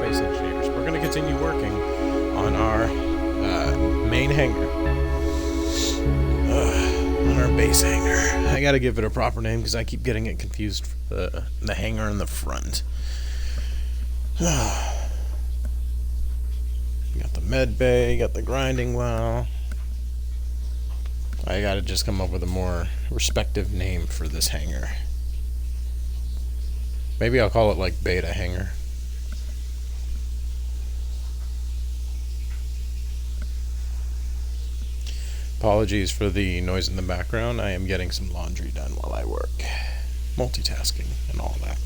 space engineers. We're going to continue working on our main hangar. On our base hangar. I gotta give it a proper name because I keep getting it confused for the hangar in the front. Got the med bay, got the grinding well. I gotta just come up with a more respective name for this hangar. Maybe I'll call it like Beta Hangar. Apologies for the noise in the background. I am getting some laundry done while I work. Multitasking and all that.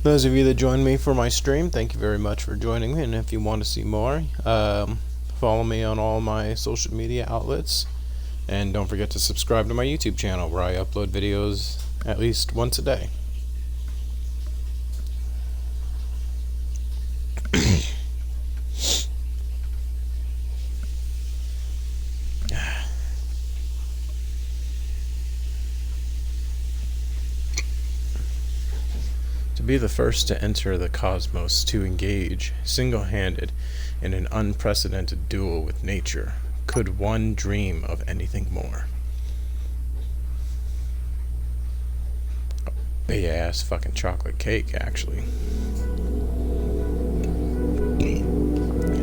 Those of you that joined me for my stream, thank you very much for joining me. And if you want to see more, follow me on all my social media outlets. And don't forget to subscribe to my YouTube channel where I upload videos at least once a day. To be the first to enter the cosmos, to engage single-handed in an unprecedented duel with nature, could one dream of anything more? A big-ass fucking chocolate cake, actually.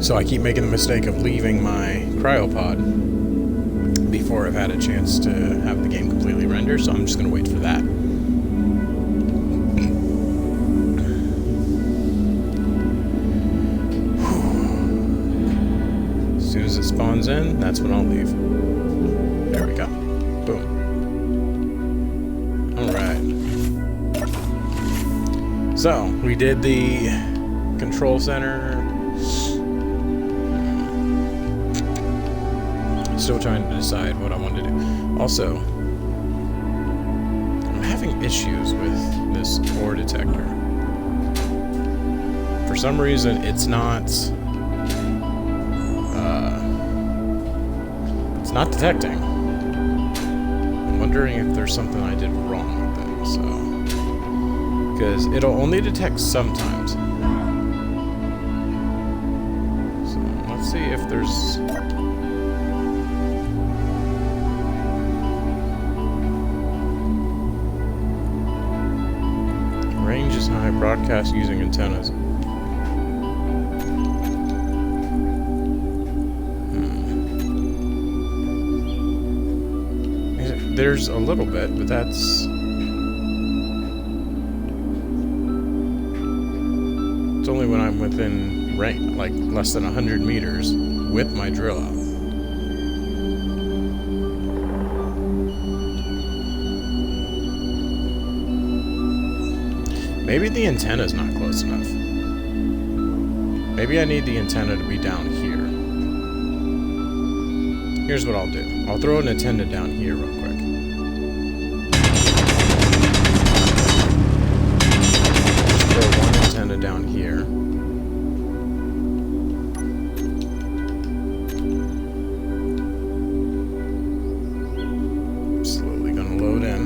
So I keep making the mistake of leaving my cryopod before I've had a chance to have the game completely render, so I'm just going to wait for that. As soon as it spawns in, that's when I'll leave. There we go. Boom. Alright. So, we did the control center. Still trying to decide what I want to do. Also, I'm having issues with this ore detector. For some reason, it's not detecting. I'm wondering if there's something I did wrong with it. So, because it'll only detect sometimes. So let's see if there's. Range is high. Broadcast using antennas. There's a little bit, but that's... It's only when I'm within range, like less than 100 meters with my drill out. Maybe the antenna's not close enough. Maybe I need the antenna to be down here. Here's what I'll do. I'll throw an antenna down here real quick. Down here. Slowly gonna load in.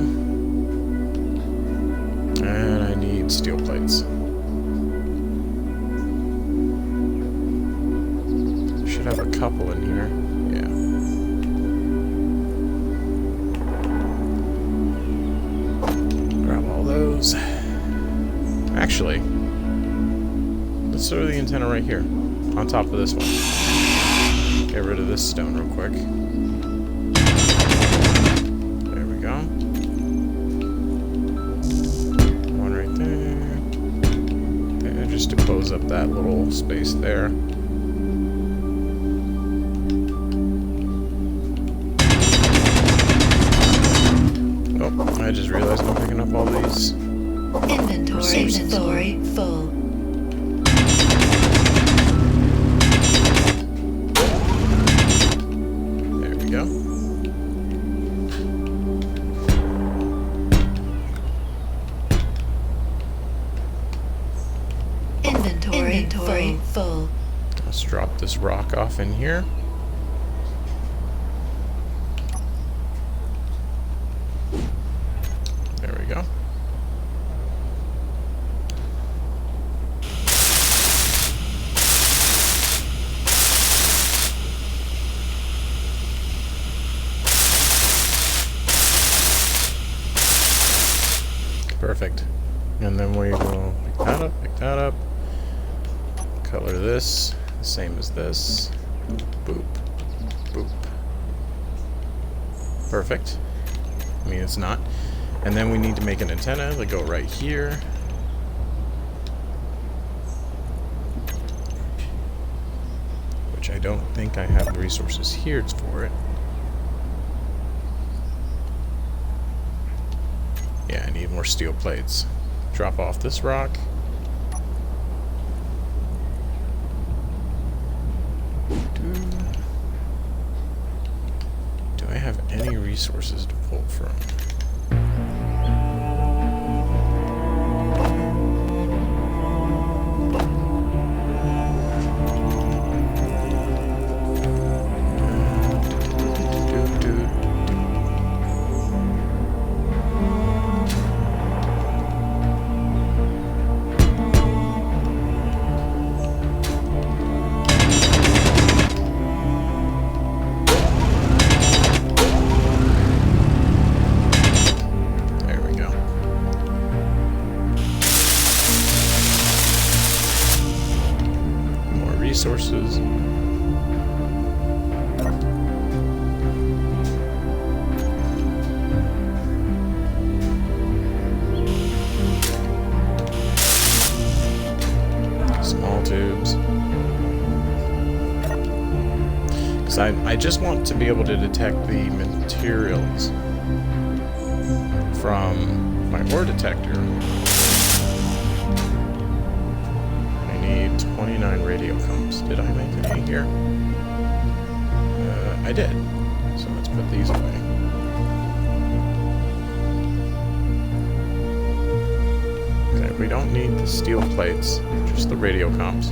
And I need steel plates. Should have a couple in here. Yeah. Grab all those. Actually, let's throw the antenna right here, on top of this one. Get rid of this stone real quick. There we go. One right there. There, just to close up that little space there. Oh, I just realized I'm picking up all these. Inventory full. Inventory full. Let's drop this rock off in here. There then we will pick that up, color this, the same as this, boop, boop. Perfect. I mean, it's not. And then we need to make an antenna that go right here. Which I don't think I have the resources here for it. Yeah, I need more steel plates. Drop off this rock. Do I have any resources to pull from? Resources. Small tubes. Because I just want to be able to detect the materials from my ore detector. 29 radio comms. Did I make any here? I did. So let's put these away. Okay, we don't need the steel plates, just the radio comms.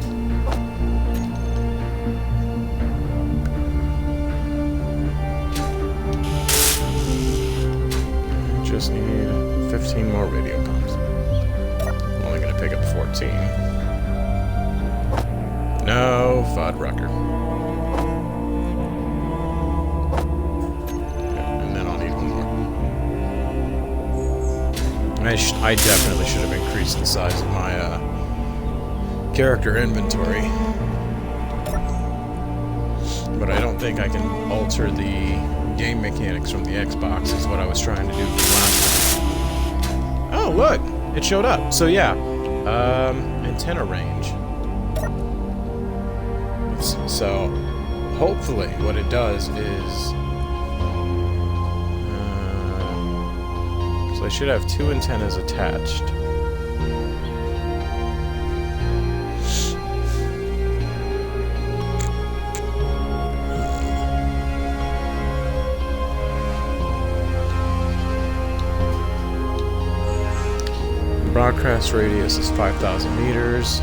I just need 15 more radio comms. I'm only going to pick up 14. No, Fuddrucker. And then I'll need one more. I definitely should have increased the size of my character inventory. But I don't think I can alter the game mechanics from the Xbox, is what I was trying to do last time. Oh, look! It showed up. So yeah, antenna range. So, hopefully, what it does is... so I should have 2 antennas attached. Broadcast radius is 5,000 meters.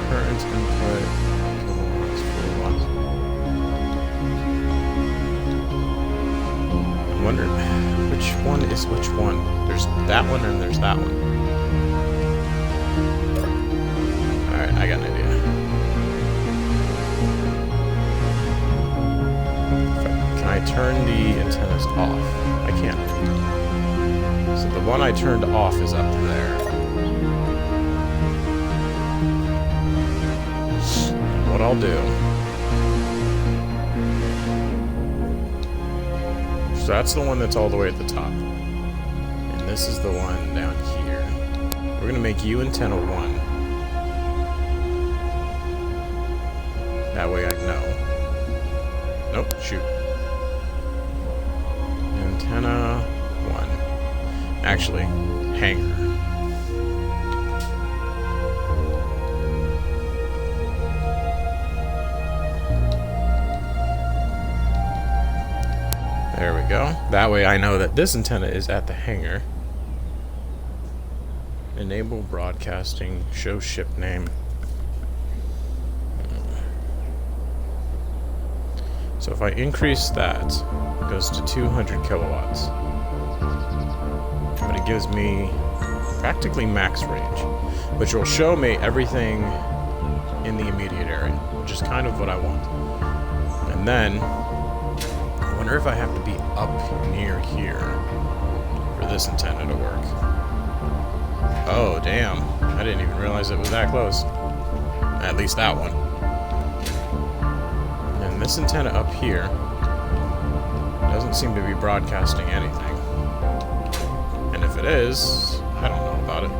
Current input kilowatts, 4 watts. I wonder which one is which one. There's that one and there's that one. Alright, I got an idea. Can I turn the antennas off? I can't. So the one I turned off is up there. What I'll do. So that's the one that's all the way at the top. And this is the one down here. We're going to make you antenna 1. That way I know. Nope, shoot. Antenna 1. Actually, hanger. There we go. That way I know that this antenna is at the hangar. Enable broadcasting. Show ship name. So if I increase that, it goes to 200 kilowatts. But it gives me practically max range, which will show me everything in the immediate area, which is kind of what I want. And then I wonder if I have to be up near here for this antenna to work. Oh, damn. I didn't even realize it was that close. At least that one. And this antenna up here doesn't seem to be broadcasting anything. And if it is, I don't know about it.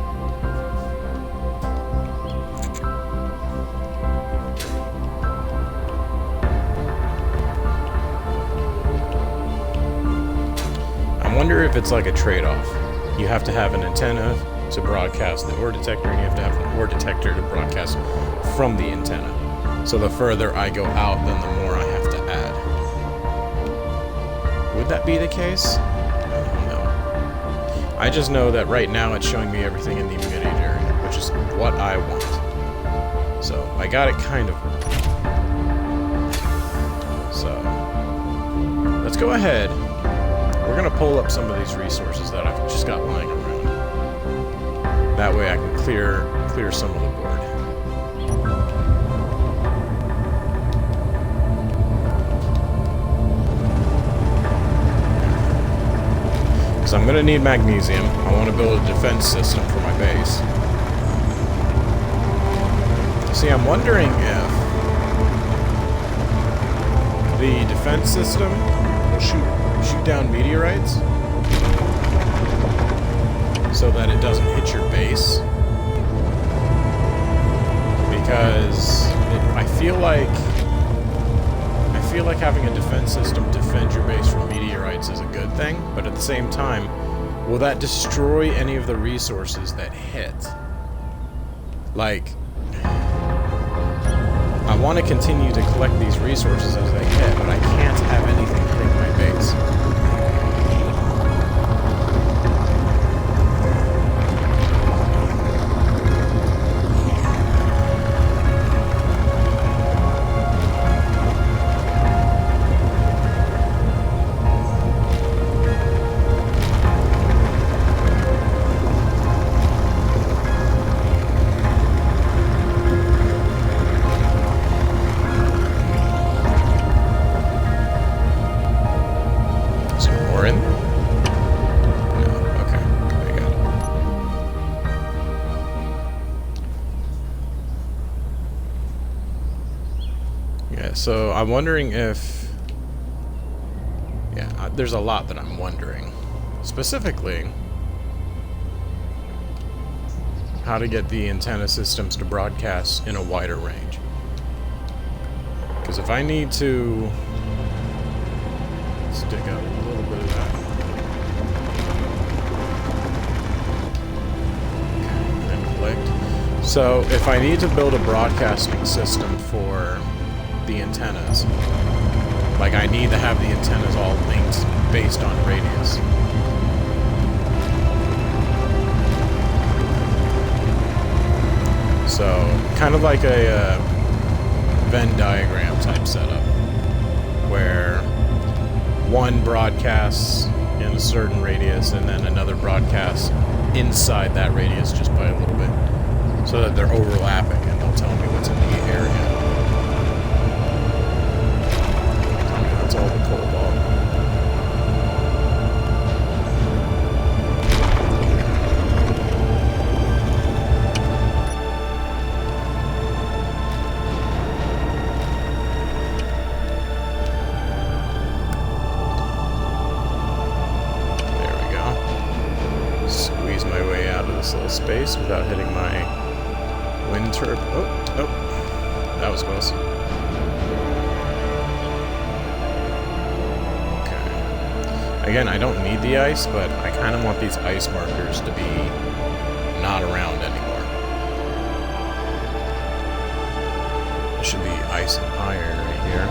I wonder if it's like a trade-off. You have to have an antenna to broadcast the ore detector, and you have to have an ore detector to broadcast from the antenna. So the further I go out, then the more I have to add. Would that be the case? I don't know. I just know that right now it's showing me everything in the immediate area, which is what I want. So I got it kind of. So let's go ahead. We're gonna pull up some of these resources that I've just got lying around. That way I can clear some of the board. Because I'm gonna need magnesium. I want to build a defense system for my base. See, I'm wondering if the defense system will shoot down meteorites so that it doesn't hit your base, because I feel like having a defense system defend your base from meteorites is a good thing, but at the same time, will that destroy any of the resources that hit? Like, I want to continue to collect these resources as they hit, but I can't have anything hitting my base. So I'm wondering if, there's a lot that I'm wondering. Specifically, how to get the antenna systems to broadcast in a wider range. Because if I need to stick out a little bit of that. Okay, and clicked. So if I need to build a broadcasting system for the antennas, like I need to have the antennas all linked based on radius. So kind of like a Venn diagram type setup where one broadcasts in a certain radius and then another broadcasts inside that radius just by a little bit, so that they're overlapping and they'll tell me what's in the area. That's all the cobalt. There we go. Squeeze my way out of this little space without hitting my wind turbine. Oh, that was close. Again, I don't need the ice, but I kind of want these ice markers to be not around anymore. There should be ice and iron right here.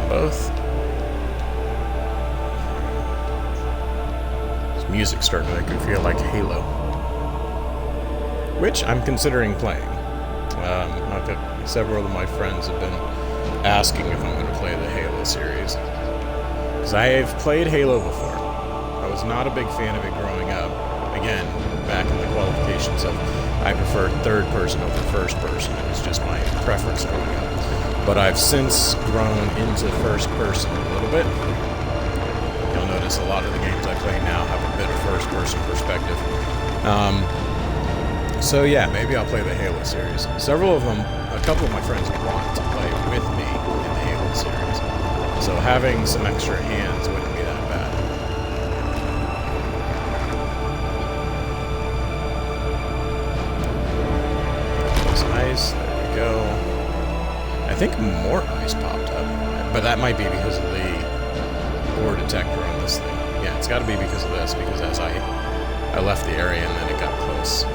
Both. This music's starting to make me feel like Halo, which I'm considering playing. Several of my friends have been asking if I'm going to play the Halo series. Because I have played Halo before. I was not a big fan of it growing up. Again, back in the qualifications of I preferred third person over first person. It was just my preference growing up. But I've since grown into first person a little bit. You'll notice a lot of the games I play now have a bit of first person perspective. So yeah, maybe I'll play the Halo series. Several of them, a couple of my friends want to play with me in the Halo series. So having some extra hands wouldn't be that bad. There's ice, there we go. I think more ice popped up. But that might be because of the ore detector on this thing. Yeah, it's gotta be because of this, because as I left the area and then it got close.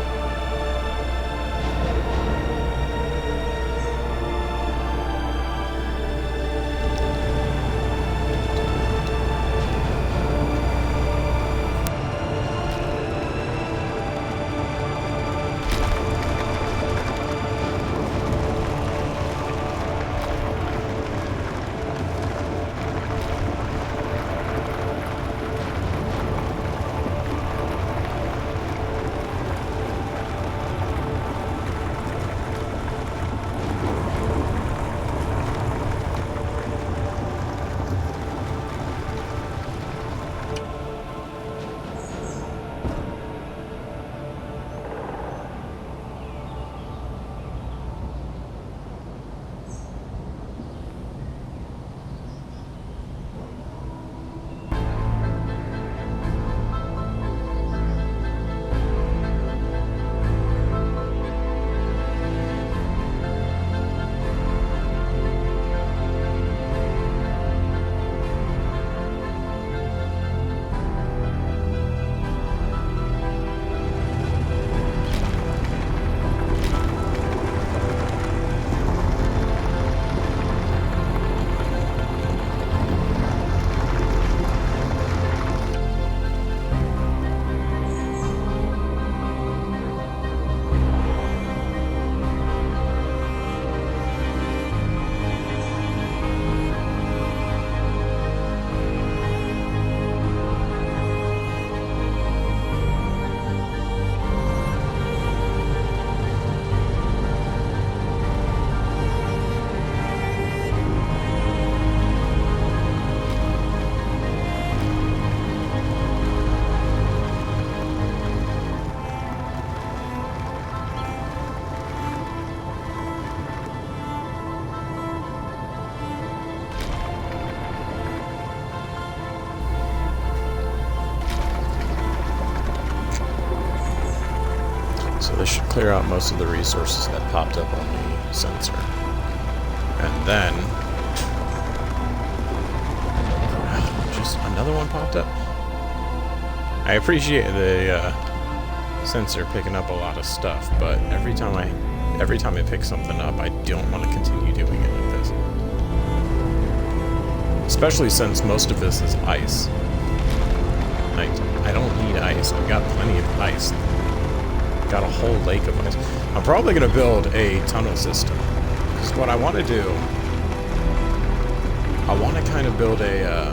So this should clear out most of the resources that popped up on the sensor. And then... just another one popped up. I appreciate the sensor picking up a lot of stuff, but every time it picks something up, I don't want to continue doing it like this. Especially since most of this is ice. I don't need ice. I've got plenty of ice. Got a whole lake of ice. I'm probably going to build a tunnel system. Because what I want to do... I want to kind of build a... oh,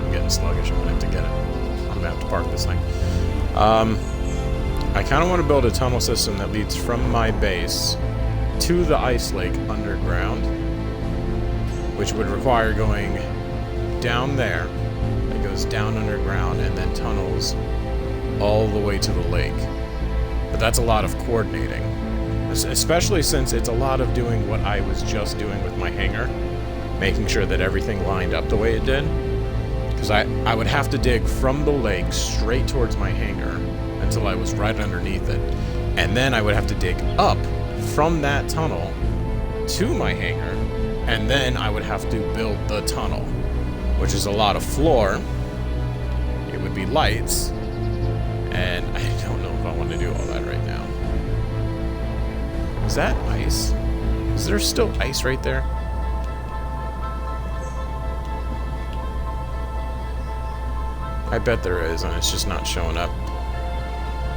I'm getting sluggish. I'm going to have to get it. I'm going to have to park this thing. I kind of want to build a tunnel system that leads from my base to the ice lake underground. Which would require going down there. It goes down underground and then tunnels all the way to the lake. But that's a lot of coordinating. Especially since it's a lot of doing what I was just doing with my hangar. Making sure that everything lined up the way it did. Because I would have to dig from the lake straight towards my hangar until I was right underneath it. And then I would have to dig up from that tunnel to my hangar. And then I would have to build the tunnel. Which is a lot of floor. It would be lights. And I don't know if I want to do all that right now. Is that ice? Is there still ice right there? I bet there is, and it's just not showing up.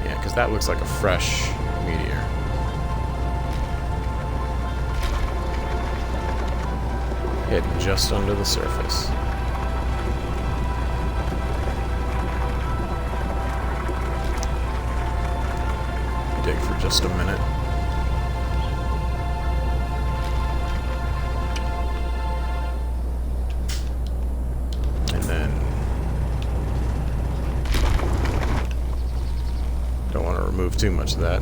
Yeah, because that looks like a fresh meteor. hidden just under the surface. Dig for just a minute. And then don't want to remove too much of that.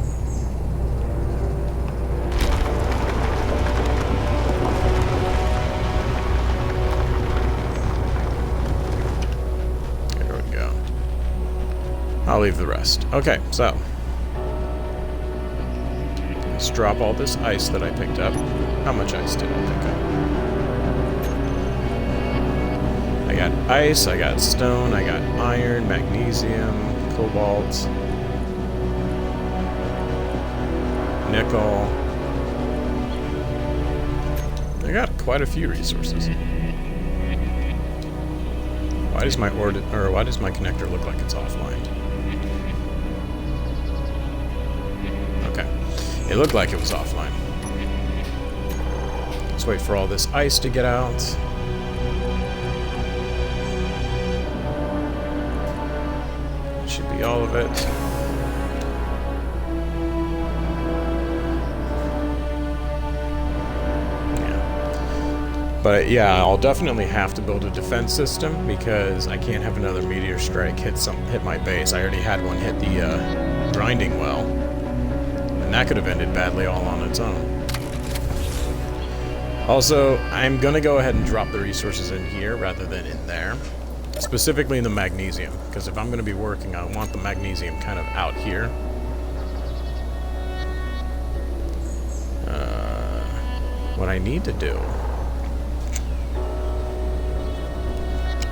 I'll leave the rest. Okay, so let's drop all this ice that I picked up. How much ice did I pick up? I got ice, I got stone, I got iron, magnesium, cobalt, nickel. I got quite a few resources. Why does my connector look like it's offline? It looked like it was offline. Let's wait for all this ice to get out. Should be all of it. Yeah. But yeah, I'll definitely have to build a defense system because I can't have another meteor strike hit my base. I already had one hit the grinding well. And that could have ended badly all on its own. Also, I'm going to go ahead and drop the resources in here rather than in there. Specifically the magnesium. Because if I'm going to be working, I want the magnesium kind of out here. What I need to do...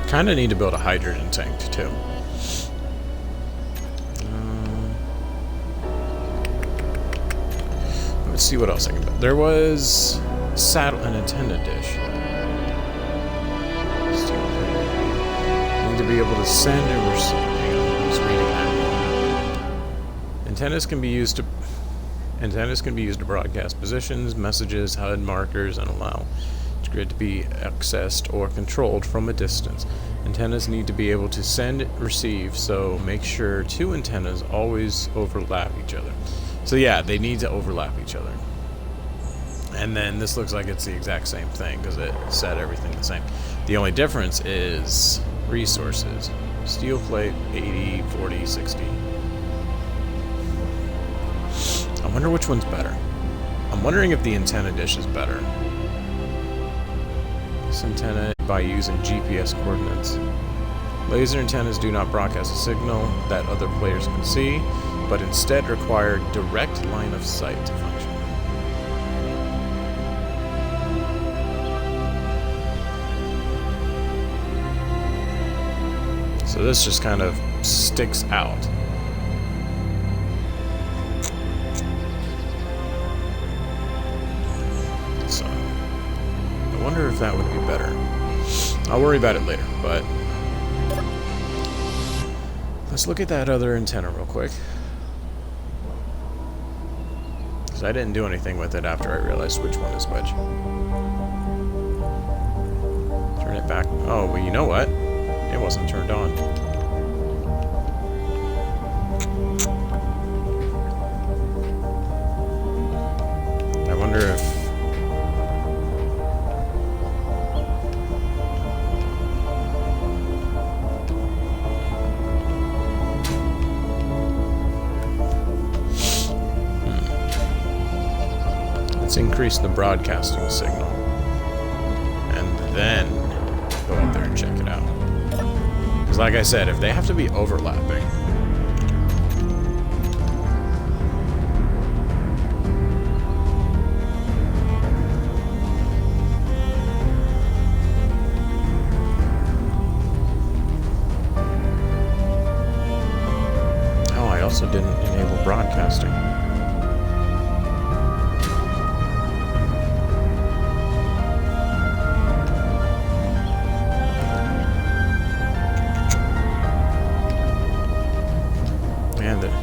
kind of need to build a hydrogen tank too. Let's see what else I can build. There was an antenna dish. Need to be able to send and receive. Hang on, I'm just reading that. Antennas can be used to broadcast positions, messages, HUD markers, and allow each grid to be accessed or controlled from a distance. Antennas need to be able to send and receive, so make sure two antennas always overlap each other. So yeah, they need to overlap each other. And then this looks like it's the exact same thing because it said everything the same. The only difference is resources. Steel plate, 80, 40, 60. I wonder which one's better. I'm wondering if the antenna dish is better. This antenna by using GPS coordinates. Laser antennas do not broadcast a signal that other players can see, but instead require direct line of sight to function. So this just kind of sticks out. So I wonder if that would be better. I'll worry about it later, but let's look at that other antenna real quick. Because I didn't do anything with it after I realized which one is which. Turn it back. Oh, well, you know what? It wasn't turned on. I wonder if... Let's increase the broadcasting signal. And then go up there and check it out. Because like I said, if they have to be overlapping... Oh, I also didn't enable broadcasting.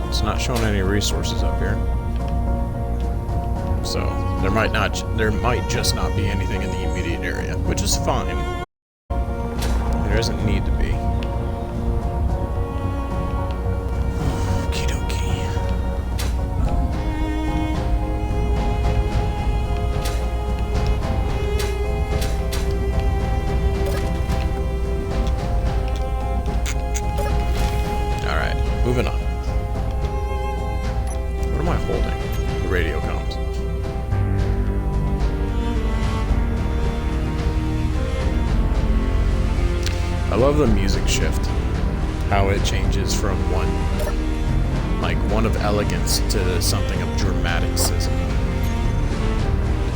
It's not showing any resources up here. So there might just not be anything in the immediate area, which is fine. There doesn't need to be. Okie dokie. Alright, moving on. What am I holding? The radio comms. I love the music shift. How it changes from one of elegance to something of dramaticism.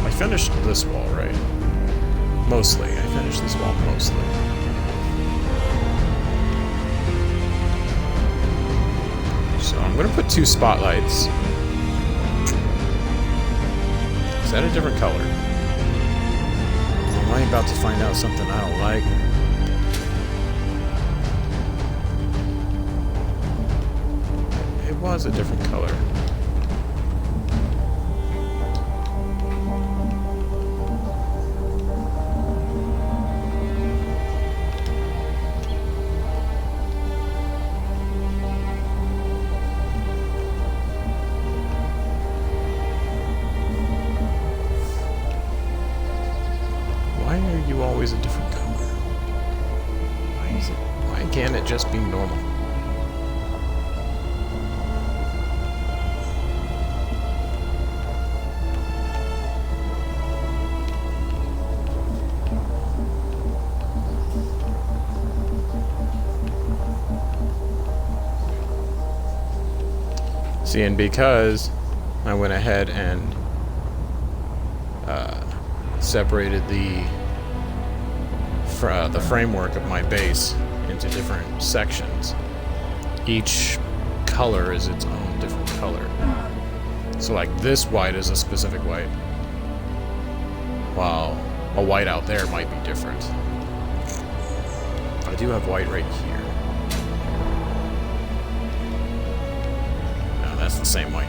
I finished this wall, right? Mostly. I finished this wall mostly. So I'm gonna put 2 spotlights. Is that a different color? Am I about to find out something I don't like? It was a different color. Why are you always a different color? Why can't it just be normal? See, and because I went ahead and separated the framework of my base into different sections, each color is its own different color. So like this white is a specific white, while a white out there might be different. I do have white right here. No, that's the same white.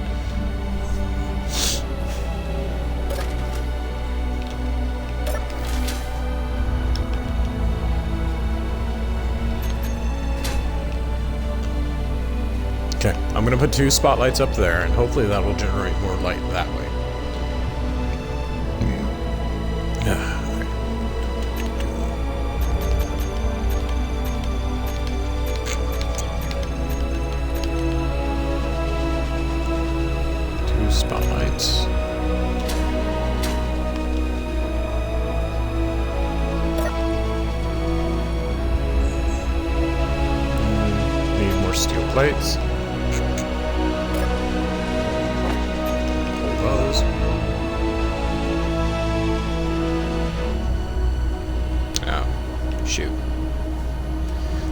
Okay, I'm gonna put 2 spotlights up there, and hopefully that will generate more light that way. Two spotlights. Need more steel plates. Shoot.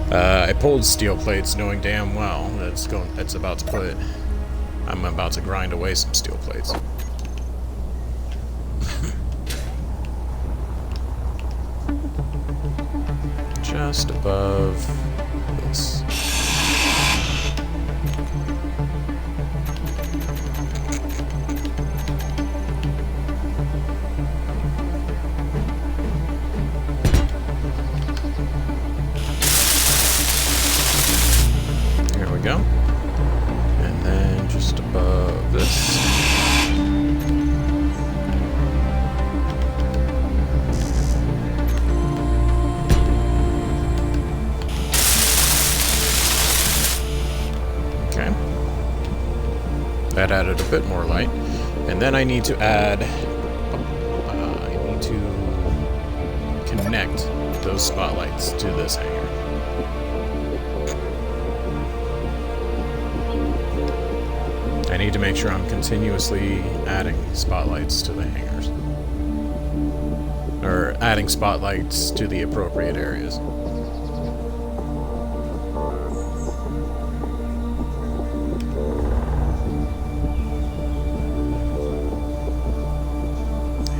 I pulled steel plates knowing damn well that I'm about to grind away some steel plates. Just above this. Go. And then just above this. Okay. That added a bit more light. And then I need to add, I need to connect those spotlights to this hanger. I need to make sure I'm continuously adding spotlights to the hangers. Or adding spotlights to the appropriate areas.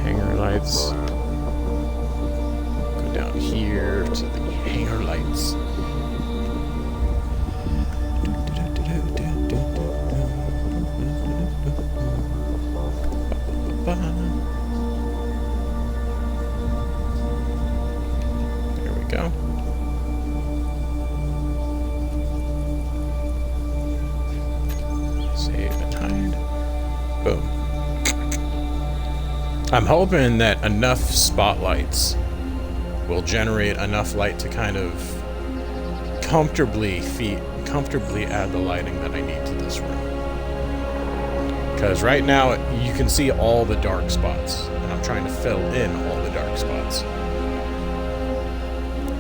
Hanger lights. Go down here to the hanger lights. I'm hoping that enough spotlights will generate enough light to kind of comfortably add the lighting that I need to this room. Because right now you can see all the dark spots, and I'm trying to fill in all the dark spots.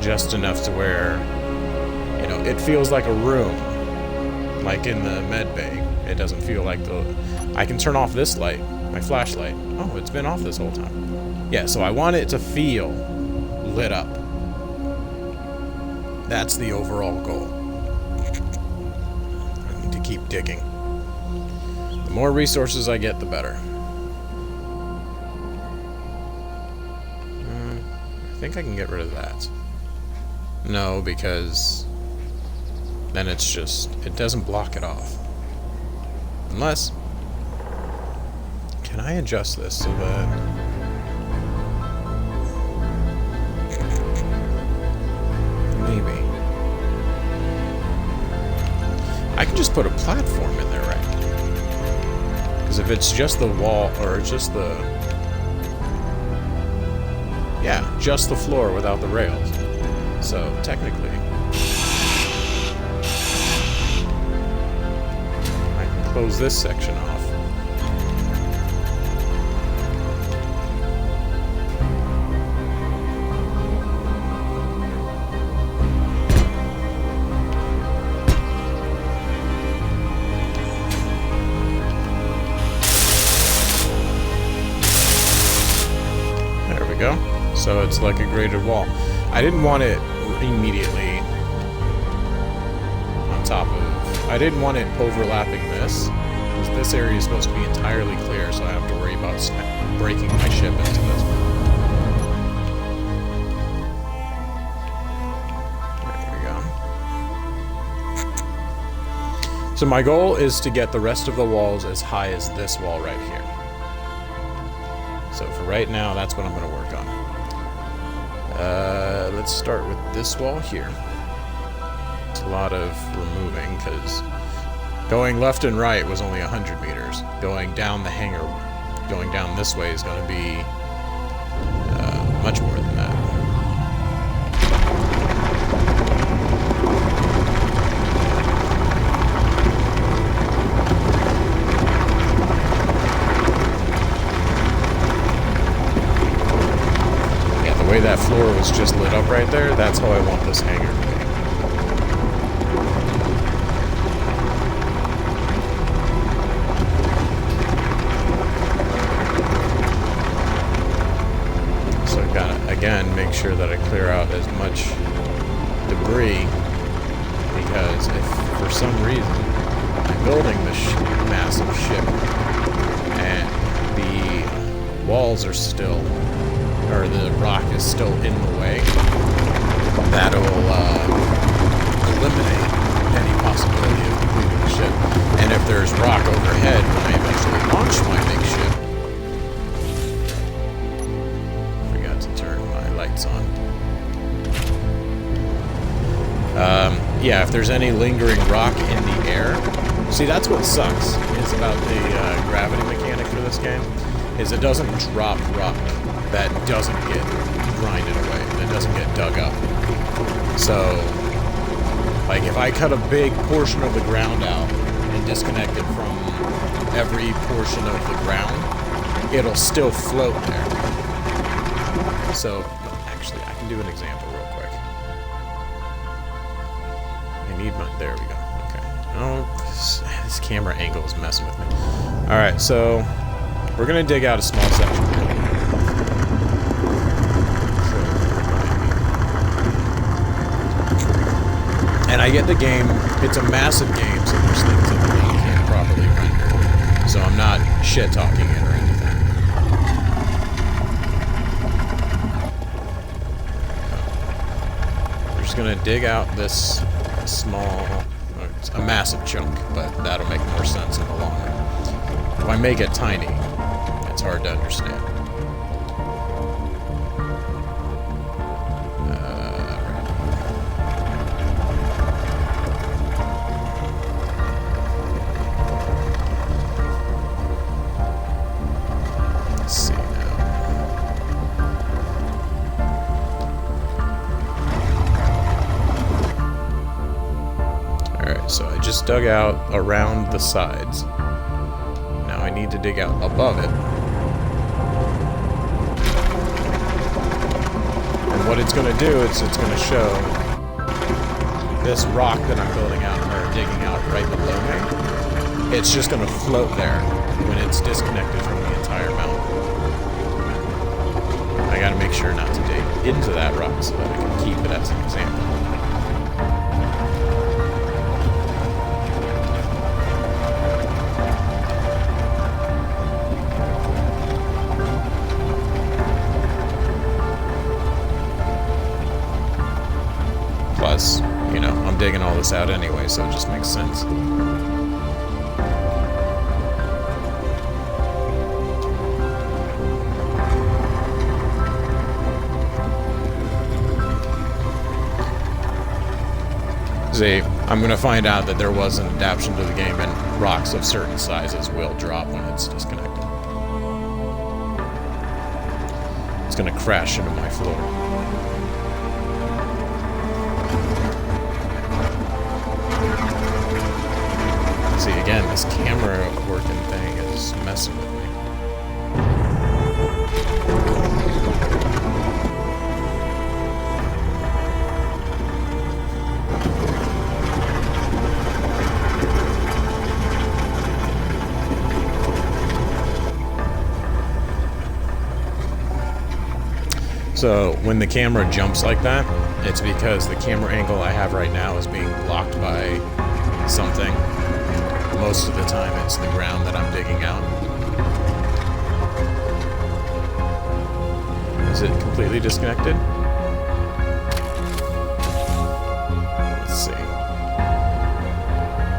Just enough to where, you know, it feels like a room, like in the med bay. It doesn't feel like I can turn off this light, my flashlight. Oh, it's been off this whole time. Yeah, so I want it to feel lit up. That's the overall goal. I need to keep digging. The more resources I get, the better. I think I can get rid of that. No, because then it doesn't block it off. Unless, can I adjust this so that maybe I can just put a platform in there, right? Because if it's just the wall, or just the, yeah, just the floor without the rails. So technically, I can close this section off. There we go. So it's like a graded wall. I didn't want it immediately on top of... I didn't want it overlapping this, because this area is supposed to be entirely clear, so I have to worry about breaking my ship into this. There we go. So my goal is to get the rest of the walls as high as this wall right here. So for right now, that's what I'm going to work on. Let's start with this wall here. It's a lot of removing, because going left and right was only 100 meters. Going down the hangar, going down this way is going to be much more than that. The way that floor was just lit up right there, that's how I want this hangar to be. So I gotta, again, make sure that I clear out as much debris, because if for some reason I'm building this massive ship and the walls are still, or the rock is still in the way, that'll eliminate any possibility of completing the ship. And if there's rock overhead when I eventually launch my big ship, forgot to turn my lights on. Yeah, if there's any lingering rock in the air, see, that's what sucks is about the gravity mechanic for this game, is it doesn't drop rock that doesn't get grinded away, that doesn't get dug up. So, like, if I cut a big portion of the ground out and disconnect it from every portion of the ground, it'll still float there. So, actually, I can do an example real quick. I need my, there we go, okay. Oh, this camera angle is messing with me. Alright, so, we're gonna dig out a small section here. And I get the game, it's a massive game, so there's things that the game can't properly render. So I'm not shit-talking it or anything. We're just gonna dig out this small, it's a massive chunk, but that'll make more sense in the long run. If I make it tiny, it's hard to understand. Let's see now. just dug out around the sides. Now I need to dig out above it. And what it's going to do is it's going to show this rock that I'm building out, or digging out right below me. It's just going to float there when it's disconnected from the entire mountain. I got to make sure not to dig into that rock so that I can keep it as an example. Plus, you know, I'm digging all this out anyway, so it just makes sense. See, I'm going to find out that there was an adaptation to the game and rocks of certain sizes will drop when it's disconnected. It's going to crash into my floor. See, again, this camera working thing is messing with me. So when the camera jumps like that, it's because the camera angle I have right now is being blocked by something. Most of the time it's the ground that I'm digging out. Is it completely disconnected? Let's see.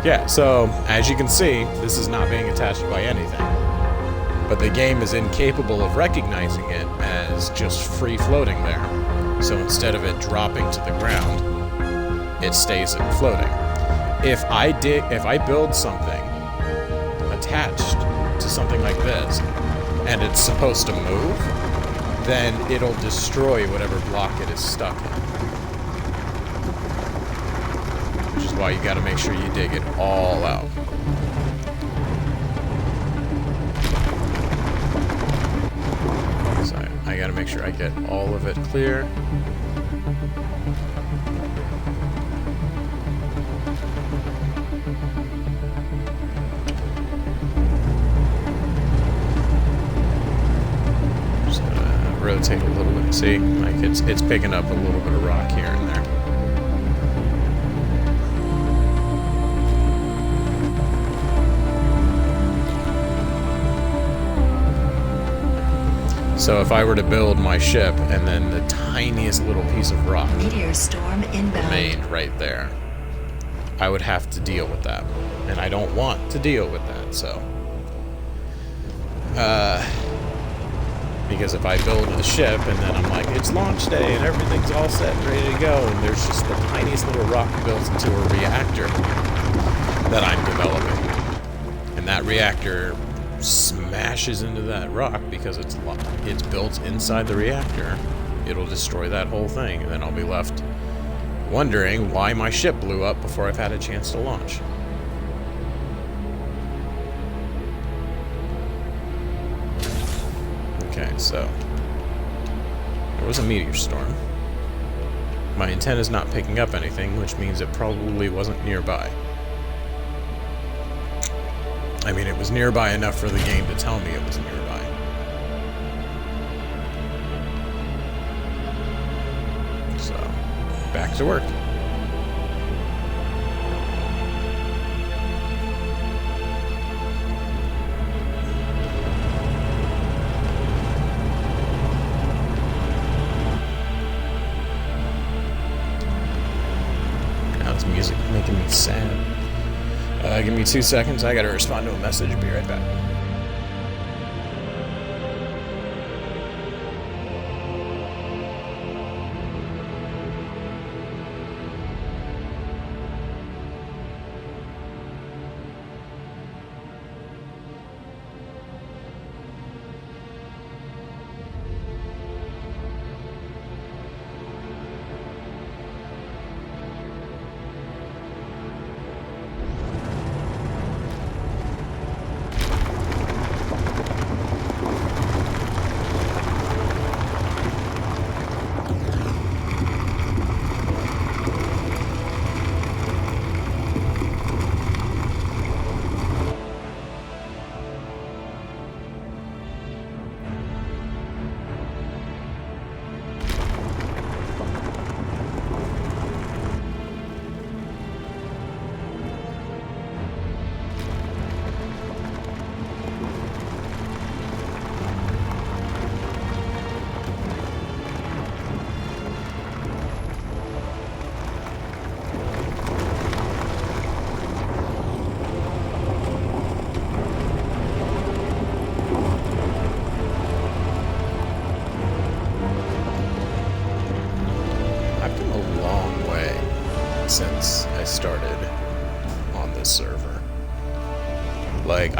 Yeah, so as you can see, this is not being attached by anything. But the game is incapable of recognizing it as just free floating there. So instead of it dropping to the ground, it stays in floating. If I build something attached to something like this, and it's supposed to move, then it'll destroy whatever block it is stuck in. Which is why you gotta make sure you dig it all out. So I gotta make sure I get all of it clear. Rotate a little bit. See, like it's picking up a little bit of rock here and there. So if I were to build my ship and then the tiniest little piece of rock Meteor storm inbound remained right there, I would have to deal with that. And I don't want to deal with that, so because if I build a ship and then I'm like, it's launch day and everything's all set and ready to go, and there's just the tiniest little rock built into a reactor that I'm developing, and that reactor smashes into that rock because it's built inside the reactor, it'll destroy that whole thing, and then I'll be left wondering why my ship blew up before I've had a chance to launch. Okay, so there was a meteor storm. My antenna is not picking up anything, which means it probably wasn't nearby. I mean, it was nearby enough for the game to tell me it was nearby. So, back to work. Music making me sad. Give me 2 seconds. I gotta respond to a message. Be right back.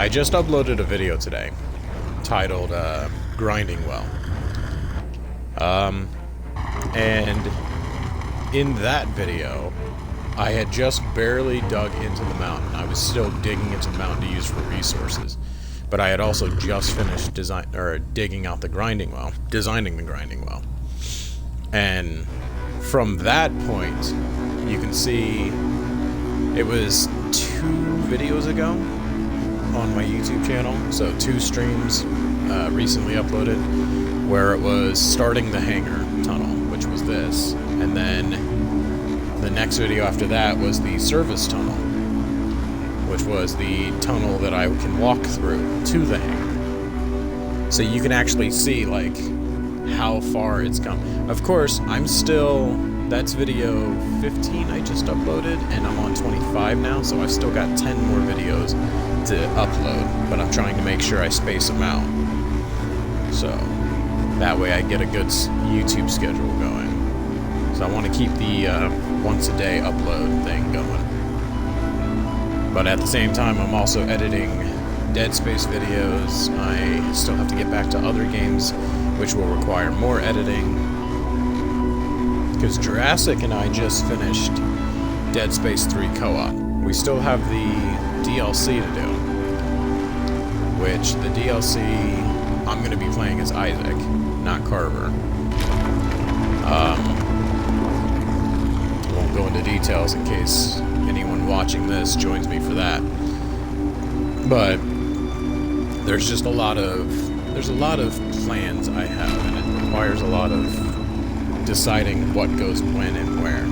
I just uploaded a video today titled Grinding Well. And in that video, I had just barely dug into the mountain. I was still digging into the mountain to use for resources. But I had also just finished digging out the grinding well, designing the grinding well. And from that point, you can see it was 2 videos ago on my YouTube channel, so 2 streams recently uploaded, where it was starting the hangar tunnel, which was this, and then the next video after that was the service tunnel, which was the tunnel that I can walk through to the hangar. So you can actually see, like, how far it's come. Of course, that's video 15 I just uploaded, and I'm on 25 now, so I've still got 10 more videos to upload, but I'm trying to make sure I space them out. So that way I get a good YouTube schedule going. So I want to keep the once a day upload thing going. But at the same time, I'm also editing Dead Space videos. I still have to get back to other games, which will require more editing. Because Jurassic and I just finished Dead Space 3 co-op. We still have the DLC to do, which the DLC I'm going to be playing as Isaac, not Carver. I won't go into details in case anyone watching this joins me for that. But there's just a lot of plans I have, and it requires a lot of deciding what goes when and where.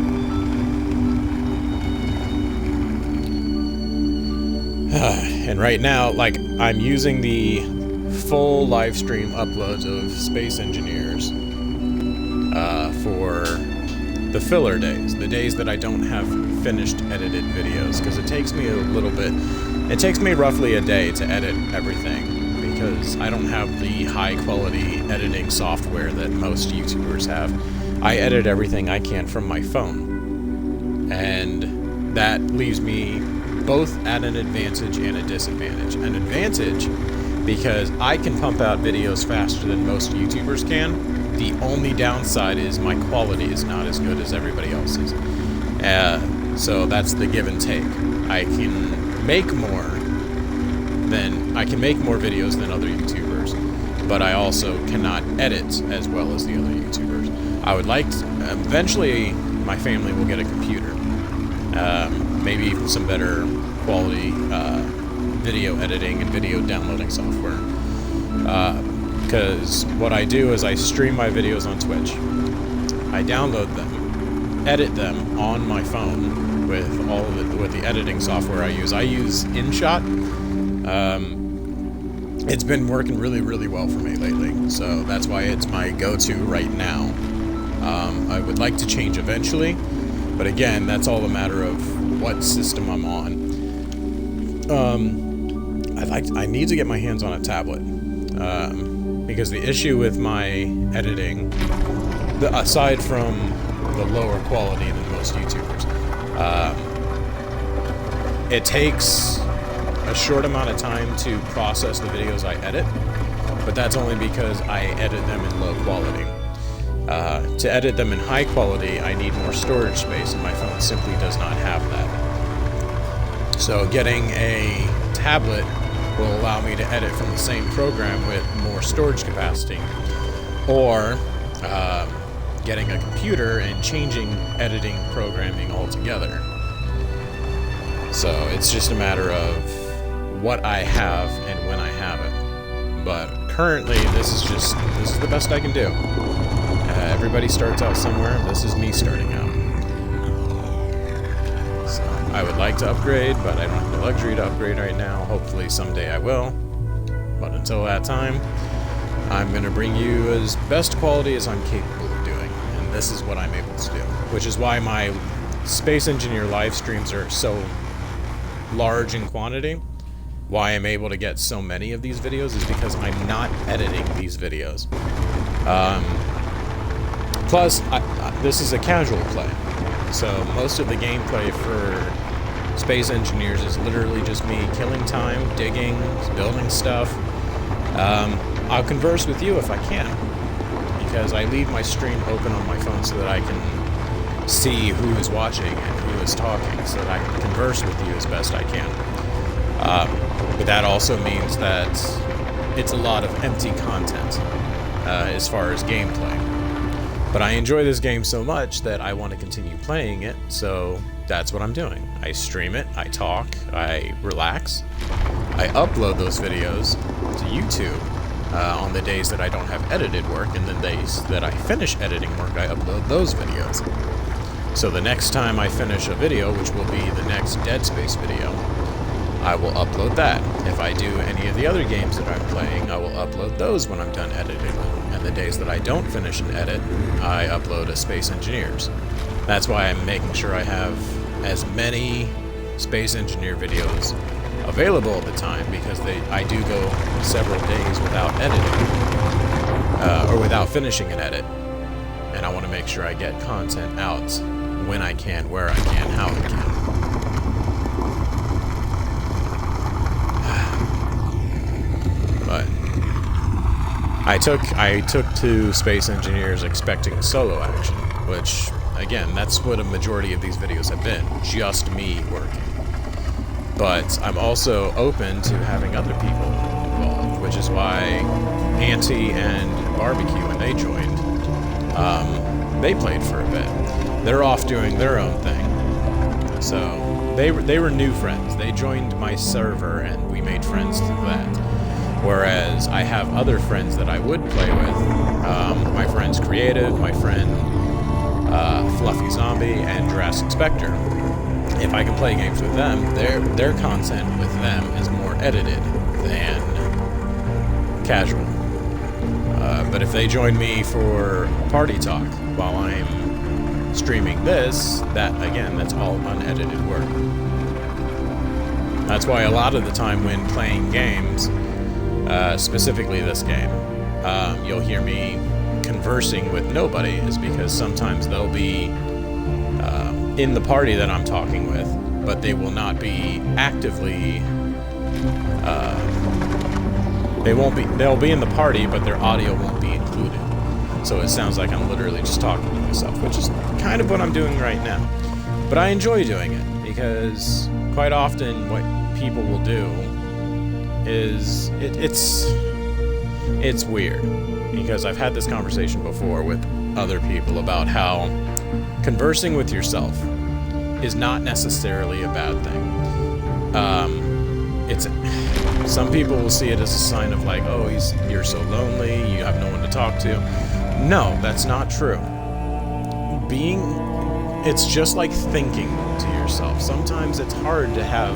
And right now, like, I'm using the full live stream uploads of Space Engineers for the filler days, the days that I don't have finished edited videos, because it takes me roughly a day to edit everything, because I don't have the high quality editing software that most YouTubers have. I edit everything I can from my phone, and that leaves me both at an advantage and a disadvantage. An advantage because I can pump out videos faster than most YouTubers can. The only downside is my quality is not as good as everybody else's. So that's the give and take. I can make more videos than other YouTubers, but I also cannot edit as well as the other YouTubers. I would like to, eventually my family will get a computer, maybe even some better quality video editing and video downloading software, because what I do is I stream my videos on Twitch. I download them, edit them on my phone with with the editing software I use. I use InShot. It's been working really, really well for me lately, so that's why it's my go-to right now. I would like to change eventually, but again, that's all a matter of what system I'm on. I need to get my hands on a tablet, because the issue with my editing, aside from the lower quality than most YouTubers, it takes a short amount of time to process the videos I edit, but that's only because I edit them in low quality. To edit them in high quality, I need more storage space, and my phone simply does not have that. So getting a tablet will allow me to edit from the same program with more storage capacity, or getting a computer and changing editing programming altogether. So it's just a matter of what I have and when I have it. But currently, this is the best I can do. Everybody starts out somewhere. This is me starting out. So I would like to upgrade, but I don't have the luxury to upgrade right now. Hopefully someday I will. But until that time, I'm going to bring you as best quality as I'm capable of doing. And this is what I'm able to do. Which is why my Space Engineer live streams are so large in quantity. Why I'm able to get so many of these videos is because I'm not editing these videos. Plus, this is a casual play, so most of the gameplay for Space Engineers is literally just me killing time, digging, building stuff. I'll converse with you if I can, because I leave my stream open on my phone so that I can see who is watching and who is talking, so that I can converse with you as best I can. But that also means that it's a lot of empty content as far as gameplay. But I enjoy this game so much that I want to continue playing it, so that's what I'm doing. I stream it, I talk, I relax, I upload those videos to YouTube on the days that I don't have edited work, and the days that I finish editing work, I upload those videos. So the next time I finish a video, which will be the next Dead Space video, I will upload that. If I do any of the other games that I'm playing, I will upload those when I'm done editing. And the days that I don't finish an edit, I upload a Space Engineers. That's why I'm making sure I have as many Space Engineer videos available at the time, because I do go several days without editing, or without finishing an edit. And I want to make sure I get content out when I can, where I can, how I can. But I took to Space Engineers expecting solo action, which, again, that's what a majority of these videos have been, just me working. But I'm also open to having other people involved, which is why Auntie and Barbecue, when they joined, they played for a bit. They're off doing their own thing. So they were new friends. They joined my server and we made friends through that. Whereas I have other friends that I would play with. My friends Creative, my friend Fluffy Zombie, and Jurassic Spectre. If I can play games with them, their content with them is more edited than casual. But if they join me for party talk while I'm streaming this, that's all unedited work. That's why a lot of the time when playing games, specifically this game, you'll hear me conversing with nobody, is because sometimes they'll be in the party that I'm talking with, but they will not be actively, they'll be in the party, but their audio won't be included. So it sounds like I'm literally just talking to myself, which is kind of what I'm doing right now. But I enjoy doing it, because quite often what people will do is, it's weird, because I've had this conversation before with other people about how conversing with yourself is not necessarily a bad thing. Some people will see it as a sign of like, oh, you're so lonely, you have no one to talk to. No, that's not true. It's just like thinking to yourself. Sometimes it's hard to have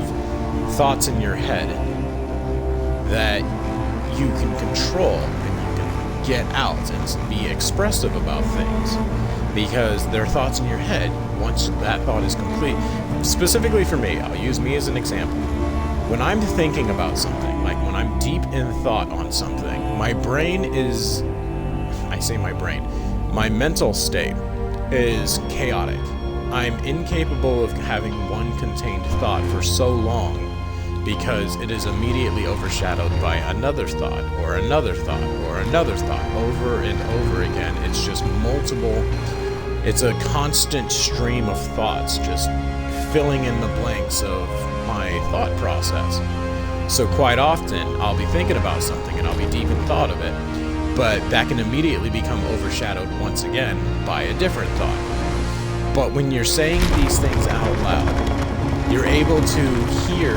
thoughts in your head that you can control and you can get out and be expressive about things, because there are thoughts in your head once that thought is complete. Specifically for me, I'll use me as an example. When I'm thinking about something, like when I'm deep in thought on something, my mental state is chaotic. I'm incapable of having one contained thought for so long, because it is immediately overshadowed by another thought, or another thought, or another thought, over and over again. It's just multiple, it's a constant stream of thoughts, just filling in the blanks of my thought process. So quite often, I'll be thinking about something and I'll be deep in thought of it, but that can immediately become overshadowed once again by a different thought. But when you're saying these things out loud, you're able to hear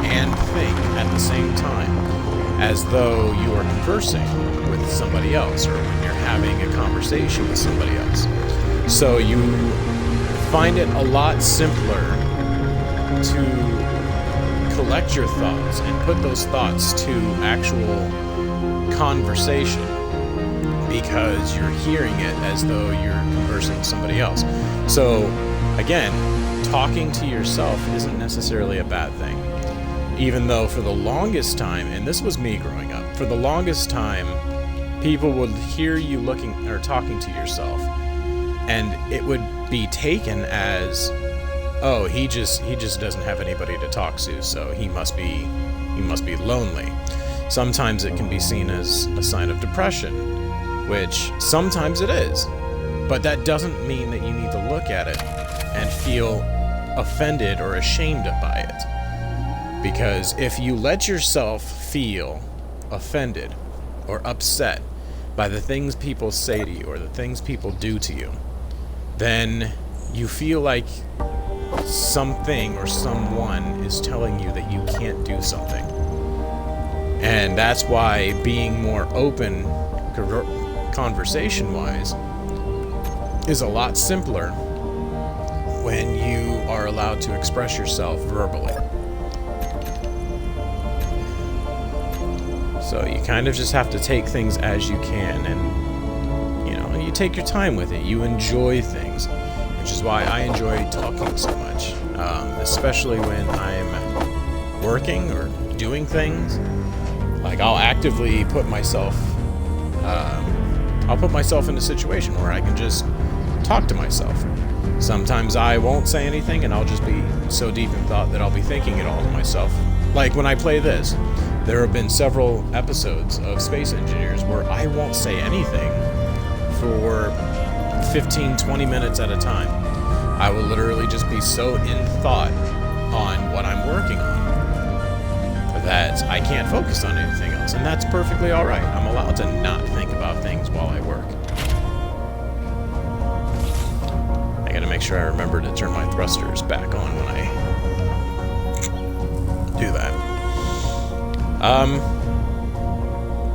and think at the same time, as though you are conversing with somebody else, or when you're having a conversation with somebody else. So you find it a lot simpler to collect your thoughts and put those thoughts to actual conversation, because you're hearing it as though you're conversing with somebody else. So again, talking to yourself isn't necessarily a bad thing. Even though for the longest time, and this was me growing up, for the longest time, people would hear you looking or talking to yourself, and it would be taken as oh, he just doesn't have anybody to talk to, so he must be lonely. Sometimes it can be seen as a sign of depression, which sometimes it is. But that doesn't mean that you need to look at it and feel offended or ashamed by it. Because if you let yourself feel offended or upset by the things people say to you or the things people do to you, then you feel like something or someone is telling you that you can't do something. And that's why being more open conversation-wise is a lot simpler when you are allowed to express yourself verbally. So you kind of just have to take things as you can, and you take your time with it. You enjoy things, which is why I enjoy talking so much, especially when I'm working or doing things. Like I'll actively put myself in a situation where I can just talk to myself. Sometimes I won't say anything and I'll just be so deep in thought that I'll be thinking it all to myself. Like when I play this, there have been several episodes of Space Engineers where I won't say anything for 15-20 minutes at a time. I will literally just be so in thought on what I'm working on that I can't focus on anything else, and that's perfectly alright. I'm allowed to not think about things while I work. I gotta make sure I remember to turn my thrusters back on when I do that.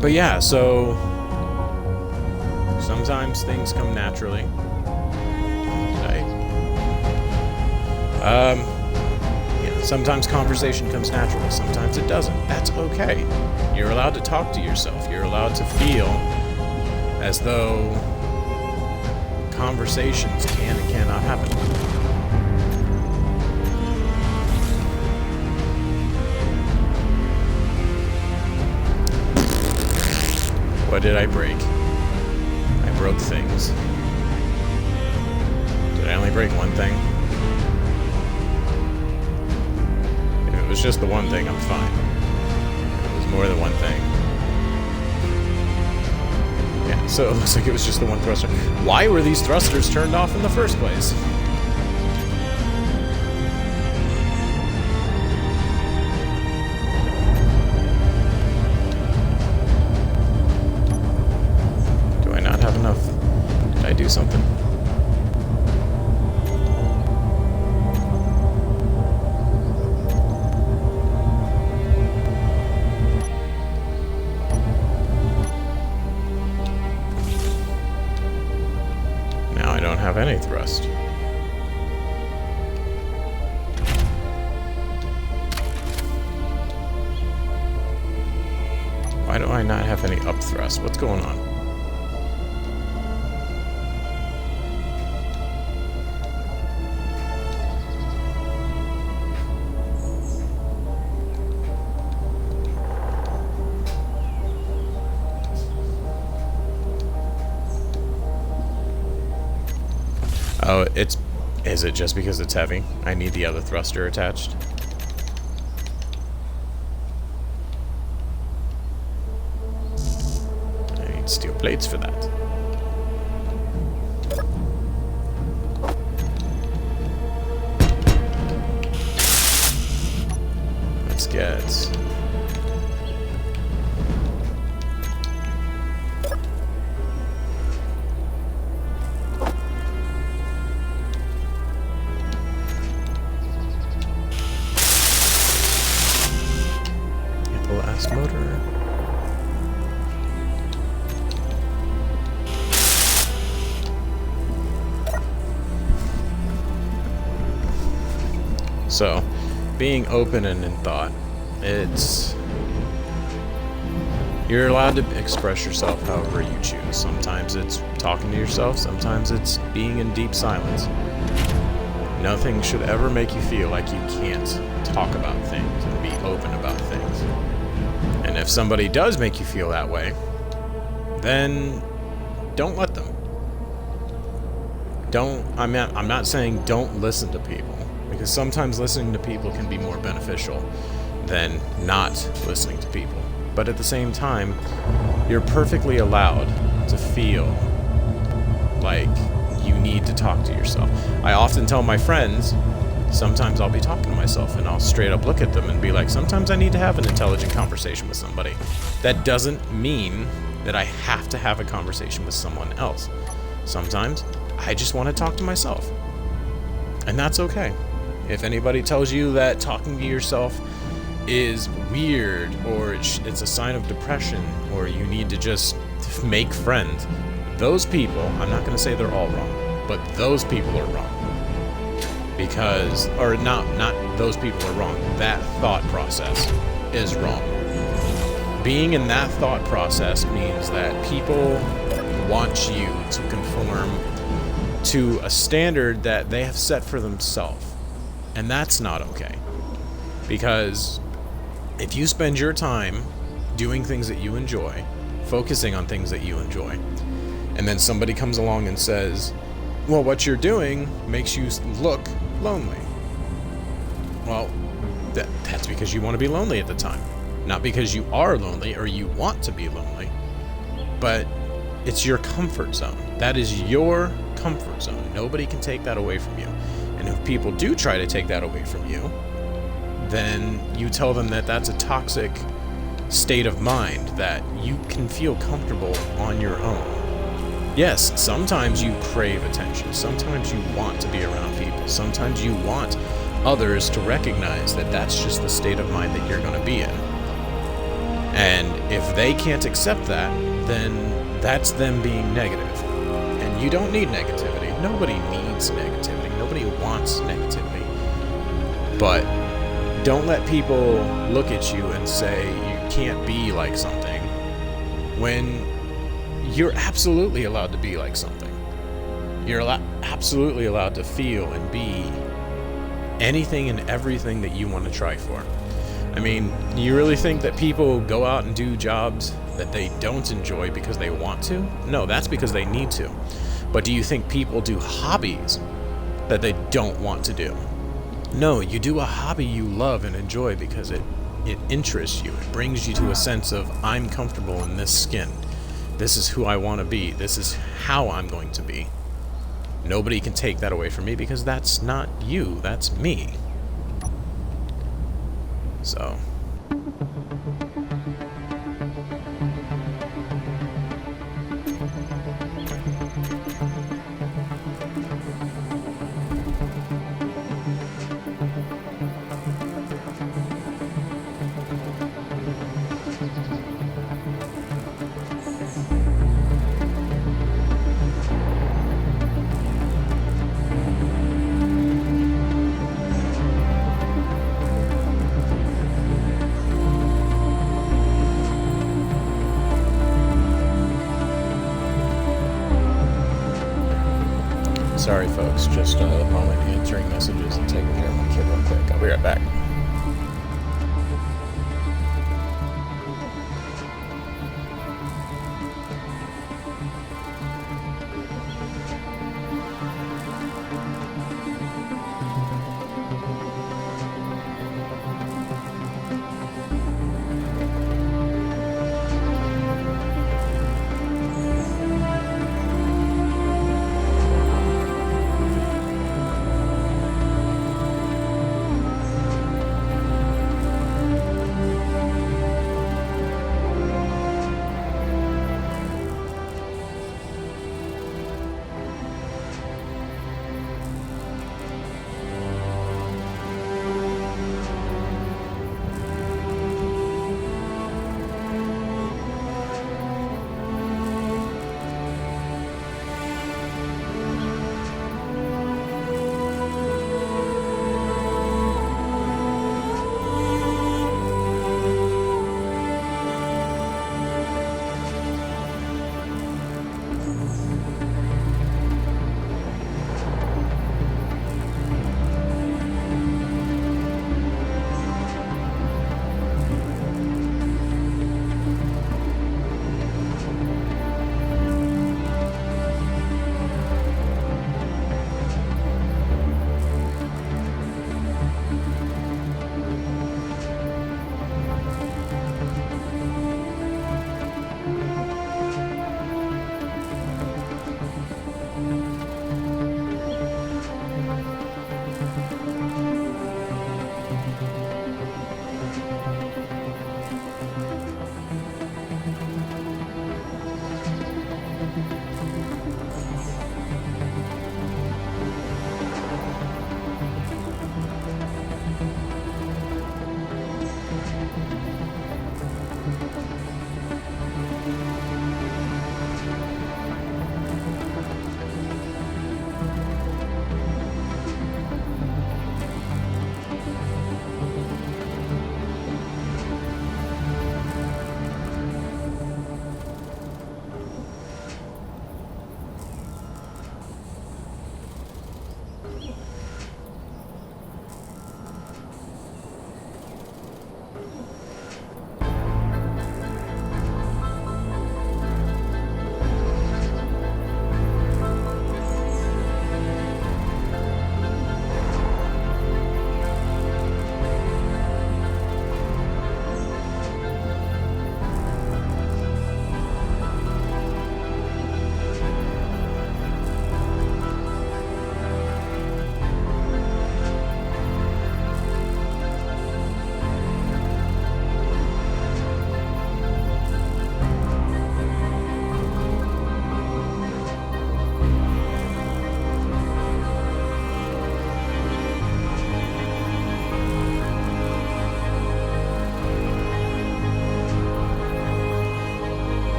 But yeah, so sometimes things come naturally. Sometimes conversation comes naturally, sometimes it doesn't. That's okay. You're allowed to talk to yourself. You're allowed to feel as though conversations can and cannot happen. What did I break? I broke things. Did I only break one thing? If it was just the one thing, I'm fine. If it was more than one thing. Yeah, so it looks like it was just the one thruster. Why were these thrusters turned off in the first place? Do I not have enough? Did I do something? Have any thrust. Why do I not have any up thrust? What's going on? Oh, is it just because it's heavy? I need the other thruster attached. I need steel plates for that. Let's get... motor. So, being open and in thought, you're allowed to express yourself however you choose. Sometimes it's talking to yourself, sometimes it's being in deep silence. Nothing should ever make you feel like you can't talk about things and be open about things. And if somebody does make you feel that way, then don't let them. I'm not saying don't listen to people. because sometimes listening to people can be more beneficial than not listening to people. But at the same time, you're perfectly allowed to feel like you need to talk to yourself. I often tell my friends, sometimes I'll be talking to myself and I'll straight up look at them and be like, sometimes I need to have an intelligent conversation with somebody. That doesn't mean that I have to have a conversation with someone else. Sometimes I just want to talk to myself. And that's okay. If anybody tells you that talking to yourself is weird, or it's a sign of depression, or you need to just make friends, those people, I'm not going to say they're all wrong, but those people are wrong. Because, or not those people are wrong, that thought process is wrong. Being in that thought process means that people want you to conform to a standard that they have set for themselves. And that's not okay. Because if you spend your time doing things that you enjoy, focusing on things that you enjoy, and then somebody comes along and says, well, what you're doing makes you look lonely. Well, that's because you want to be lonely at the time. Not because you are lonely or you want to be lonely, but it's your comfort zone. That is your comfort zone. Nobody can take that away from you. And if people do try to take that away from you, then you tell them that that's a toxic state of mind, that you can feel comfortable on your own. Yes, sometimes you crave attention. Sometimes you want to be around people. Sometimes you want others to recognize that that's just the state of mind that you're going to be in. And if they can't accept that, then that's them being negative. And you don't need negativity. Nobody needs negativity. Nobody wants negativity. But don't let people look at you and say you can't be like something when you're absolutely allowed to be like something. You're absolutely allowed to feel and be anything and everything that you want to try for. I mean, you really think that people go out and do jobs that they don't enjoy because they want to? No, that's because they need to. But do you think people do hobbies that they don't want to do? No, you do a hobby you love and enjoy because it interests you. It brings you to a sense of, I'm comfortable in this skin. This is who I want to be. This is how I'm going to be. Nobody can take that away from me because that's not you. That's me. So... Sorry, folks, just a moment answering messages and taking care of my kid real quick. I'll be right back.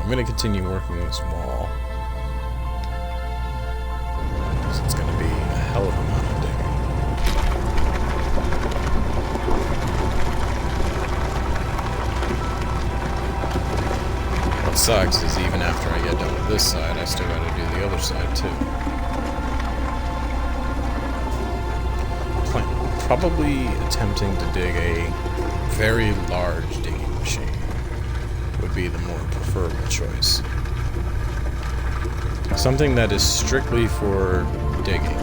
I'm going to continue working this wall. It's going to be a hell of a amount of digging. What sucks is even after I get done with this side, I still got to do the other side too. Probably attempting to dig a very large digging machine would be the more preferable choice. Something that is strictly for digging,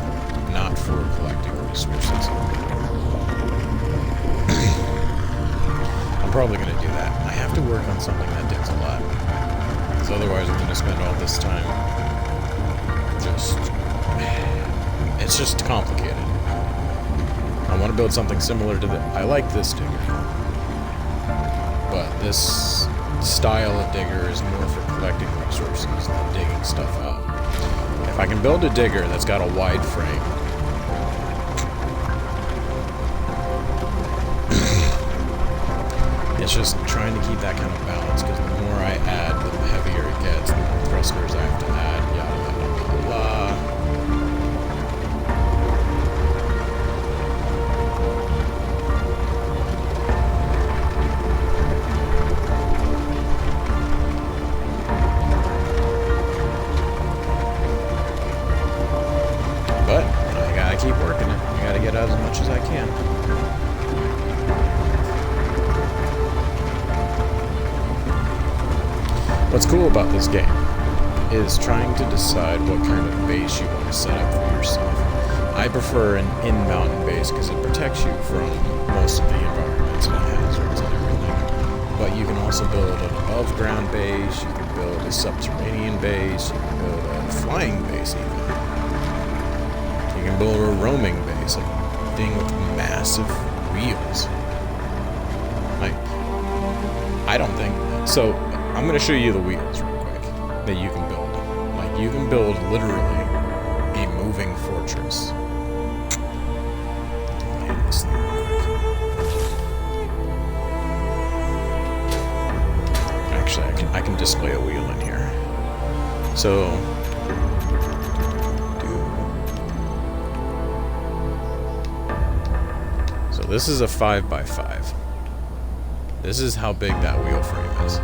not for collecting resources. I'm probably going to do that. I have to work on something that digs a lot, because otherwise I'm going to spend all this time it's just complicated. I want to build something similar to I like this digger, but this style of digger is more for collecting resources than digging stuff out. If I can build a digger that's got a wide frame, it's just trying to keep that kind of balance, because the more I add, the heavier it gets, the more thrusters I have to add, yada yada yada. But I gotta keep working it. I gotta get out as much as I can. What's cool about this game is trying to decide what kind of base you want to set up for yourself. I prefer an in-mountain base because it protects you from most of the environments and hazards and everything. But you can also build an above-ground base, you can build a subterranean base, you can build a flying base even. You can build a roaming base, like a thing with massive wheels. I don't think... So, I'm going to show you the wheels real quick that you can build. Like, you can build literally a moving fortress. Land this thing real quick. Actually, I can display a wheel in here. So... this is a 5x5. This is how big that wheel frame is.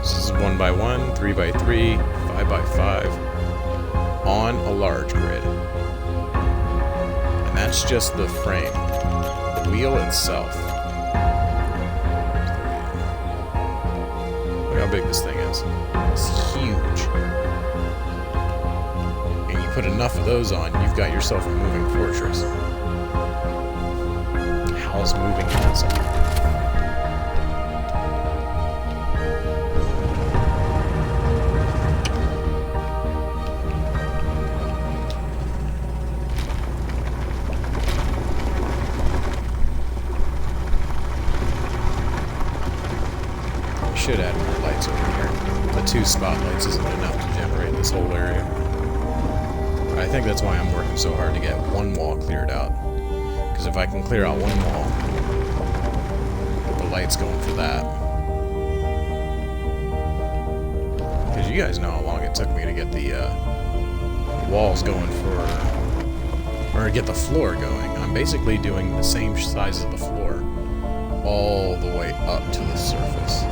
This is 1x1, 3x3, 5x5 on a large grid. And that's just the frame. The wheel itself. Look how big this thing is. It's huge. Put enough of those on, you've got yourself a moving fortress. How's moving pencil? I should add more lights over here. The 2 spotlights isn't enough to generate this whole area. I think that's why I'm working so hard to get one wall cleared out. Because if I can clear out one wall, the light's going for that. Because you guys know how long it took me to get the walls going for... or get the floor going. I'm basically doing the same size as the floor all the way up to the surface.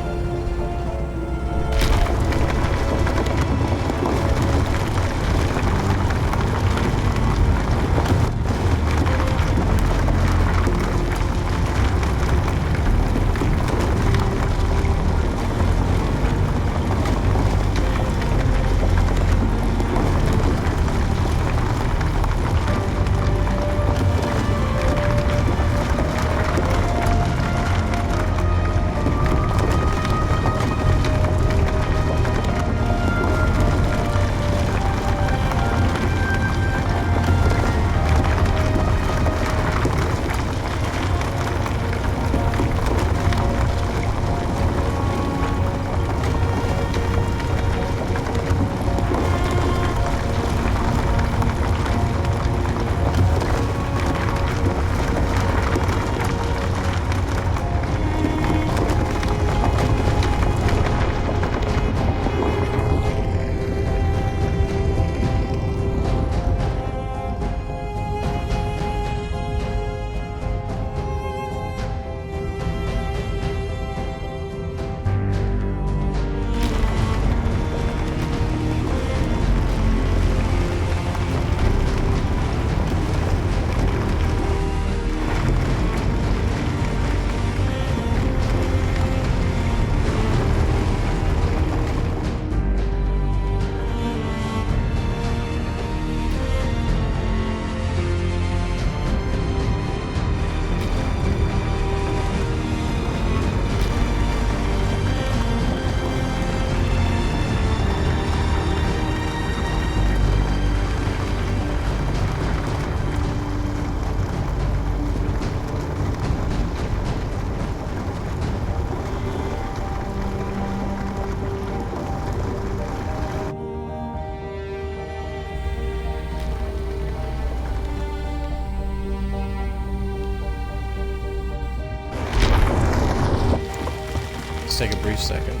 Let's take a brief second.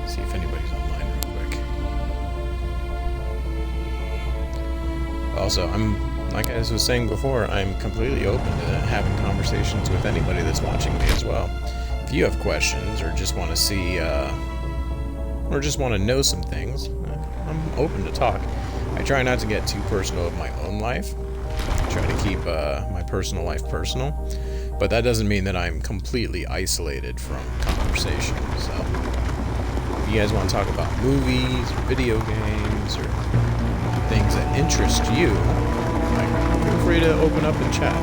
See if anybody's online real quick. Also, like I was saying before, I'm completely open to having conversations with anybody that's watching me as well. If you have questions or just want to see, or just want to know some things, I'm open to talk. I try not to get too personal of my own life. I try to keep my personal life personal. But that doesn't mean that I'm completely isolated from conversation. So, if you guys want to talk about movies, or video games, or things that interest you, feel free to open up and chat.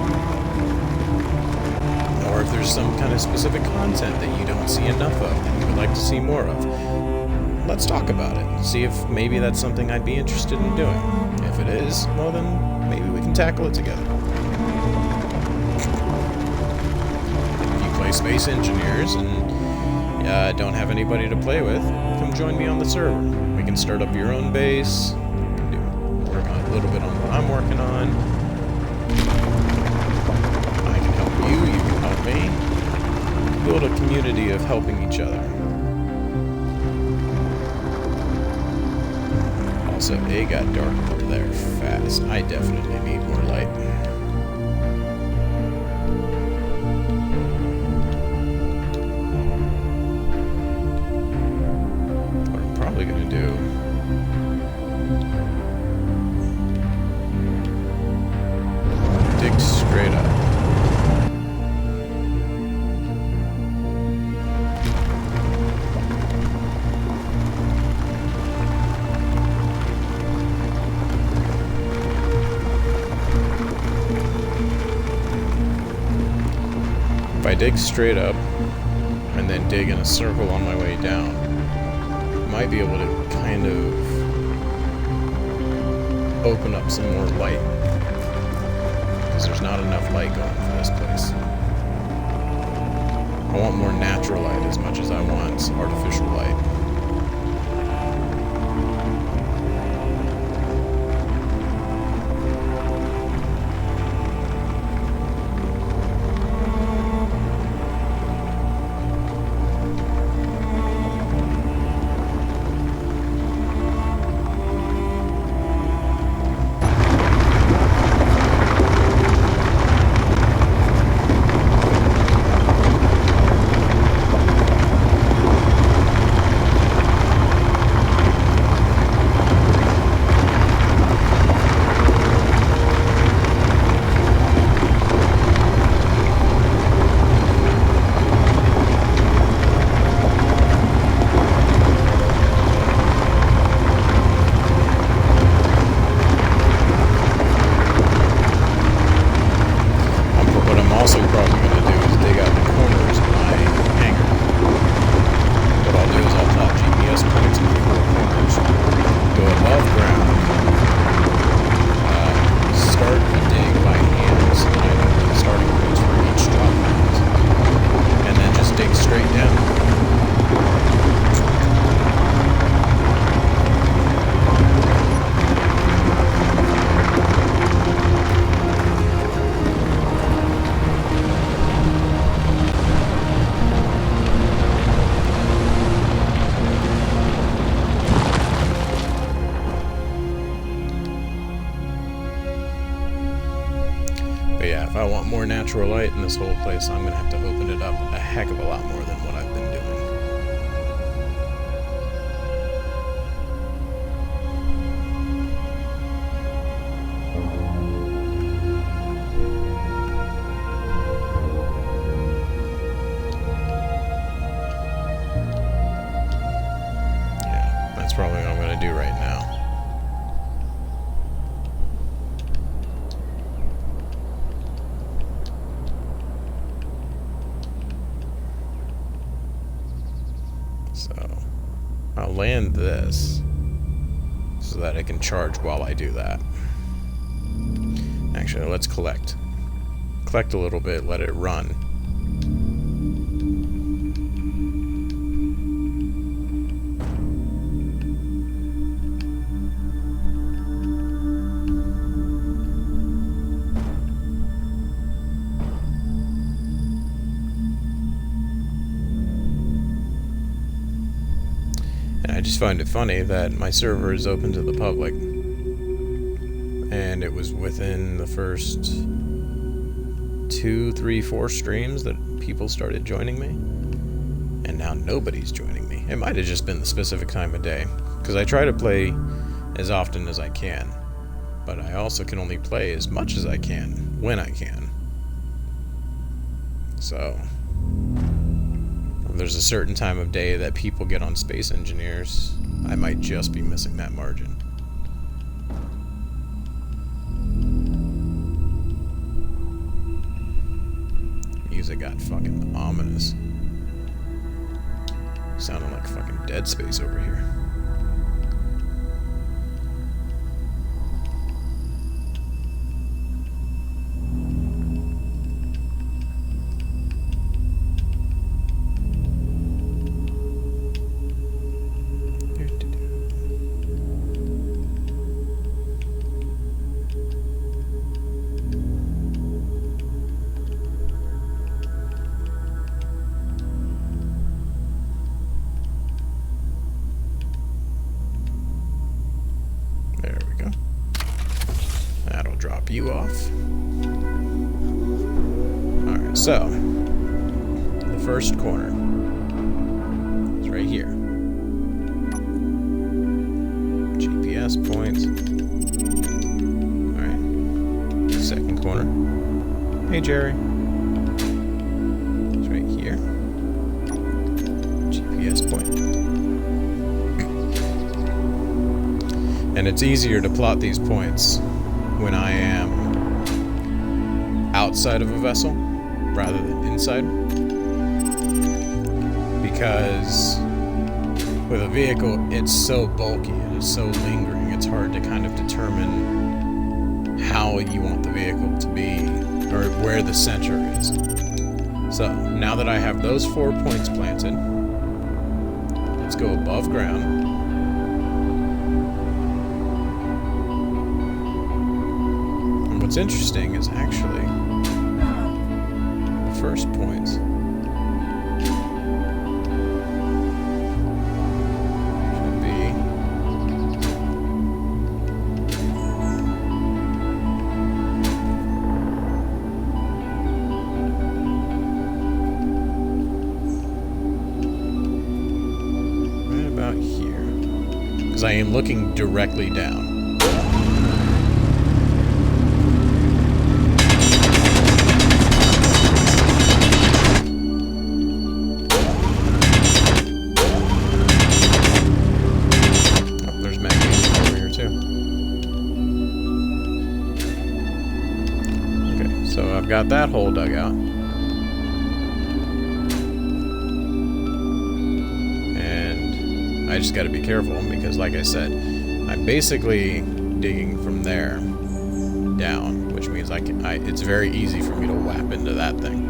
Or if there's some kind of specific content that you don't see enough of, that you would like to see more of, let's talk about it. See if maybe that's something I'd be interested in doing. If it is, well then, maybe we can tackle it together. Space engineers and don't have anybody to play with, come join me on the server. We can start up your own base, work on a little bit on what I'm working on. I can help you, you can help me. Build a community of helping each other. Also, it got dark over there fast. I definitely need more light. Gonna do dig straight up. If I dig straight up and then dig in a circle on my way down, might be able to kind of open up some more light, because there's not enough light going for this place. I want more natural light as much as I want artificial light. But yeah, if I want more natural light in this whole place, I'm going to have to open it up a heck of a lot more than what I've been doing. Yeah, that's probably what I'm going to do right now. So, I'll land this so that I can charge while I do that. Actually, let's collect. Collect a little bit, let it run. And I just find it funny that my server is open to the public, and it was within the first 2, 3, 4 streams that people started joining me, and now nobody's joining me. It might have just been the specific time of day, because I try to play as often as I can, but I also can only play as much as I can when I can. So if there's a certain time of day that people get on Space Engineers, I might just be missing that margin. Music got fucking ominous. Sounding like fucking Dead Space over here. Drop you off. Alright, so the first corner is right here. GPS point. Alright. Second corner. Hey Jerry. It's right here. GPS point. And it's easier to plot these points when I am outside of a vessel rather than inside, because with a vehicle it's so bulky and it's so lingering, it's hard to kind of determine how you want the vehicle to be or where the center is. So now that I have those 4 points planted, let's go above ground. What's interesting is actually the first point should be right about here, because I am looking directly down. Got that hole dug out. And I just got to be careful because, like I said, I'm basically digging from there down, which means it's very easy for me to whap into that thing.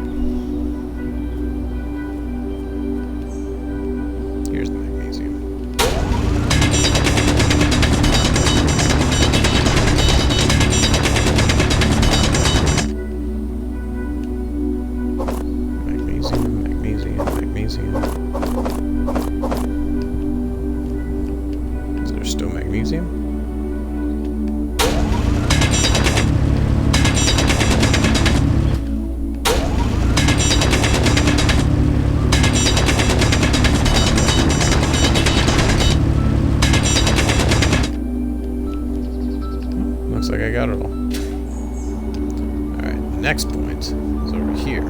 Here's the magnesium. Is there still magnesium? Looks like I got it all. Alright, next point is over here.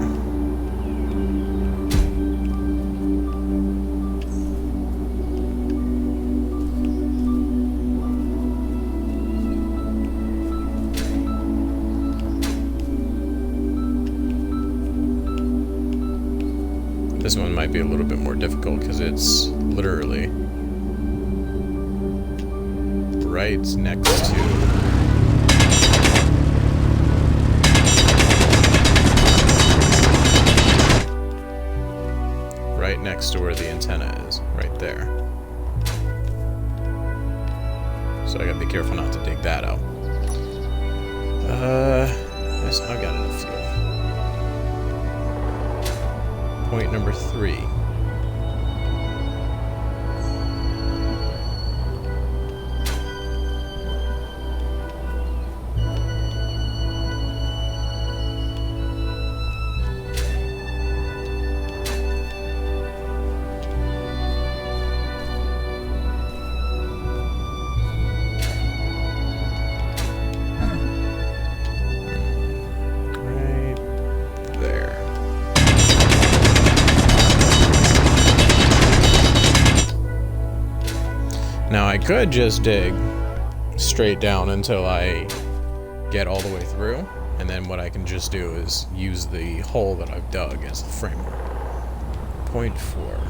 This one might be a little bit more difficult because it's literally right next to where the antenna is, right there. So I gotta be careful not to dig that out. Yes, I've got enough fuel. Point number 3. I could just dig straight down until I get all the way through, and then what I can just do is use the hole that I've dug as the framework. 0.4.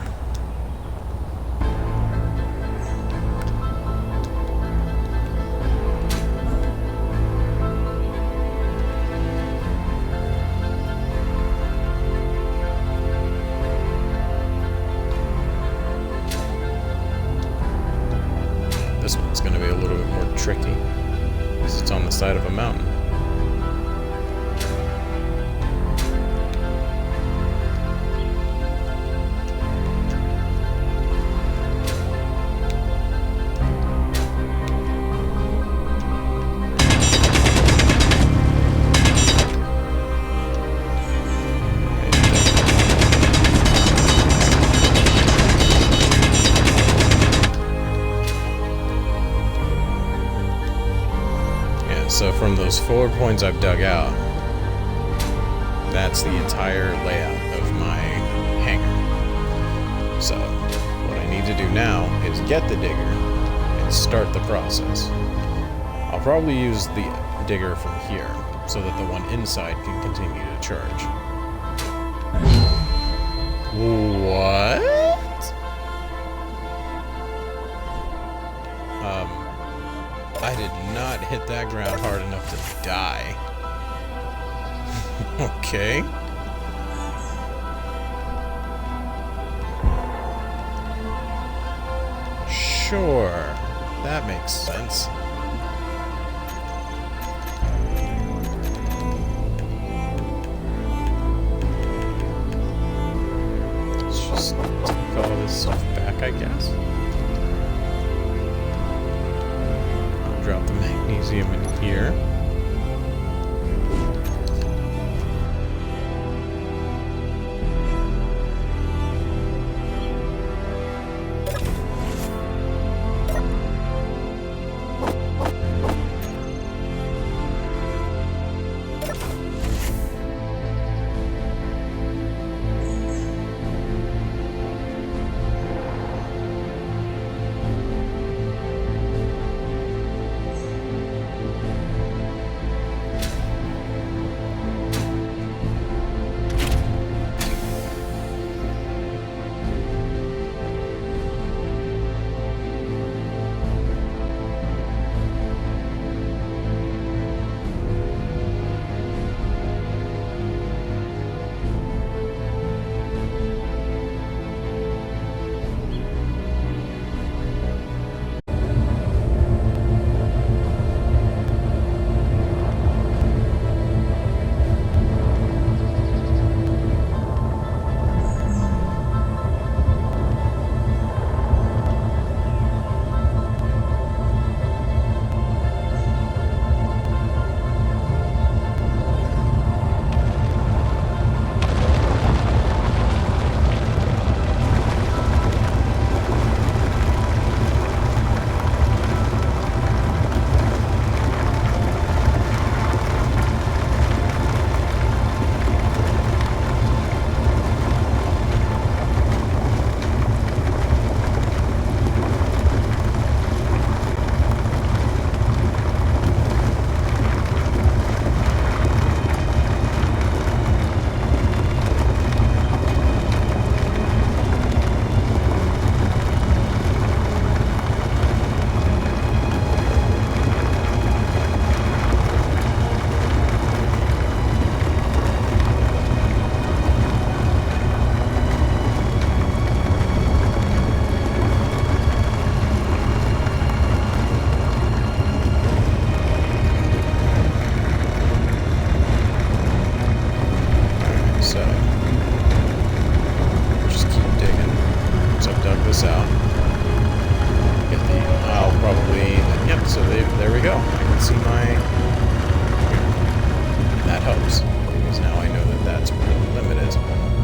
This one's going to be a little bit more tricky because it's on the side of a mountain. So from those 4 points I've dug out, that's the entire layout of my hangar. So what I need to do now is get the digger and start the process. I'll probably use the digger from here so that the one inside can continue to charge. What? I did not hit that ground hard enough to die. Okay. Sure. That makes sense. Let's just take all this stuff back, I guess. Drop the magnesium in here.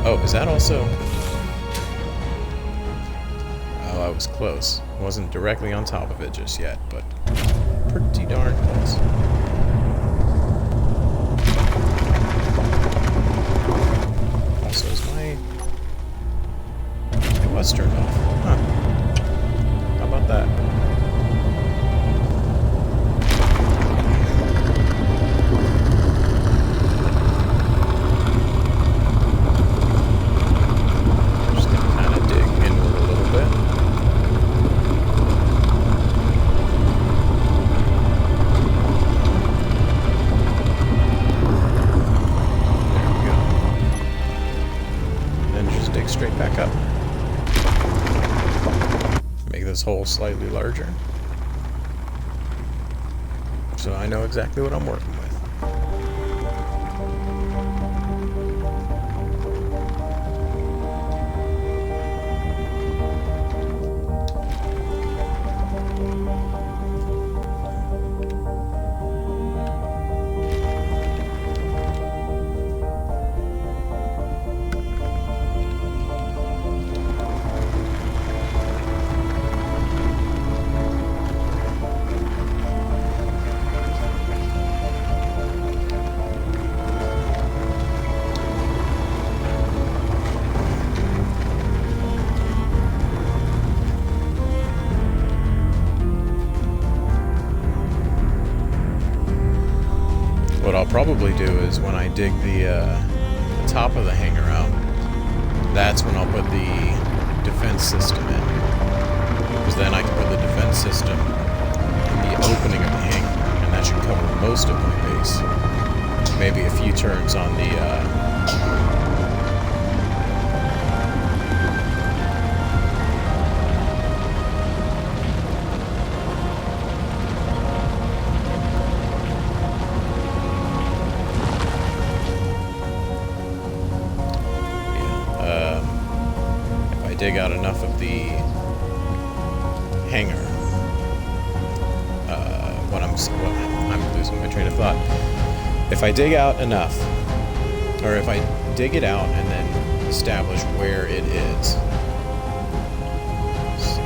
Oh, is that also... Oh, I was close. Wasn't directly on top of it just yet, but pretty darn close. Also, is my... It was turned off. Huh. How about that? Make this hole slightly larger, so I know exactly what I'm working with. What I'll probably do is when I dig the top of the hanger out, that's when I'll put the defense system in. Because then I can put the defense system in the opening of the hanger, and that should cover most of my base. Maybe a few turns on the dig out enough of the hanger. I'm losing my train of thought. If I dig out enough, or if I dig it out and then establish where it is. Let's see.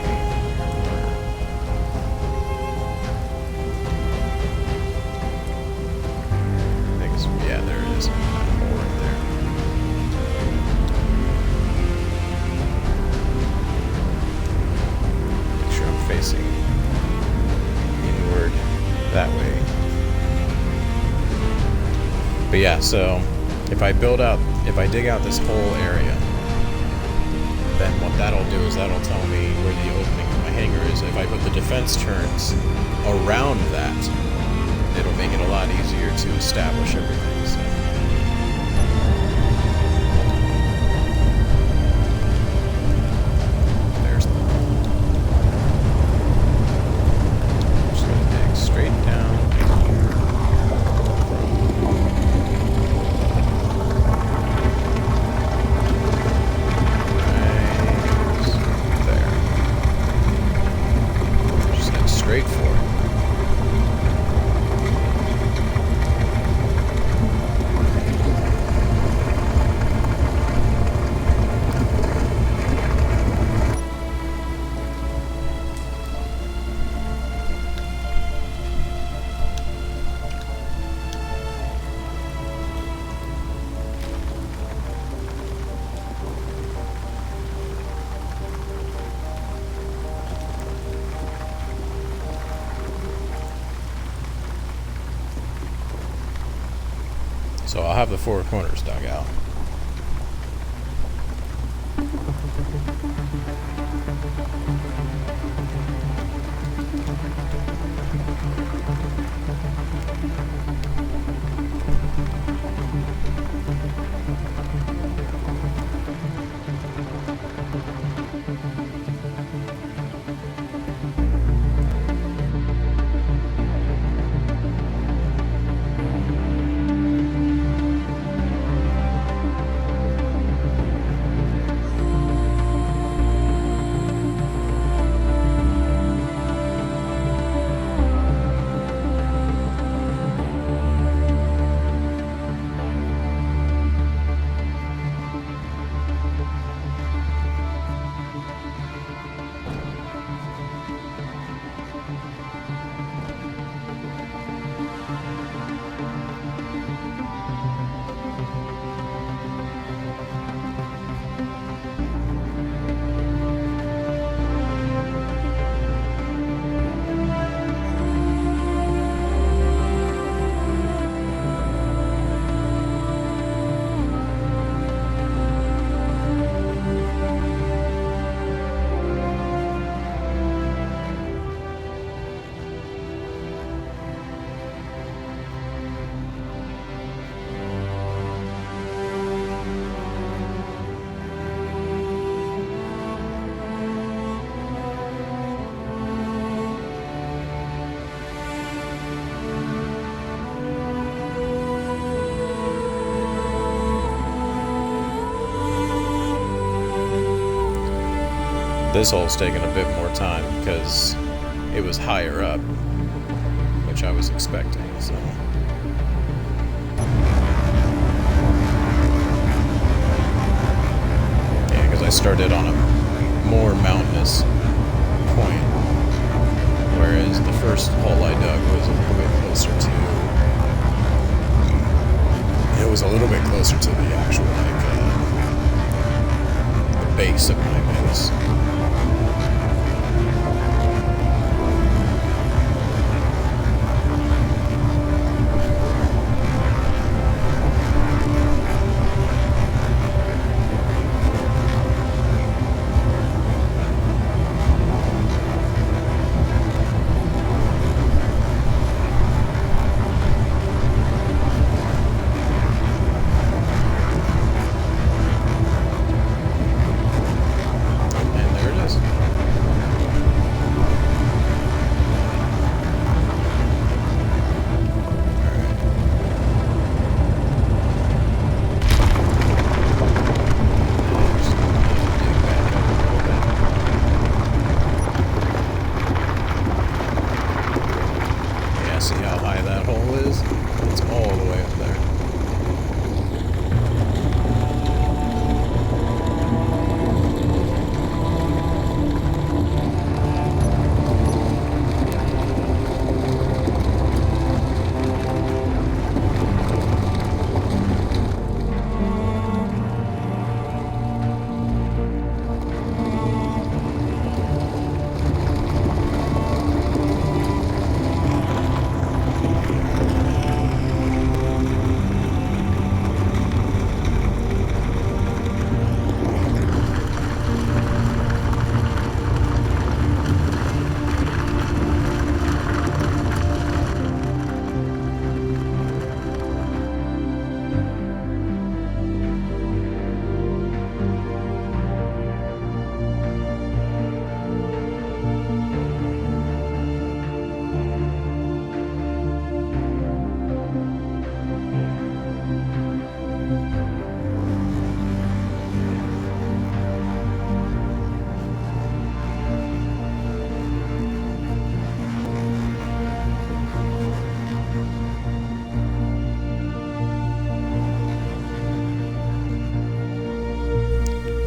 Yeah, there it is. That hole right there. Facing inward that way. But yeah, so if I dig out this whole area, then what that'll do is that'll tell me where the opening of my hanger is. If I put the defense turns around that, it'll make it a lot easier to establish everything. So. So I'll have the four corners dug out. This hole's taken a bit more time because it was higher up, which I was expecting, so. Yeah, because I started on a more mountainous point, whereas the first hole I dug was a little bit closer to... It was a little bit closer to the actual, the base of my base. See how high that hole is? It's all the way up there.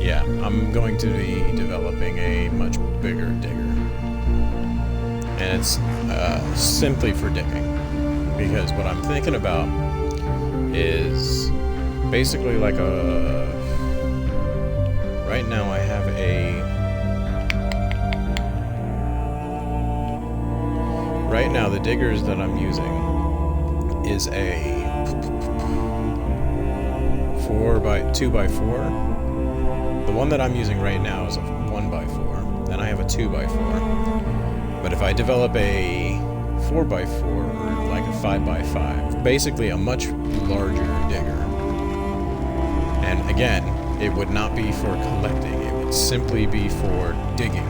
Yeah, I'm going to be developing a much bigger digger. And it's simply for digging. Because what I'm thinking about is basically like a... Right now I have a... Right now the diggers that I'm using is a 2x4. The one that I'm using right now is a 1x4. Then I have a 2x4. But if I develop a 4x4 or like a 5x5, basically a much larger digger. And again, it would not be for collecting, it would simply be for digging.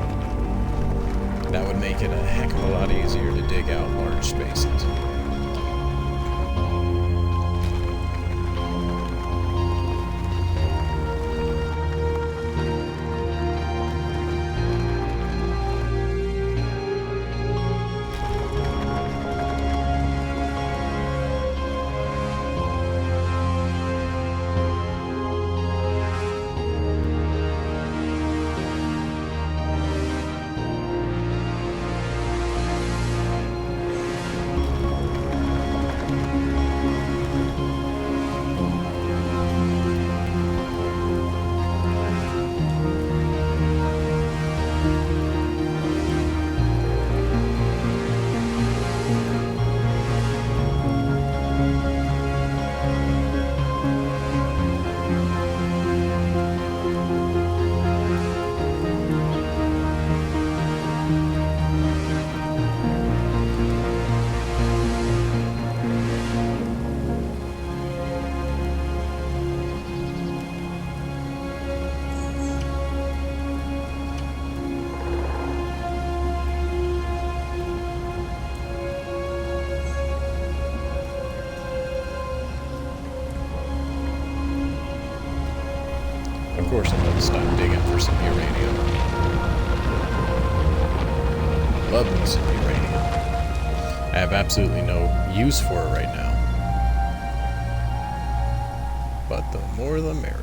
That would make it a heck of a lot easier to dig out large spaces. Of course, I'm going to stop digging for some uranium. love me some uranium. I have absolutely no use for it right now. But the more the merrier.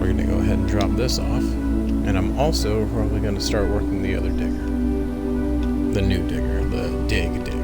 We're gonna go ahead and drop this off, and I'm also probably gonna start working the other digger. The new digger, the dig digger.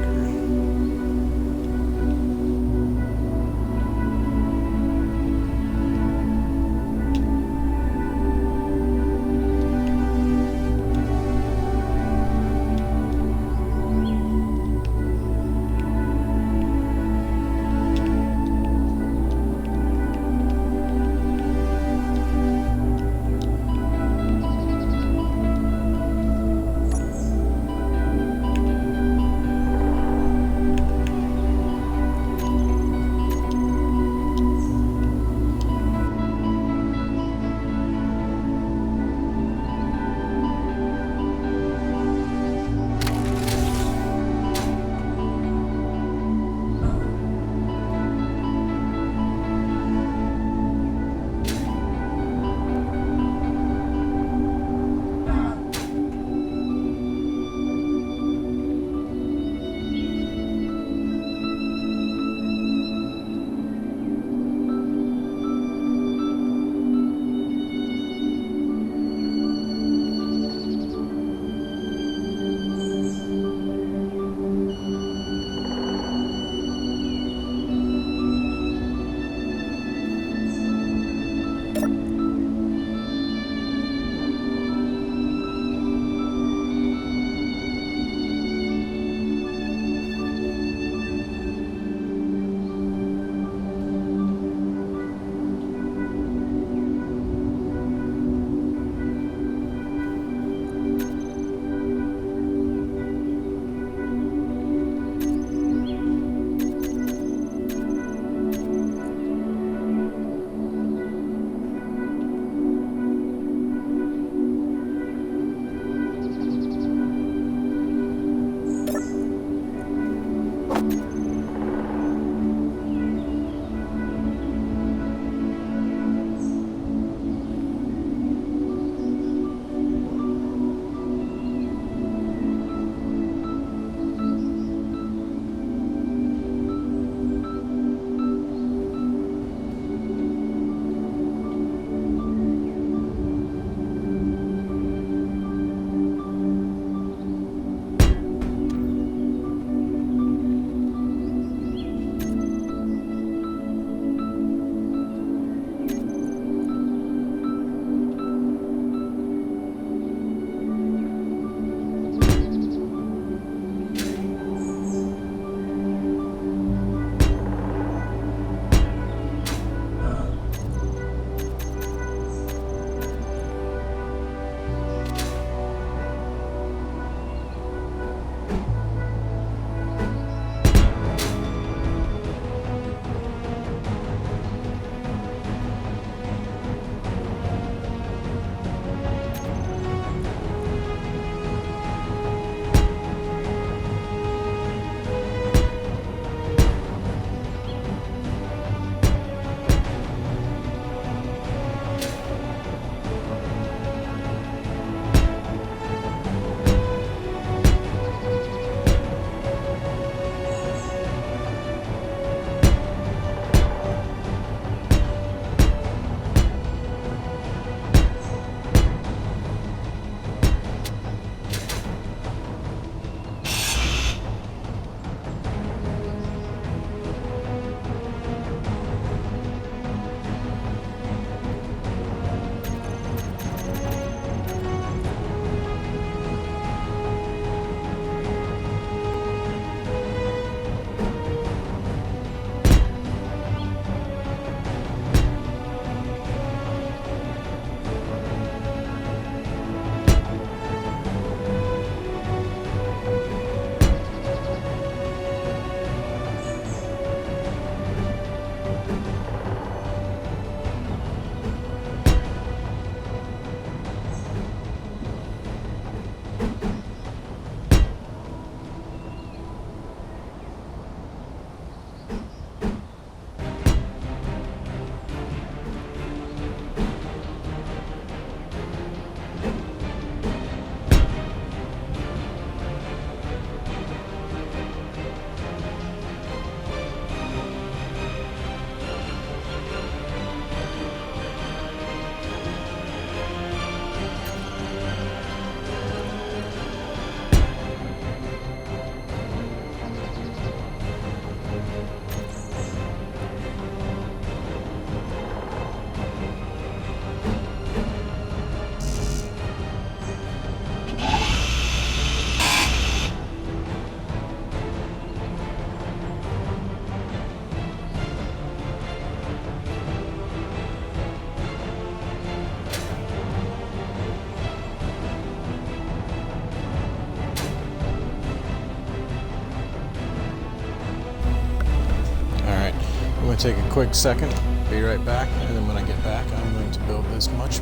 going to take a quick second, be right back, and then when I get back, I'm going to build this much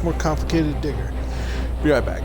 more complicated digger. Be right back.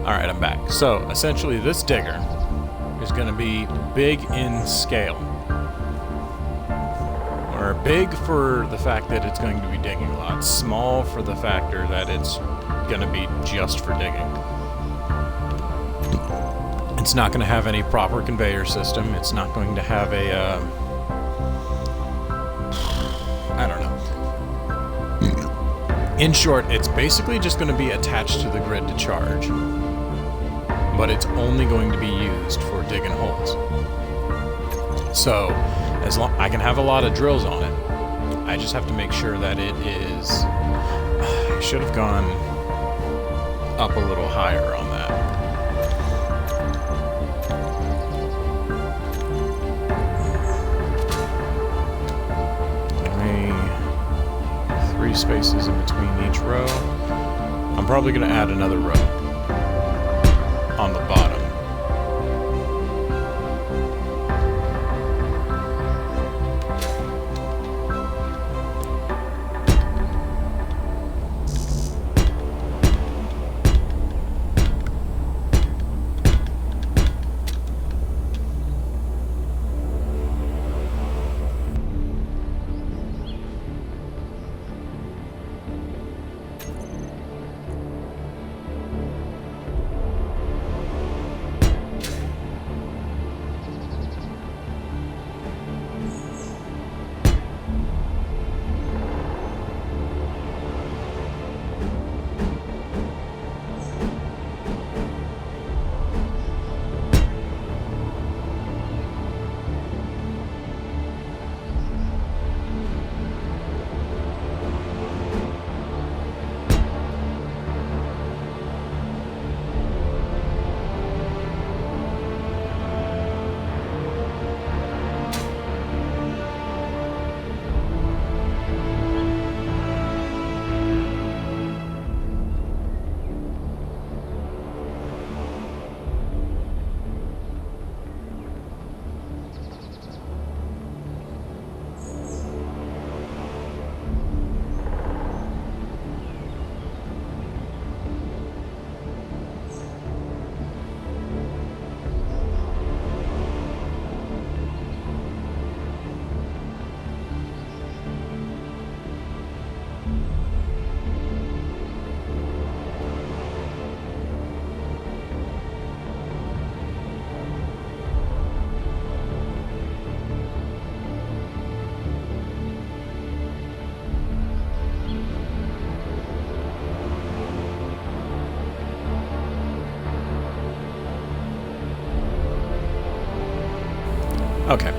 Alright, I'm back. So, essentially this digger is going to be big in scale. Or big for the fact that it's going to be digging a lot. Small for the factor that it's going to be just for digging. It's not going to have any proper conveyor system. It's not going to have a, I don't know. In short, it's basically just going to be attached to the grid to charge. But it's only going to be used for digging holes. So, as long I can have a lot of drills on it, I just have to make sure that it is... I should have gone up a little higher on that. Give me 3 spaces in between each row. I'm probably going to add another row on the bottom. Okay,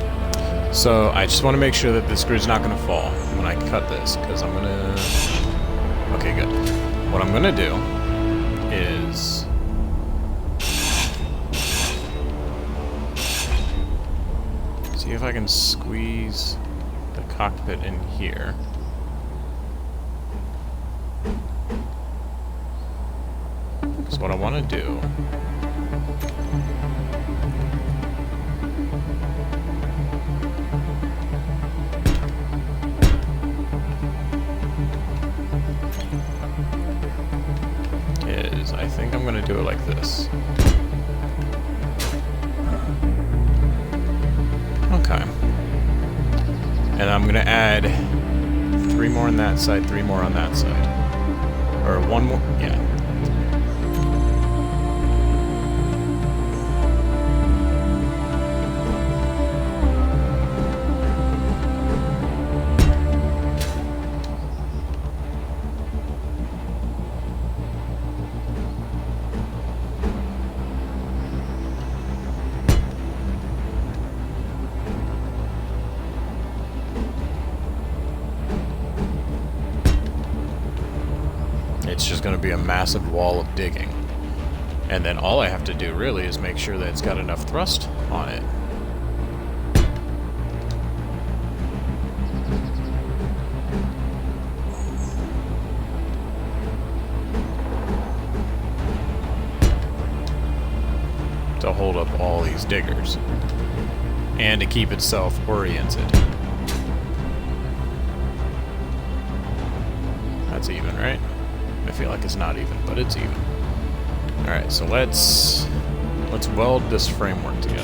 so I just want to make sure that this grid's not going to fall when I cut this, because I'm going to... Okay, good. What I'm going to do is... see if I can squeeze the cockpit in here. Because what I want to do... I think I'm going to do it like this. Okay. And I'm going to add 3 more on that side, 3 more on that side. Or 1 more, yeah. It's just going to be a massive wall of digging. And then all I have to do really is make sure that it's got enough thrust on it. To hold up all these diggers. And to keep itself oriented. That's even, right? I feel like it's not even, but it's even. Alright, so let's weld this framework together.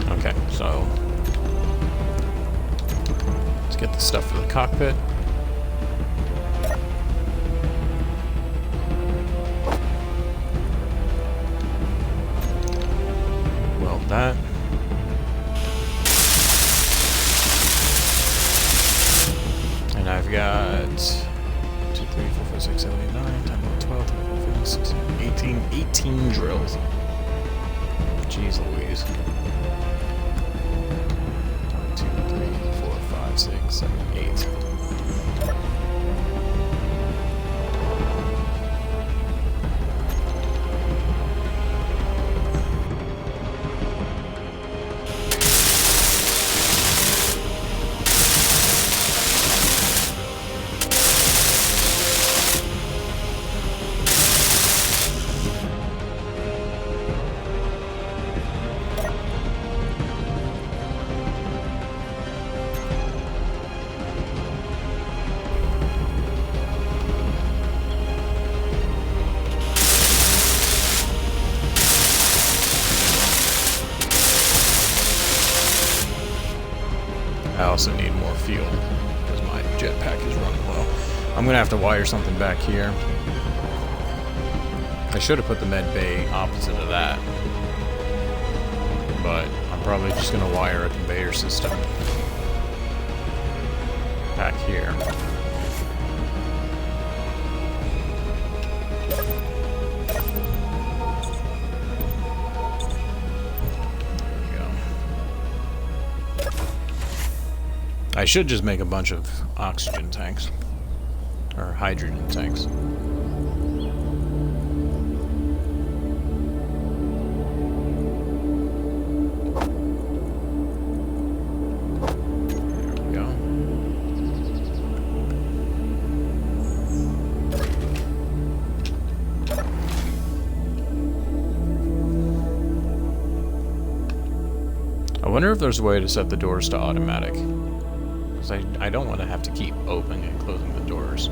Okay, so let's get the stuff for the cockpit. Weld that. And I've got 2, 3, 4, 5, 6, 7, 8, 9, 10, 11, 12, 13, 14, 15, 16, 18 drills. Jeez Louise. 2, 3, 4, 5, 6, 7, 8. I also need more fuel because my jetpack is running low. I'm gonna have to wire something back here. I should have put the med bay opposite of that, but I'm probably just gonna wire a conveyor system back here. I should just make a bunch of oxygen tanks. Or hydrogen tanks. There we go. I wonder if there's a way to set the doors to automatic. I don't want to have to keep opening and closing the doors.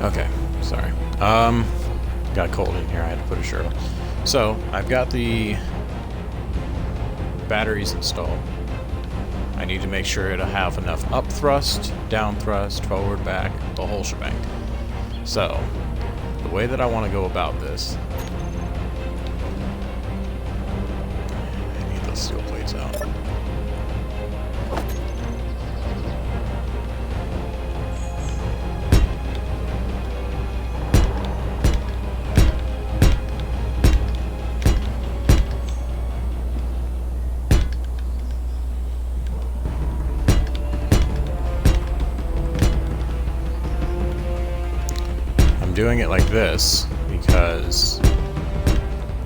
Okay, sorry. Got cold in here. I had to put a shirt on. So I've got the batteries installed. I need to make sure it'll have enough up thrust, down thrust, forward, back, the whole shebang. So the way that I want to go about this, I need those steel plates out. I'm doing it like this because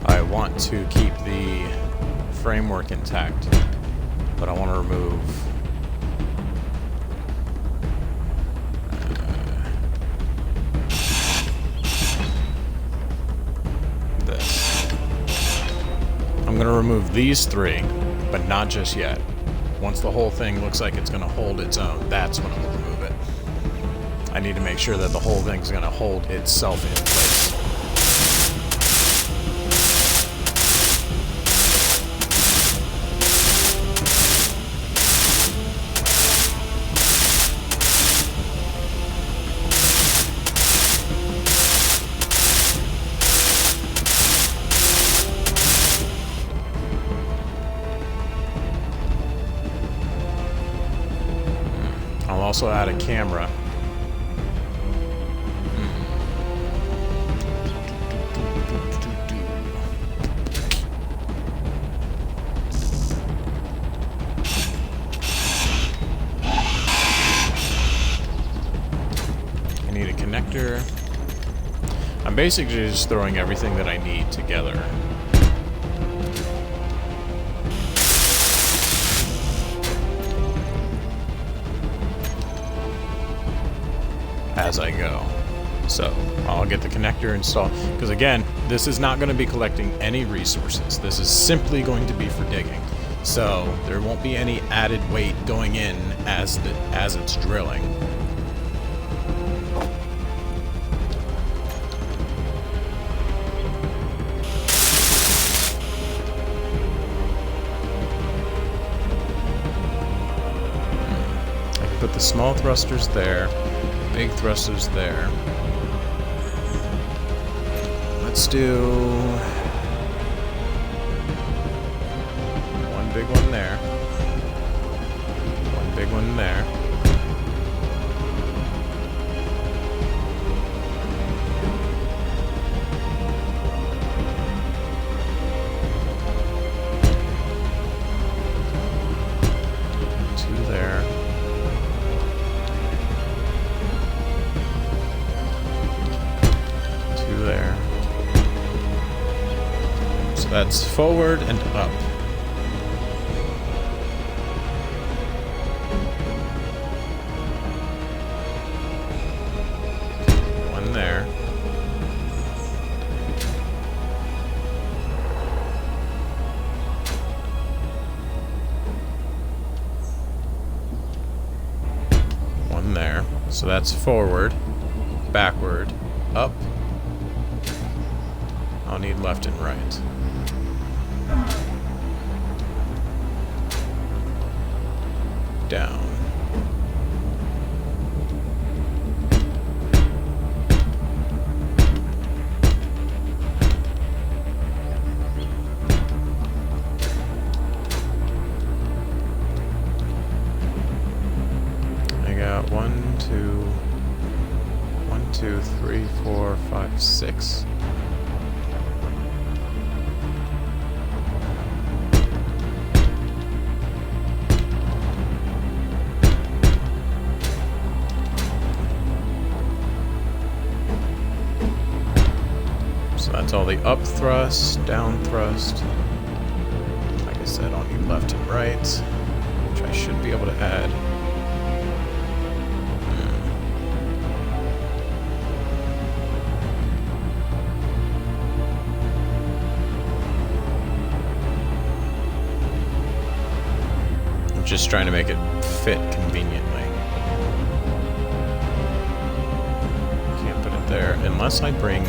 I want to keep the framework intact, but I want to remove this. I'm going to remove these three, but not just yet. Once the whole thing looks like it's going to hold its own, that's when I'll remove it. I need to make sure that the whole thing's going to hold itself in place. I'll also add a camera. Need a connector. I'm basically just throwing everything that I need together. As I go. So I'll get the connector installed, because again, this is not going to be collecting any resources. This is simply going to be for digging. So there won't be any added weight going in as it's drilling. Put the small thrusters there, big thrusters there. Let's do one big one there, one big one there. Two there. There. So that's forward and up. One there. One there. So that's forward, backward, up. I'll need left and right. Down. I got 1, 2, 3, 4, 5, 6. So that's all the up thrust, down thrust. Like I said, I'll need left and right, which I should be able to add. I'm just trying to make it fit conveniently. Can't put unless I bring...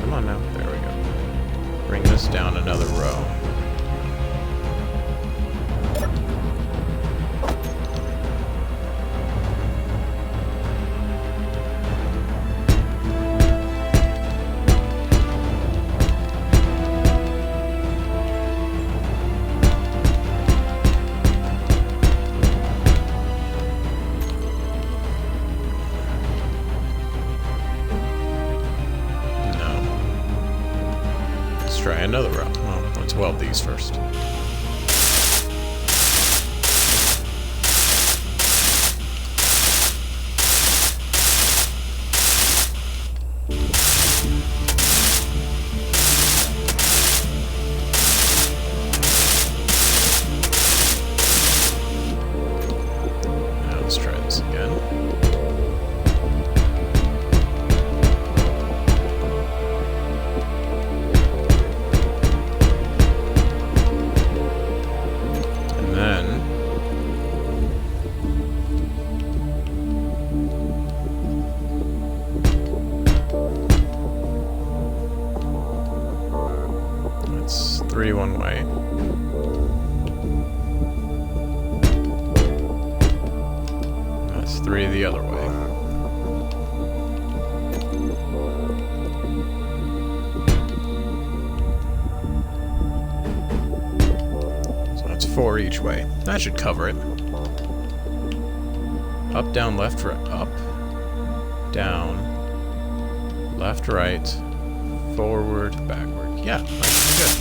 Come on now, there we go. Bring this down another row. Try another row. Well, let's weld these first. Now let's try this again. Three one way. That's three the other way. So that's four each way. That should cover it. Up, down, left, right. Up, down, left, right, forward, backward. Yeah, that should be good.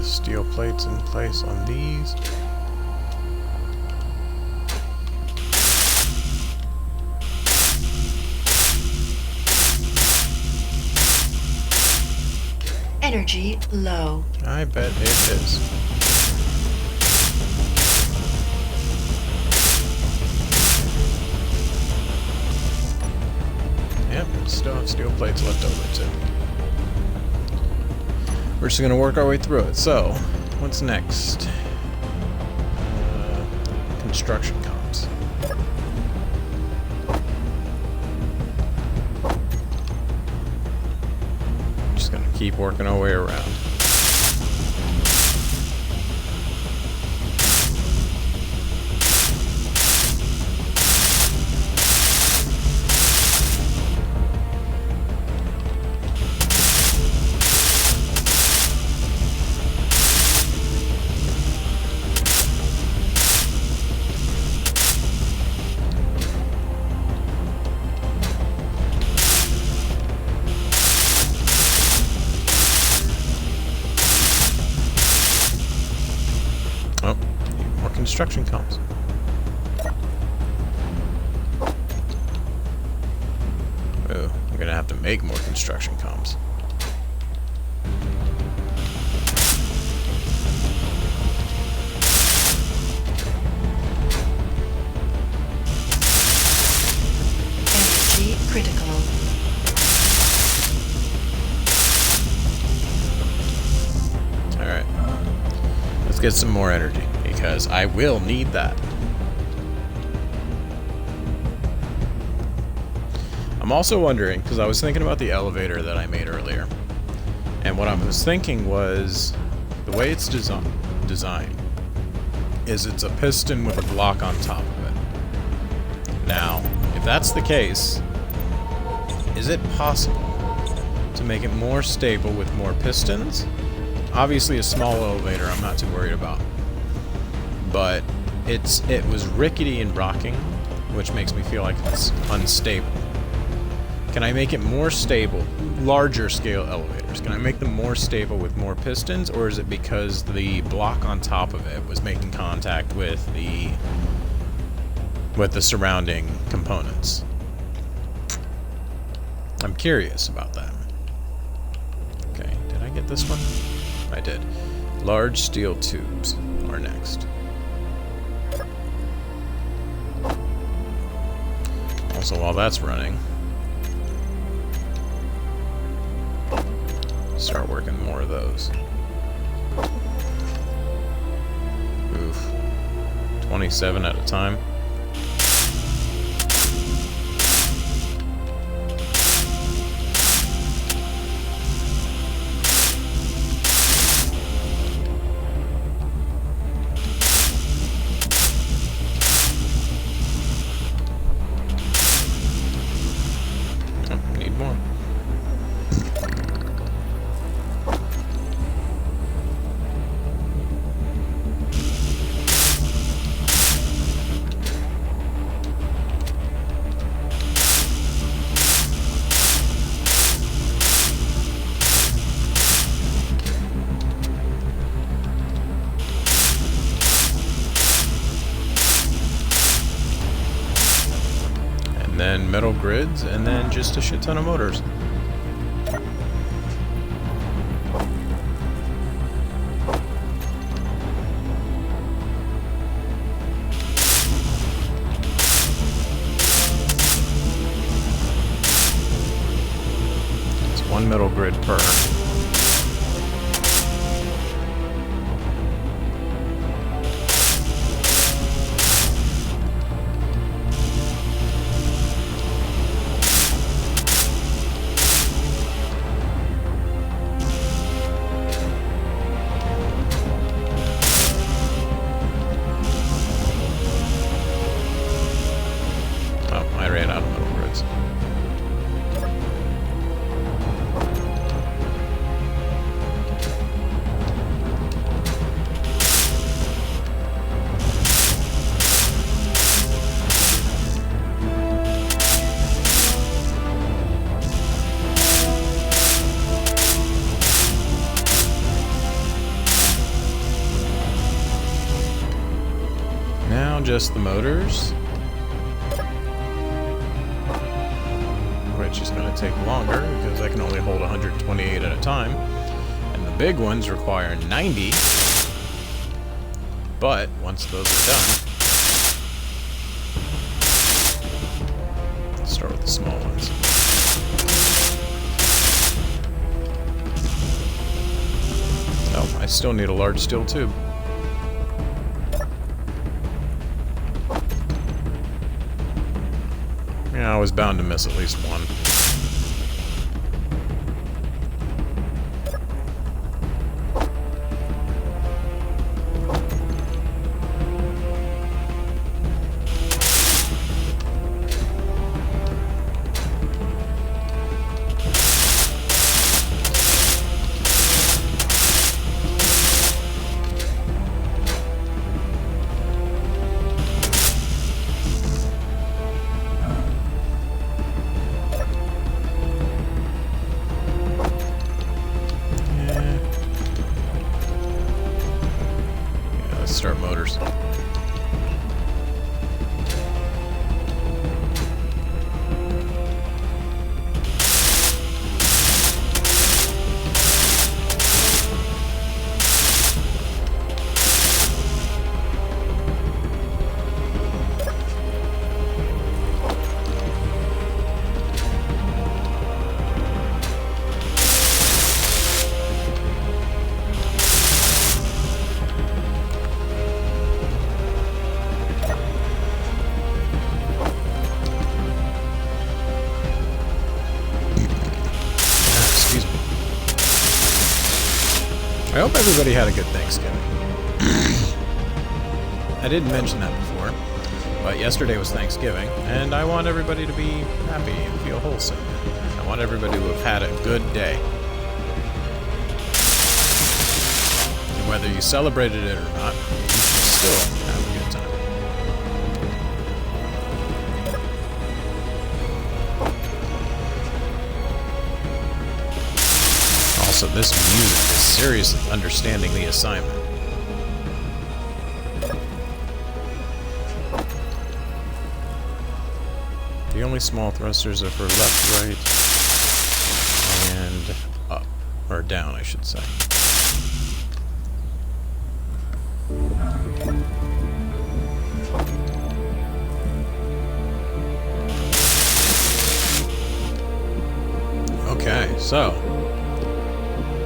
Steel plates in place on these. Energy low. I bet it is. Yep, still have steel plates left over too. We're just going to work our way through it. So, what's next? Construction comms. Just going to keep working our way around. Construction comms. Oh, I'm gonna have to make more construction comms. Energy critical. Alright. Let's get some more energy, because I will need that. I'm also wondering, because I was thinking about the elevator that I made earlier, and what I was thinking was, the way it's designed is it's a piston with a block on top of it. Now, if that's the case, is it possible to make it more stable with more pistons? Obviously a small elevator I'm not too worried about. but it was rickety and rocking, which makes me feel like it's unstable. Can I make it more stable? Larger scale elevators, can I make them more stable with more pistons, or is it because the block on top of it was making contact with the surrounding components? I'm curious about that. Okay, did I get this one? I did. Large steel tubes are next. Also, while that's running, start working more of those. Oof. 27 at a time. Then metal grids, and then just a shit ton of motors. It's one metal grid per. I ran out of metal grids. Now just the motors, which is going to take longer because I can only hold 128 at a time, and the big ones require 90, but once those are done, let's start with the small ones. Oh, I still need a large steel tube. Yeah, I was bound to miss at least one. Start motors. I hope everybody had a good Thanksgiving. I didn't mention that before, but yesterday was Thanksgiving, and I want everybody to be happy and feel wholesome. I want everybody to have had a good day. And whether you celebrated it or not, you should still have a good time. Also, this music is seriously understanding the assignment. The only small thrusters are for left, right, and up. Or down, I should say. Okay, so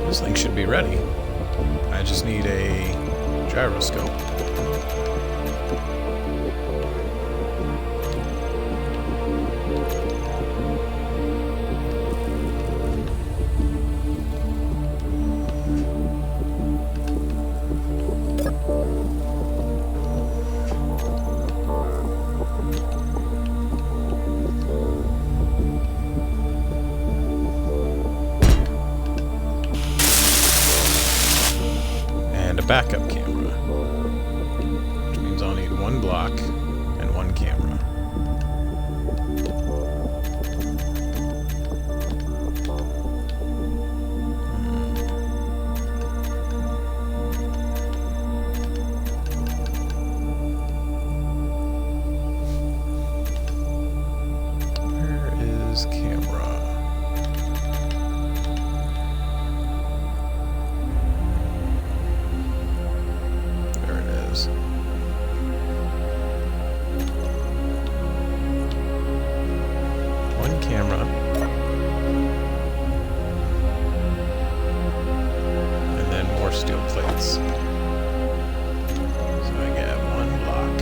this thing should be ready. I just need a gyroscope. Backup camera, which means I'll need one block and one camera. Where is camera? One camera. And then more steel plates. So I get one block.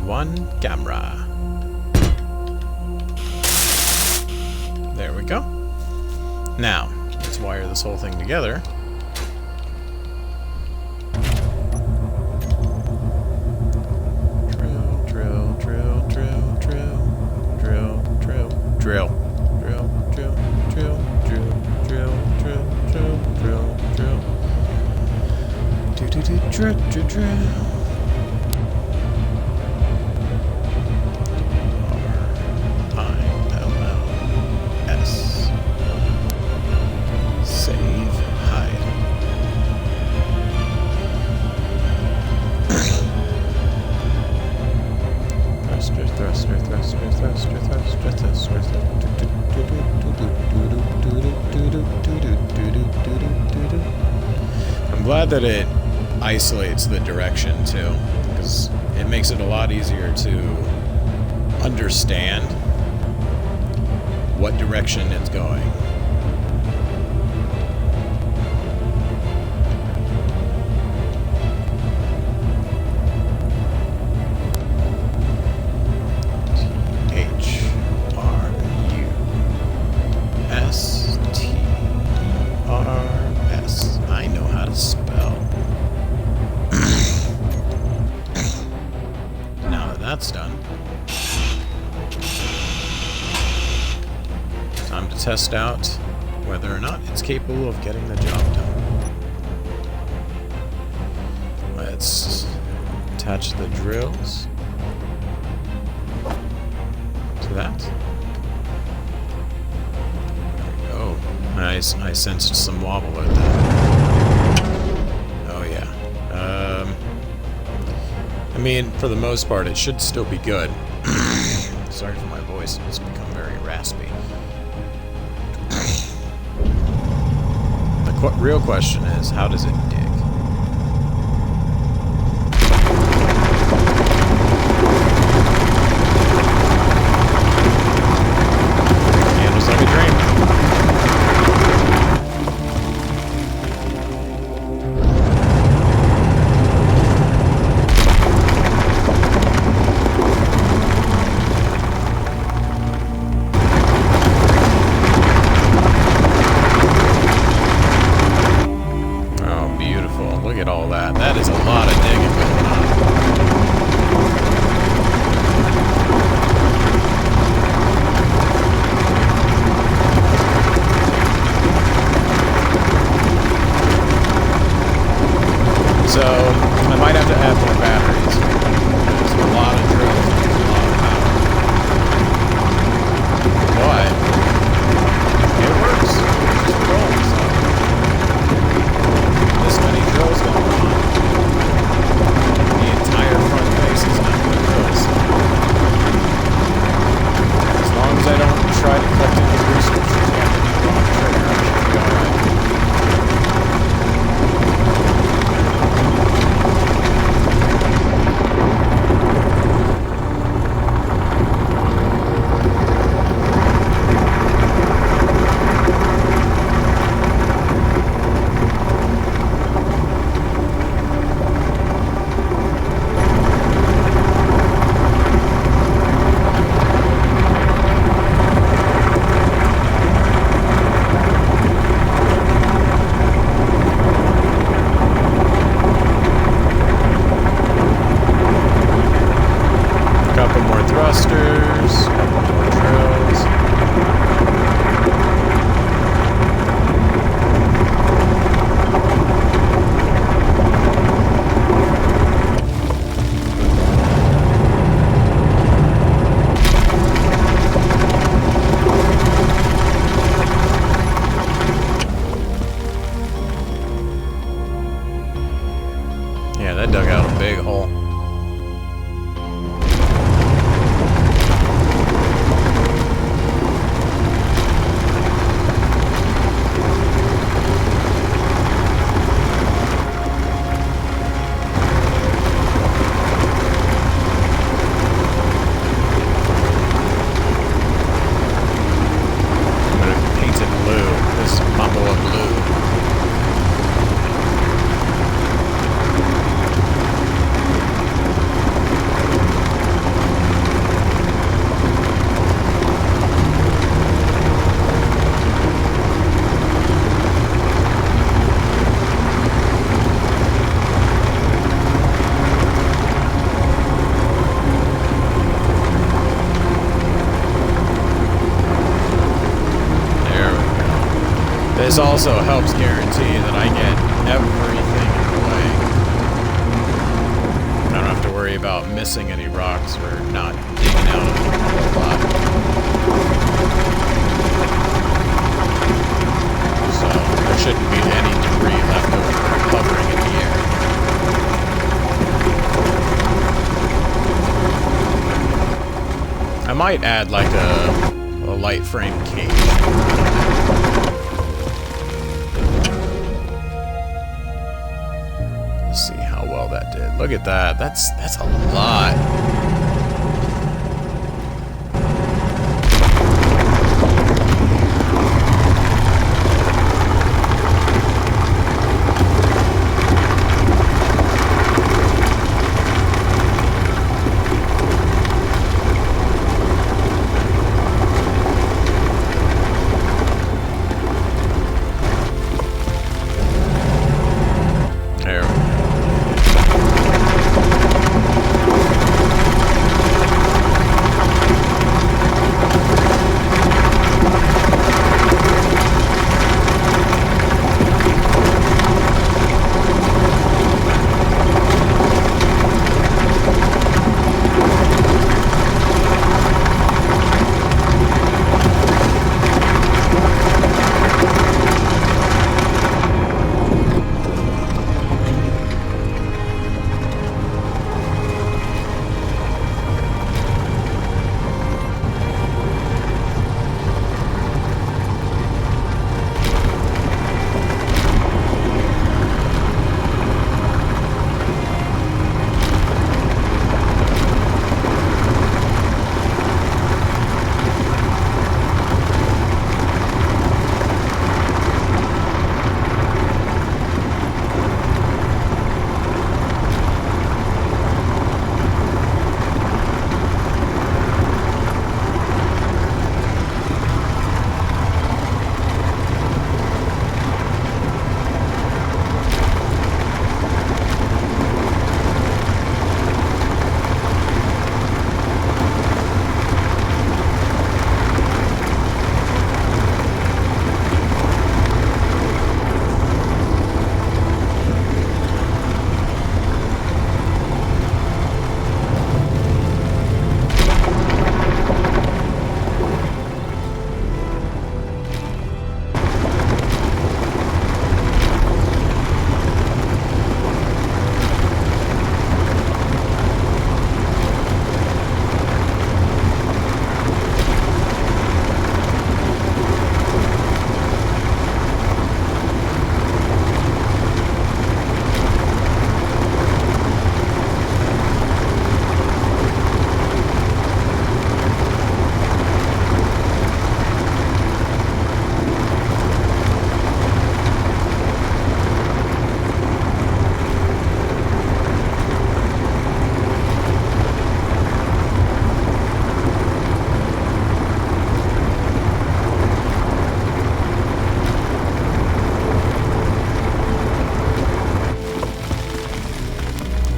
One camera. There we go. Now, let's wire this whole thing together. Drill, drill, drill, drill, drill, drill, drill, drill, drill, drill, drill, drill, drill, drill, drill, drill, drill. Do do do drill, drill, drill. I'm glad that it isolates the direction too, because it makes it a lot easier to understand what direction it's going. I know how to spell. Now that that's done, time to test out whether or not it's capable of getting the job done. Let's attach the drills to that. I sensed some wobble at that. Oh yeah. I mean, for the most part, it should still be good. Sorry for my voice; it's become very raspy. The real question is, how does it dig? Handles like a dream. Look at all that. That is a lot of dig. So I might have to add more batteries. There's a lot of drills and there's a lot of power. But it works. It just rolls. So this many drills going on. The entire front face is not with drills. As long as I don't try to collect any resources after the wrong trigger, I should be alright. Couple more thrusters, couple more drills. Yeah, that dug out a big hole. This also helps guarantee that I get everything in the way. I don't have to worry about missing any rocks or not digging out a whole lot. So there shouldn't be any debris left over hovering in the air. I might add like a light frame cage. See how well that did. Look at that. That's a lot.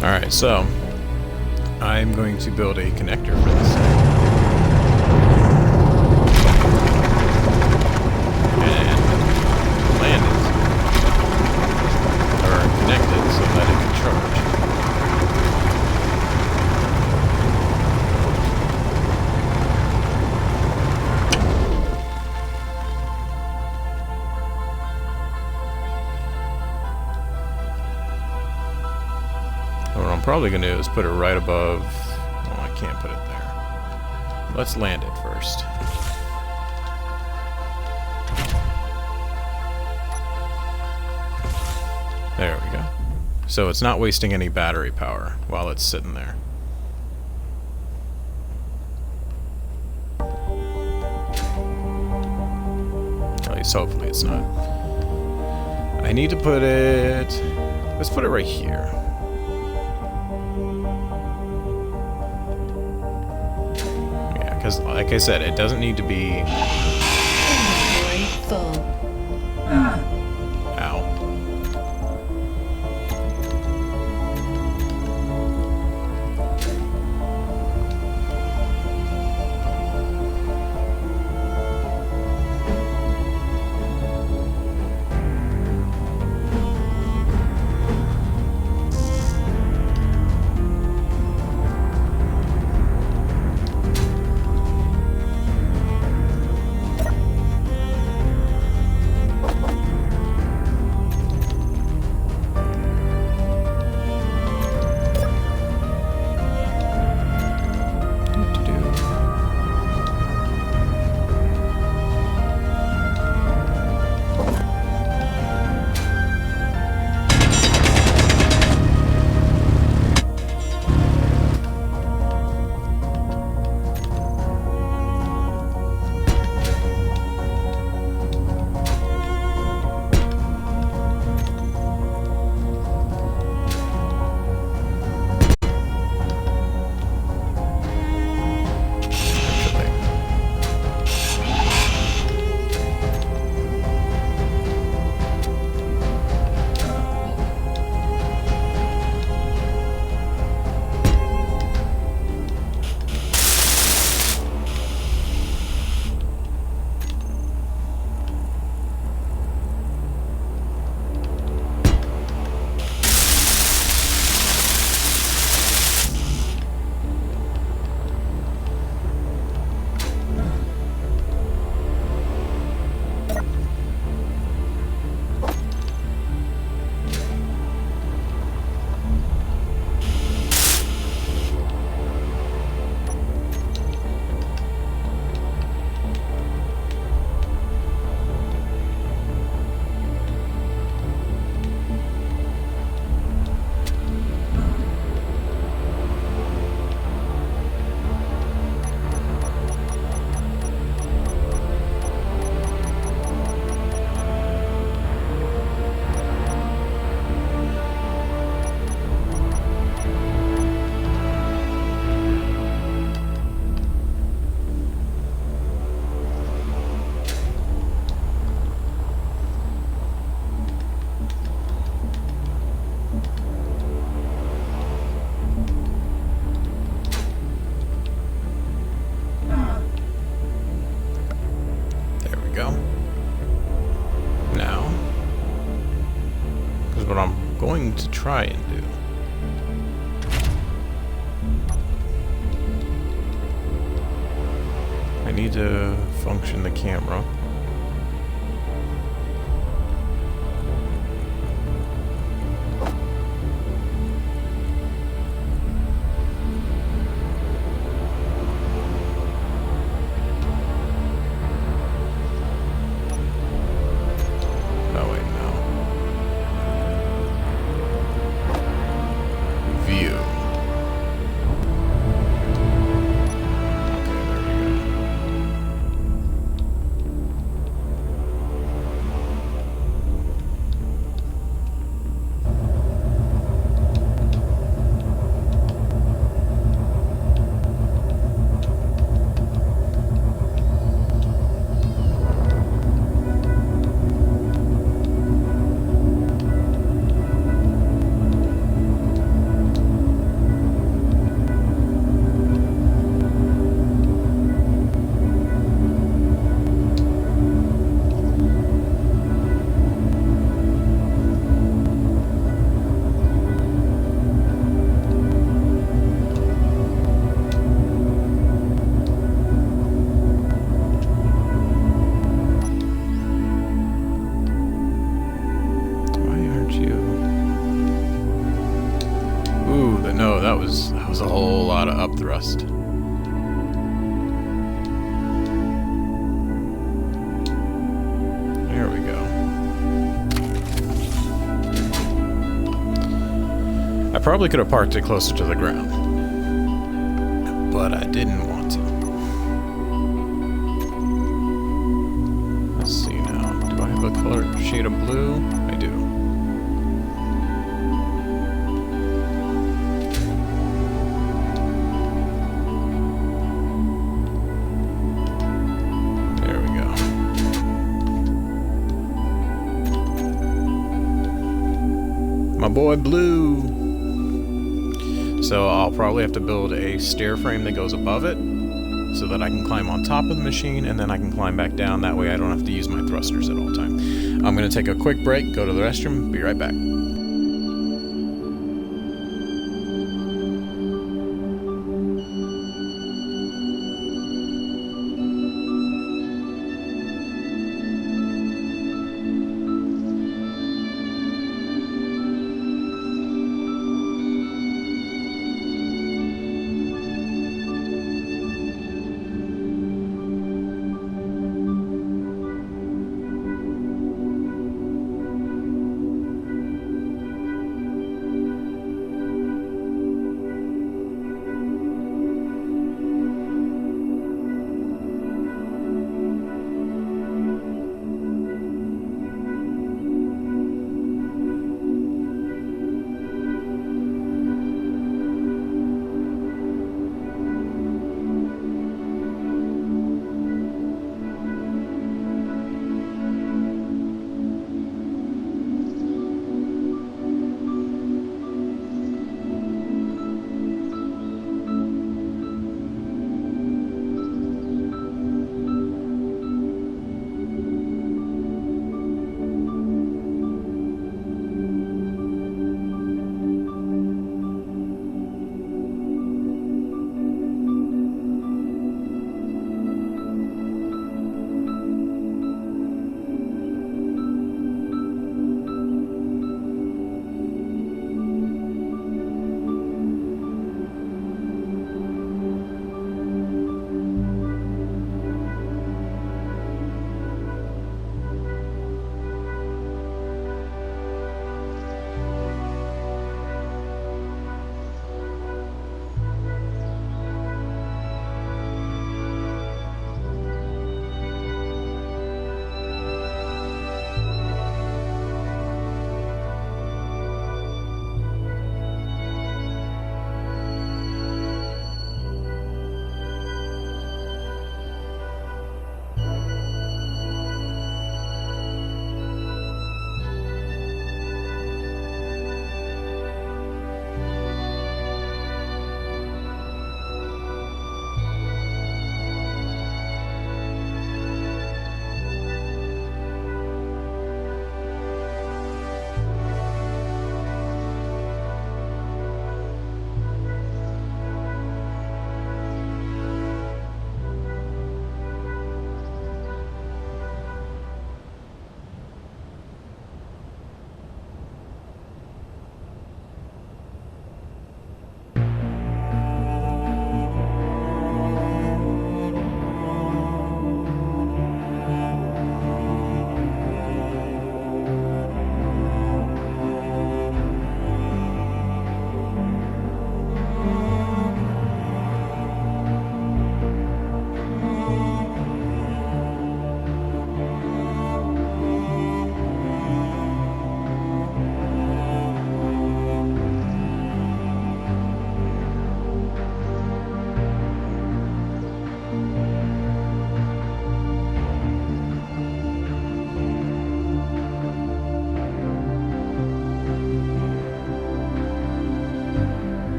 Alright, so I'm going to build a connector for this thing. And land it. Or connect it so that it can charge. What I'm probably going to do is put it right above... Well, I can't put it there. Let's land it first. There we go. So it's not wasting any battery power while it's sitting there. At least hopefully it's not. I need to put it... Let's put it right here. Because, like I said, it doesn't need to be... Inventory full. Ow. Going to try and do. I need to function the camera. that was a whole lot of up thrust. There we go. I probably could have parked it closer to the ground, but I didn't want to. Let's see now. Do I have a color shade of blue? I do. There we go. My boy Blue. So I'll probably have to build a stair frame that goes above it so that I can climb on top of the machine and then I can climb back down. That way I don't have to use my thrusters at all time. I'm going to take a quick break, go to the restroom, be right back.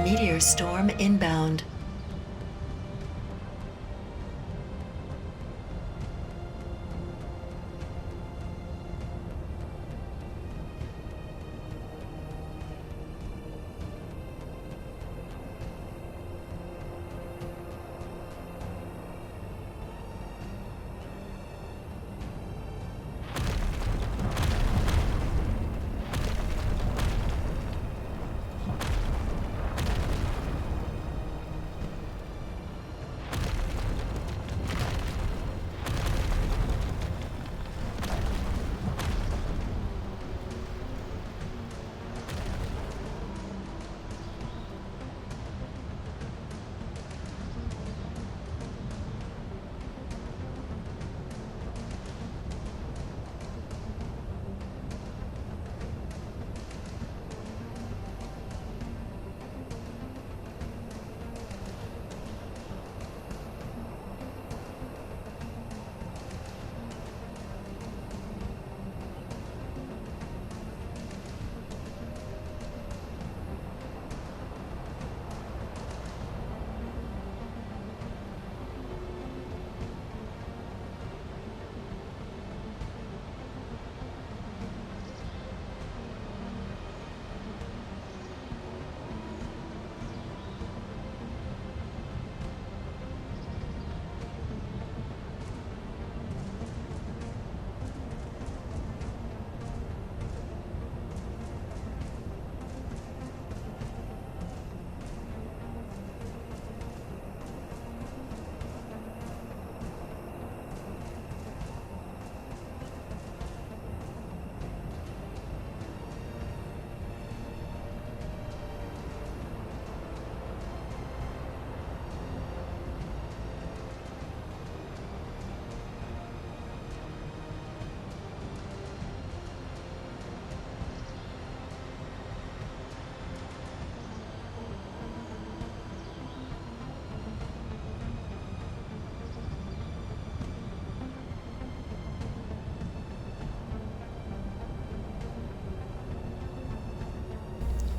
Meteor storm inbound.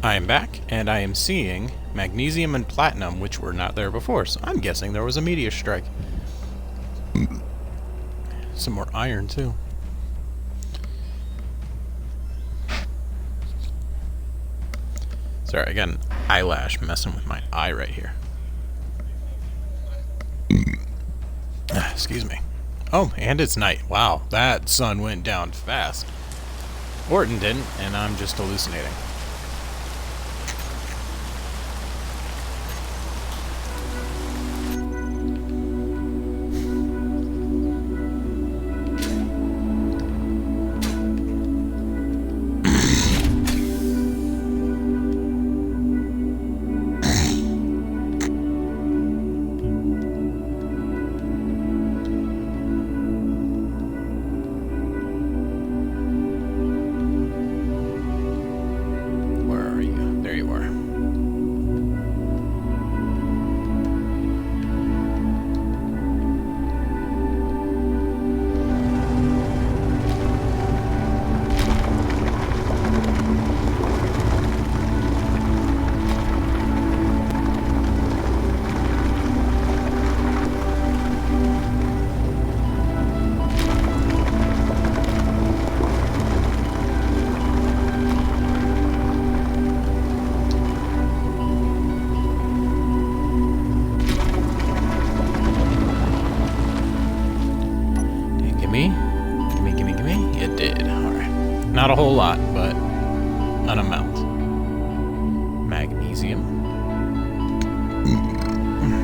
I am back, and I am seeing magnesium and platinum, which were not there before, so I'm guessing there was a meteor strike. Some more iron, too. Sorry, I got an eyelash messing with my eye right here. Excuse me. Oh, and it's night. Wow, that sun went down fast. Orton didn't, and I'm just hallucinating. It did. Alright. Not a whole lot, but an amount. Magnesium.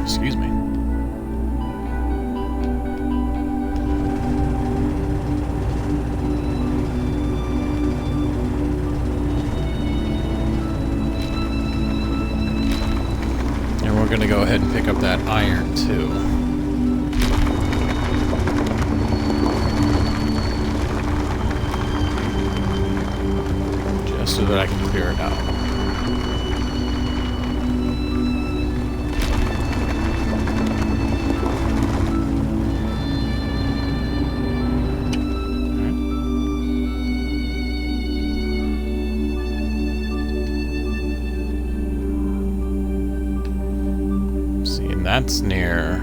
Excuse me. And we're going to go ahead and pick up that iron, too. So that I can clear it out. Alright. that's near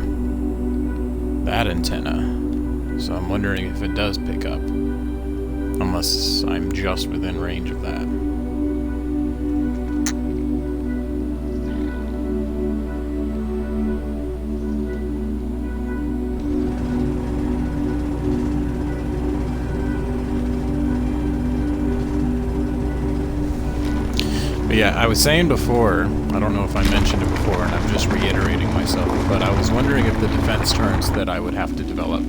that antenna. So I'm wondering if it does pick up. Unless I'm just within range of that. But yeah, I was saying before, I don't know if I mentioned it before, and I'm just reiterating myself, but I was wondering if the defense turrets that I would have to develop,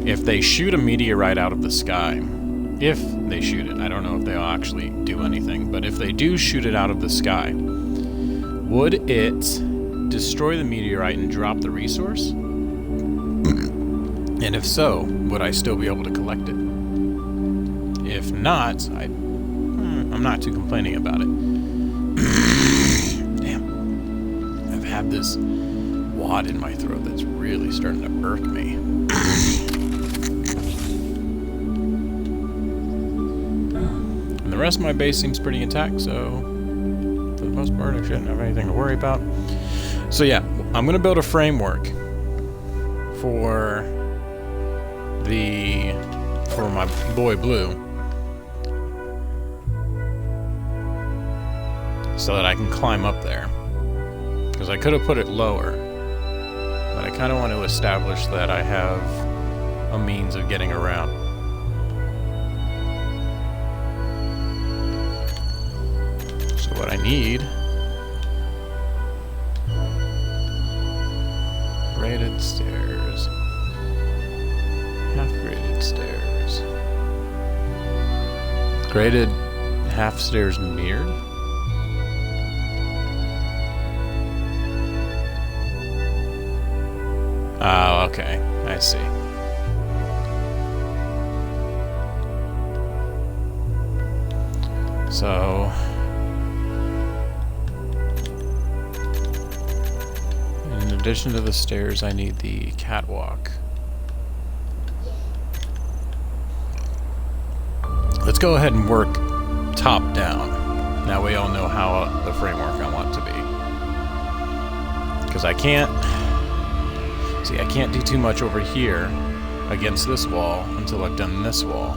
if they shoot a meteorite out of the sky, if they shoot it, I don't know if they'll actually do anything, but if they do shoot it out of the sky, would it destroy the meteorite and drop the resource? And if so, would I still be able to collect it? If not, I'm not too complaining about it. Damn. I've had this wad in my throat that's really starting to irk me. And the rest of my base seems pretty intact, so for the most part I shouldn't have anything to worry about. So yeah, I'm gonna build a framework for my boy Blue, so that I can climb up there. Because I could have put it lower, but I kind of want to establish that I have a means of getting around. So what I need, graded stairs, half graded stairs, graded half stairs mirrored. Oh, okay. I see. So, in addition to the stairs, I need the catwalk. Let's go ahead and work top down. Now we all know how the framework I want to be. Because I can't... See, I can't do too much over here against this wall until I've done this wall.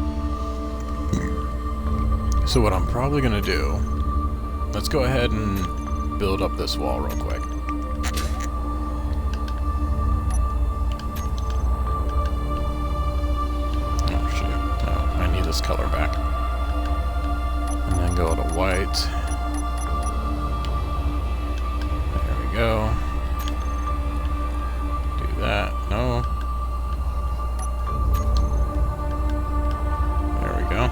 So what I'm probably going to do, let's go ahead and build up this wall real quick. Oh shoot, no, I need this color back. And then go to white. There we go. That, no. There we go.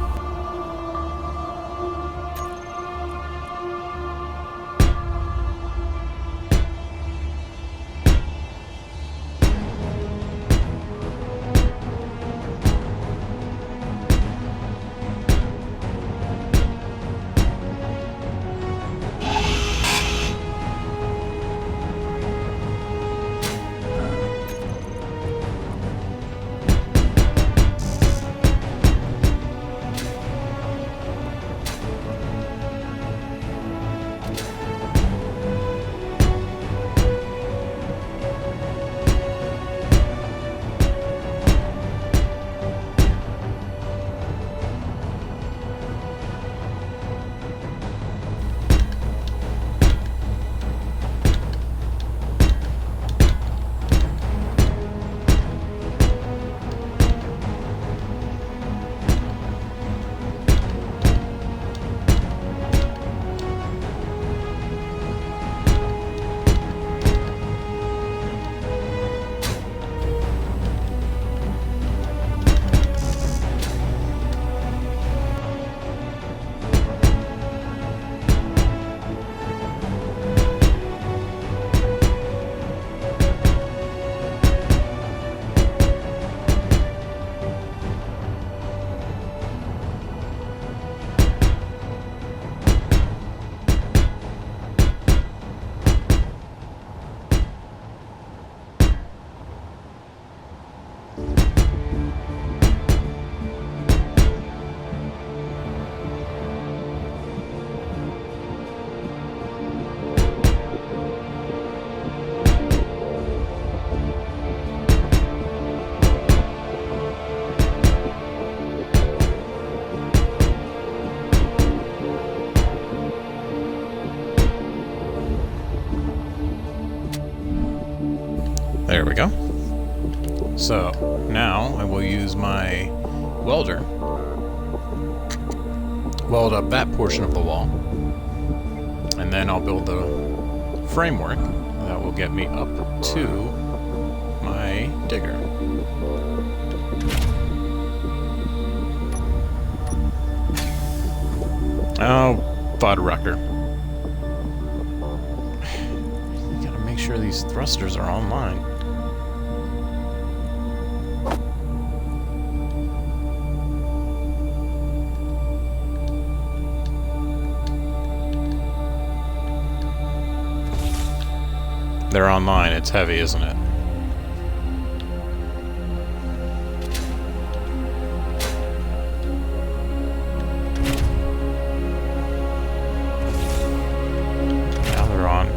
There we go. So now I will use my welder, weld up that portion of the wall, and then I'll build the framework that will get me up to my digger. Oh, Fuddrucker. You gotta make sure these thrusters are online. They're online. It's heavy, isn't it? Now they're on.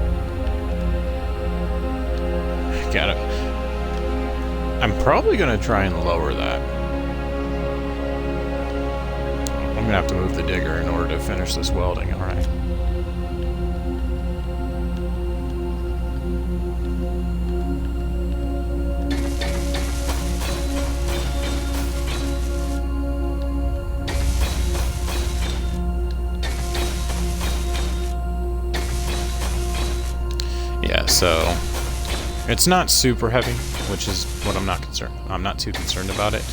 Got it. I'm probably going to try and lower that. I'm going to have to move the digger in order to finish this welding, alright. Yeah, so it's not super heavy, which is what I'm not too concerned about it.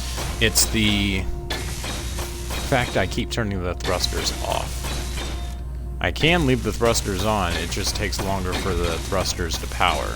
It's the fact I keep turning the thrusters off. I can leave the thrusters on, it just takes longer for the thrusters to power.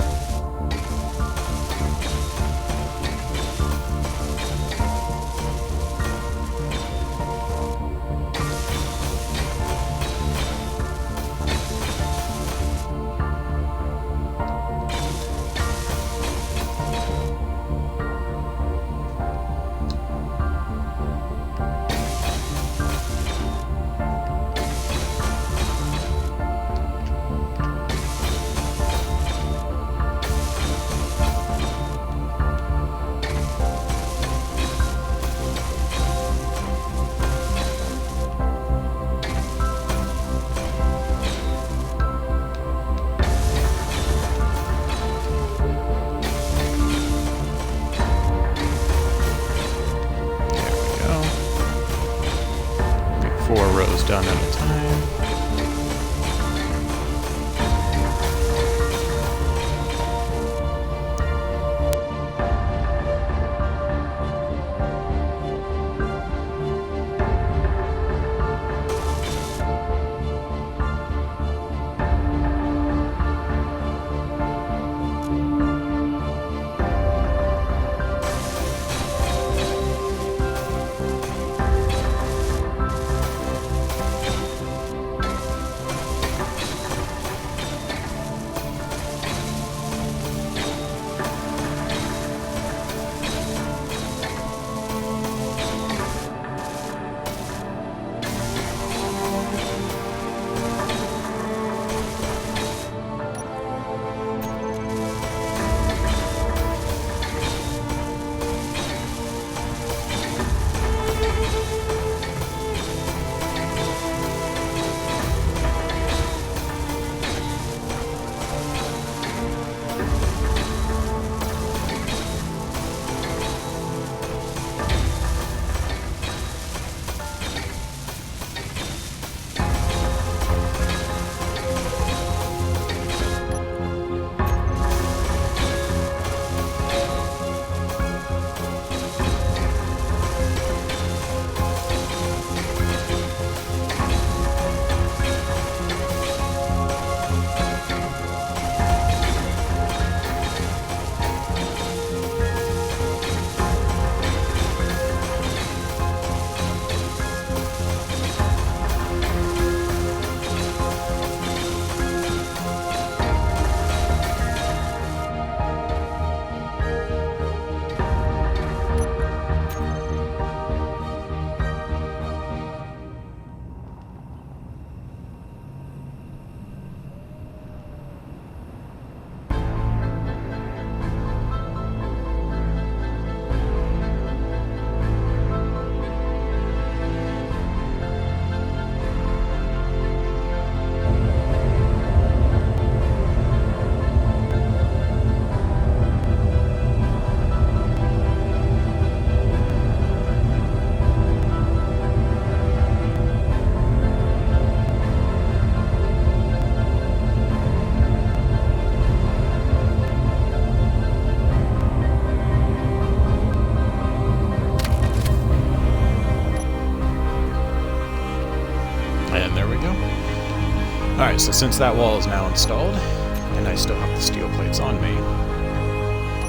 So since that wall is now installed, and I still have the steel plates on me,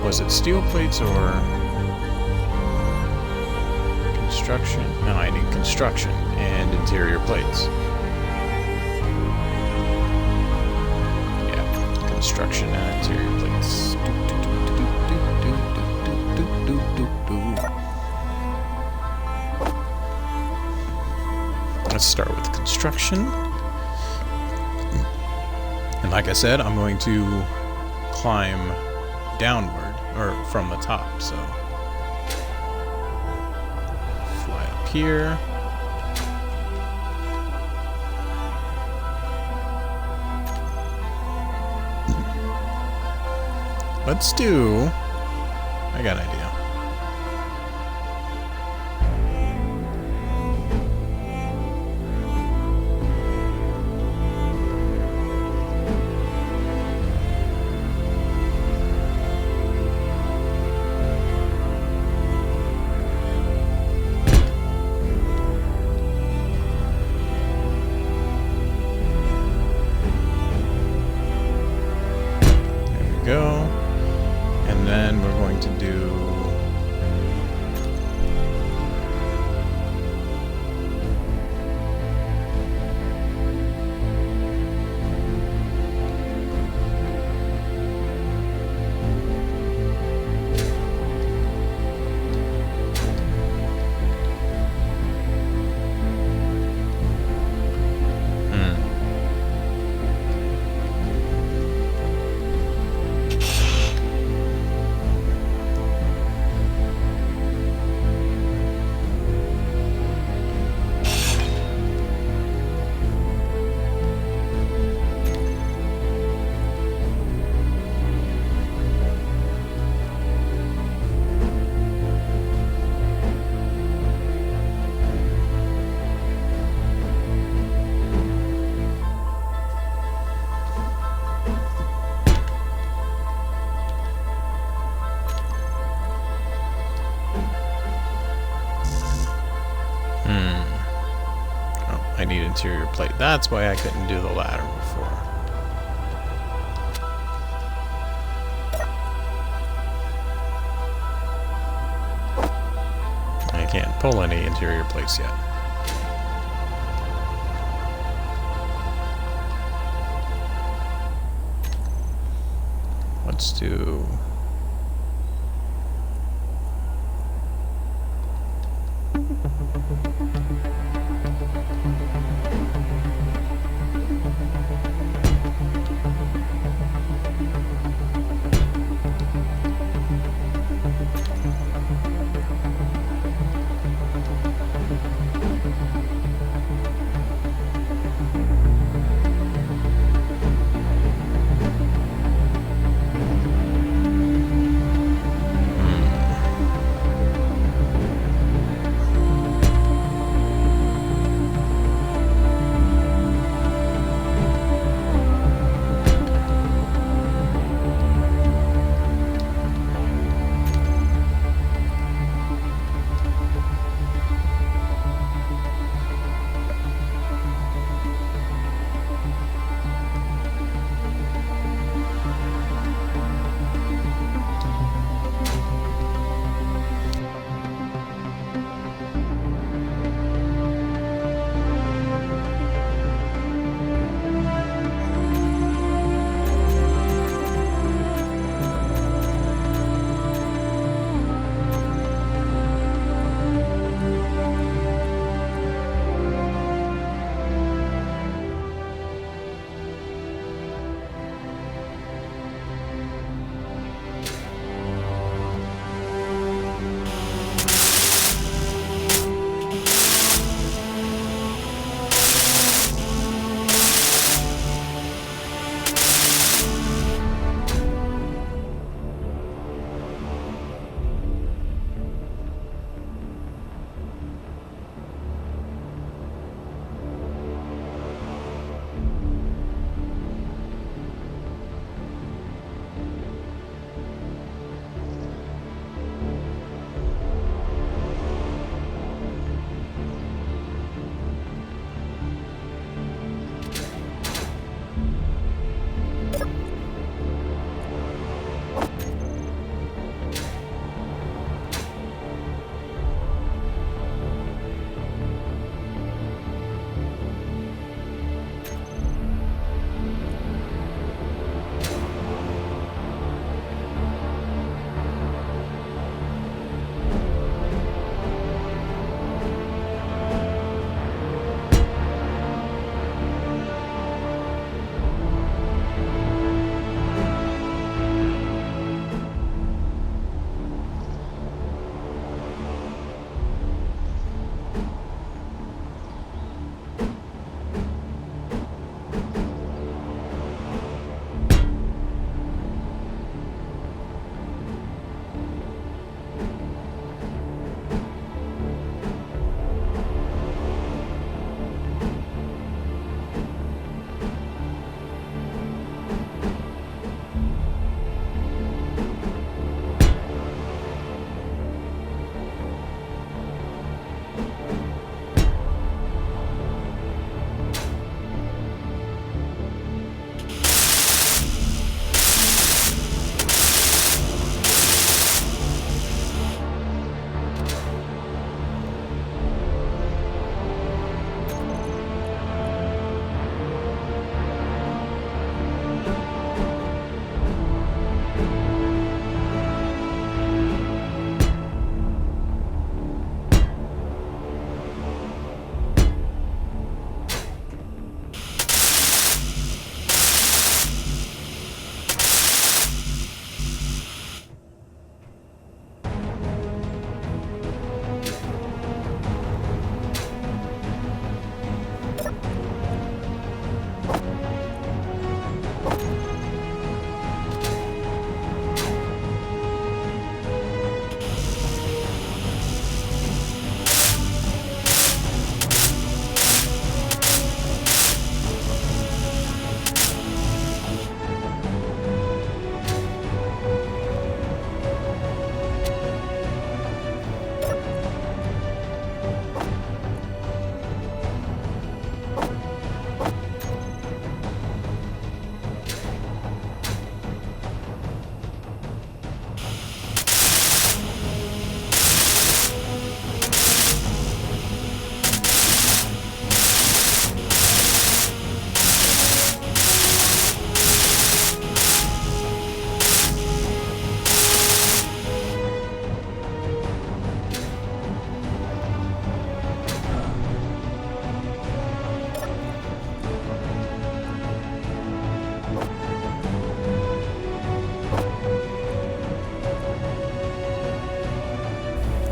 was it steel plates or construction? No, I need construction and interior plates. Yeah, construction and interior plates. Let's start with construction. And like I said, I'm going to climb downward, or from the top, so fly up here. Let's do... I got an idea. Go, and then we're going to do I need interior plate. That's why I couldn't do the ladder before. I can't pull any interior plates yet. Let's do...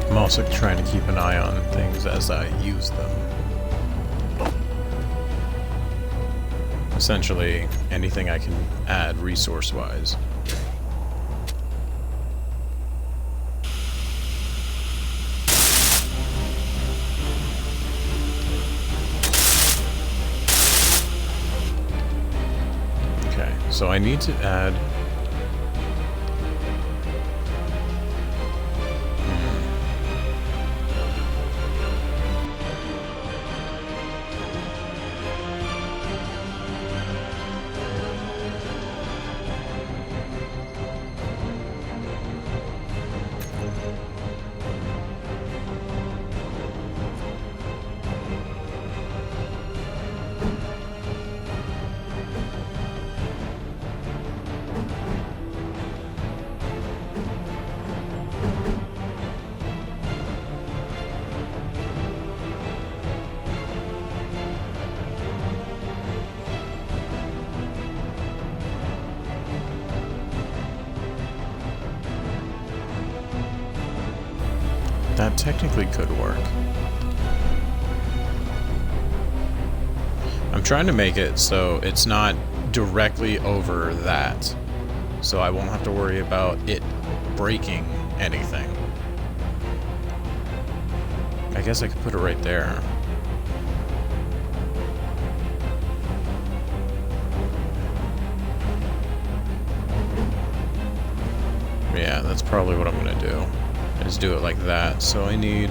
I'm also trying to keep an eye on things as I use them. Essentially, anything I can add resource-wise. Okay, so I need to add... That technically could work. I'm trying to make it so it's not directly over that, so I won't have to worry about it breaking anything. I guess I could put it right there. Yeah, that's probably what I'm gonna do. Is do it like that. So I need...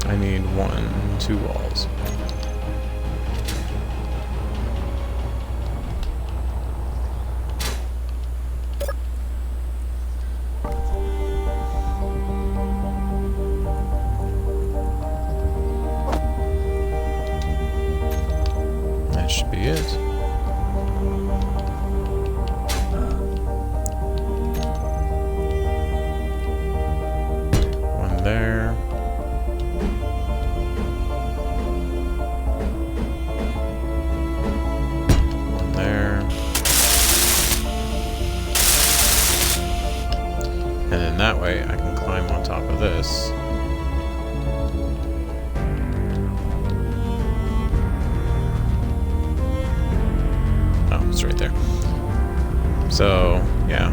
I need 2 walls. Should be it. One there. One there. And then that way I can climb on top of this. It's right there. So, yeah.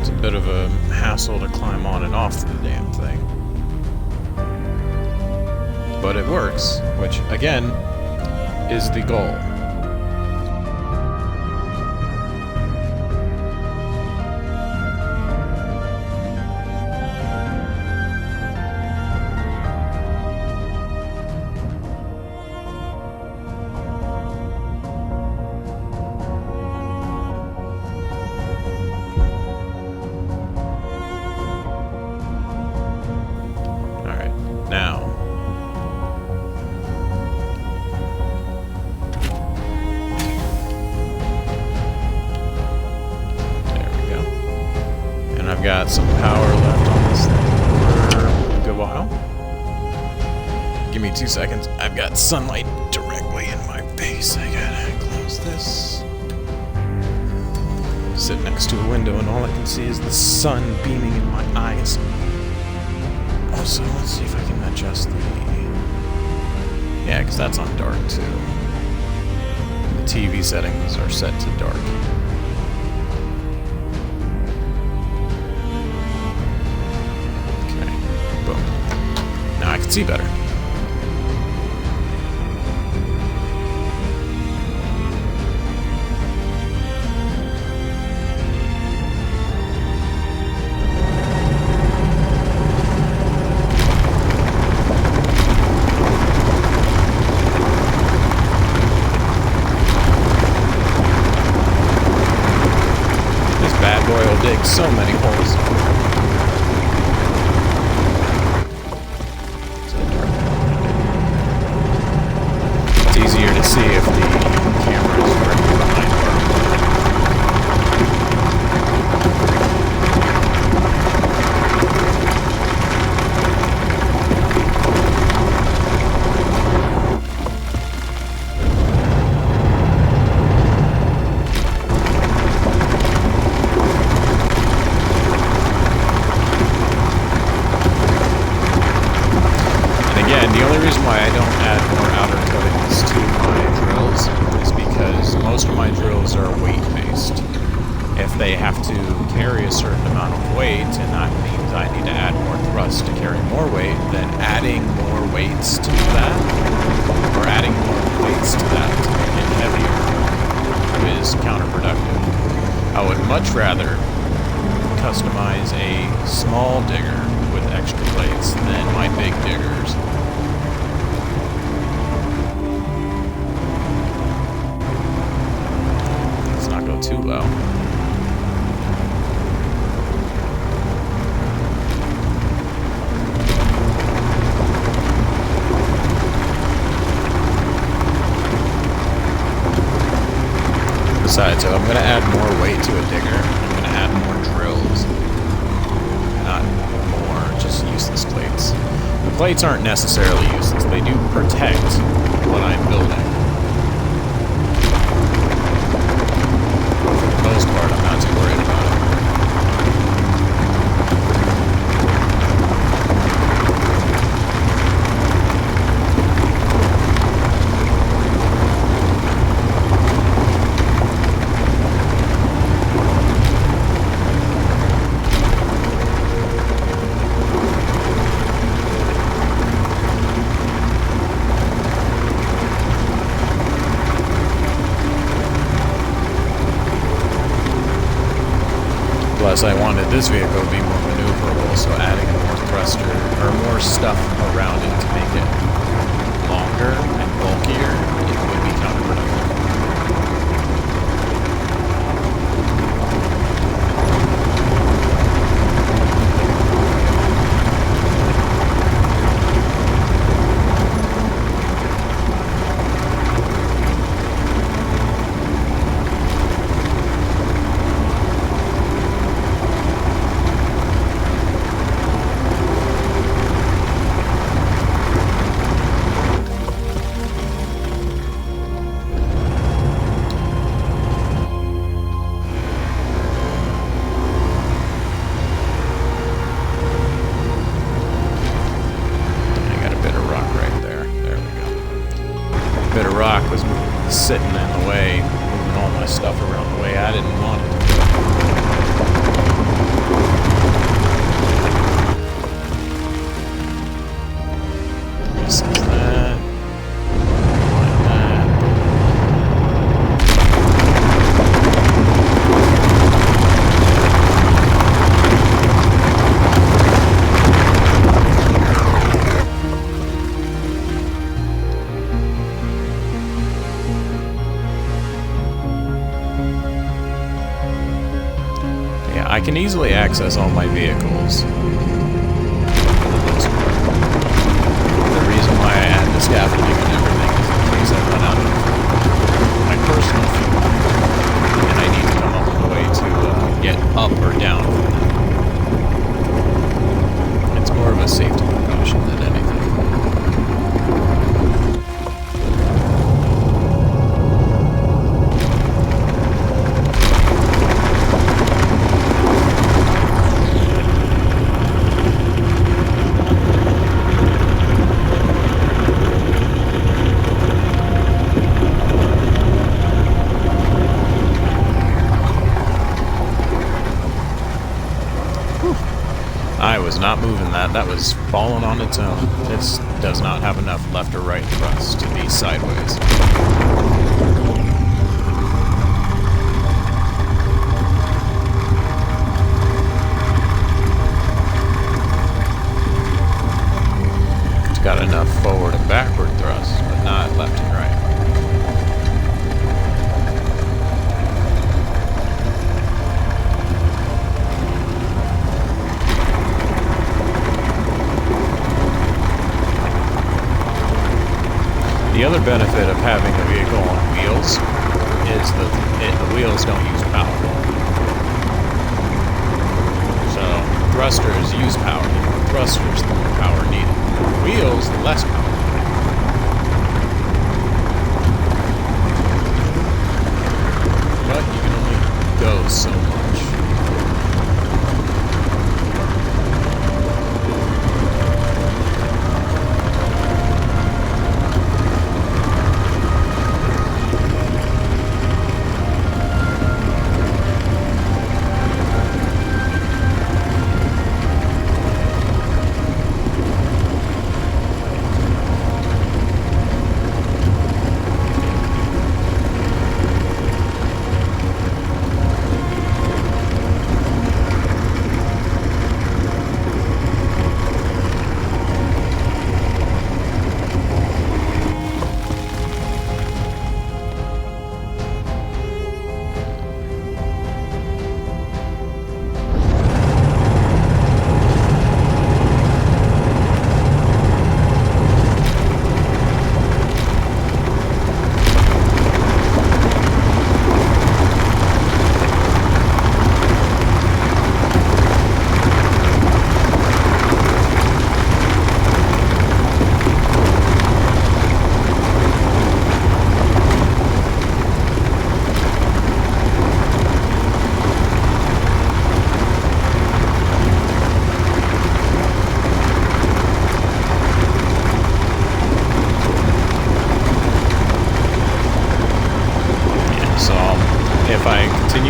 It's a bit of a hassle to climb on and off the damn thing. But it works, which, again, is the goal. Got some power left on this thing for a good while. Give me 2 seconds. I've got sunlight directly in my face. I gotta close this. Sit next to a window and all I can see is the sun beaming in my eyes. Also, let's see if I can adjust the... Yeah, because that's on dark too. The TV settings are set to dark. I can see better. This bad boy will dig so many holes. Easier to see if the camera is directly behind her. why I don't add more outer coatings to my drills is because most of my drills are weight-based. If they have to carry a certain amount of weight, and that means I need to add more thrust to carry more weight, then adding more weights to that, or adding more plates to that to make it heavier, is counterproductive. I would much rather customize a small digger with extra plates than my big diggers. Let's not go too low. Besides, if I'm going to add more weight to a digger, I'm going to add more drills. Not more just useless plates. The plates aren't necessarily useless. They do protect what I'm building. But for the most part, I'm not too worried about it. Plus, I wanted this vehicle to be more maneuverable, so adding more thruster, or more stuff around it to make it longer and bulkier, it would be counterproductive. Sitting in the way, moving all my stuff around the way I didn't want it. Resize that. Like that. I can easily access all my vehicles, for the most part. The reason why I add the scaffolding and everything is in case I run out of my personal fuel, and I need to come up with a way to get up or down from that. It's more of a safety precaution than anything. I was not moving that. That was falling on its own. This does not have enough left or right thrust to be sideways. It's got enough forward and backward thrust, but not left and right. The other benefit of having a vehicle on wheels is that the wheels don't use power. So thrusters use power. The more thrusters, the more power needed. Wheels, the less power. But you can only go so much.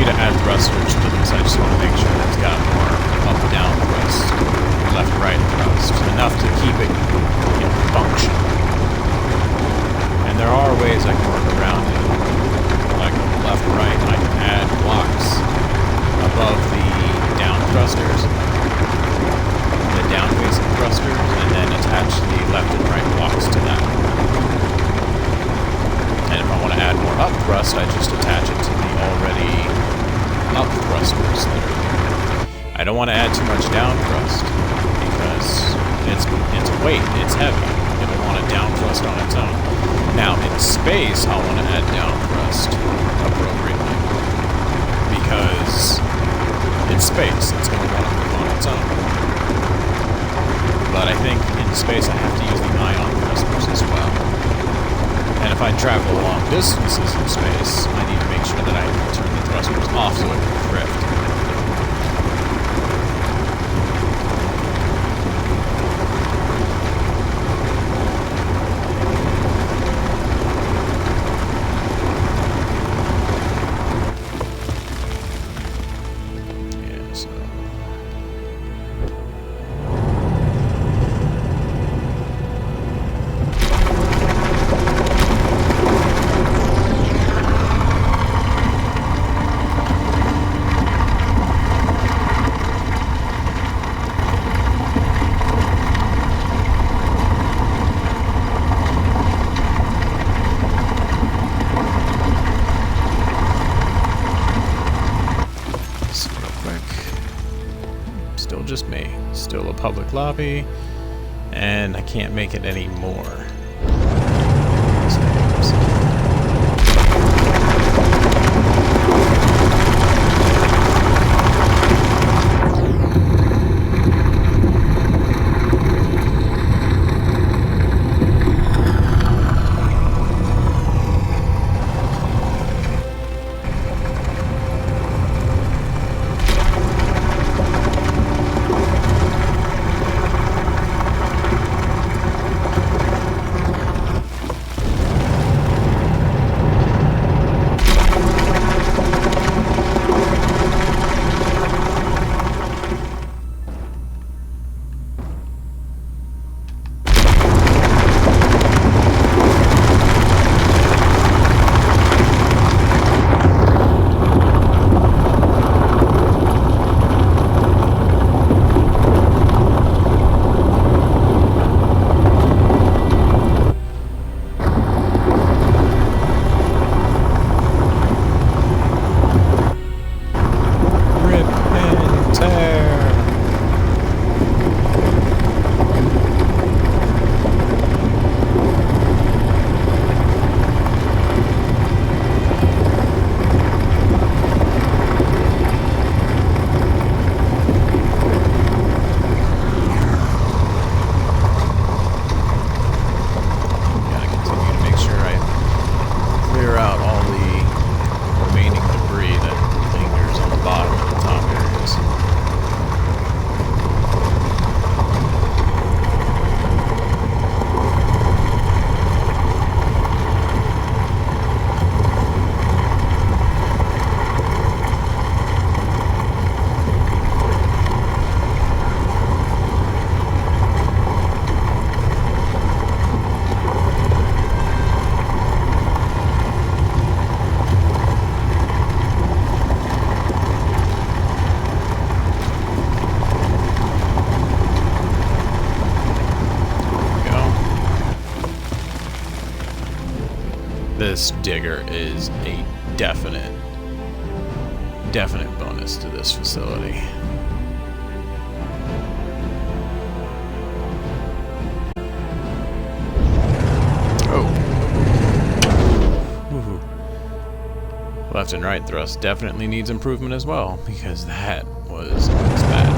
to add thrusters to this. I just want to make sure that it's got more up-down thrust, left-right thrust, enough to keep it in function. And there are ways I can work around it. Like left-right, I can add blocks above the down thrusters, the down-facing thrusters, and then attach the left and right blocks to that. And if I want to add more up thrust, I just attach it to the already up thrusters that are here. I don't want to add too much down thrust because it's weight, it's heavy. It'll want a down thrust on its own. Now in space, I'll want to add down thrust appropriately because it's space. It's going to want to move on its own. But I think in space I have to use the ion thrusters as well. And if I travel long distances in space, I need to make sure that I turn the thrusters off so it can drift. Just me. Still a public lobby, and I can't make it any more. This digger is a definite bonus to this facility. Oh. Ooh. Left and right thrust definitely needs improvement as well, because that was bad.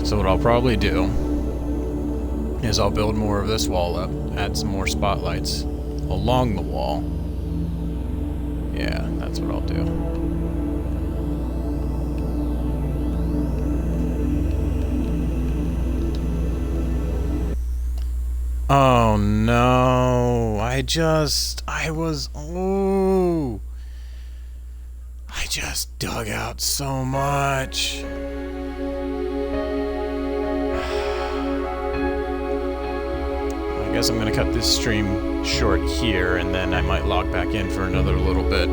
So what I'll probably do is I'll build more of this wall up, add some more spotlights along the wall. Yeah, that's what I'll do. Oh no, I just dug out so much. I guess I'm gonna cut this stream short here, and then I might log back in for another little bit.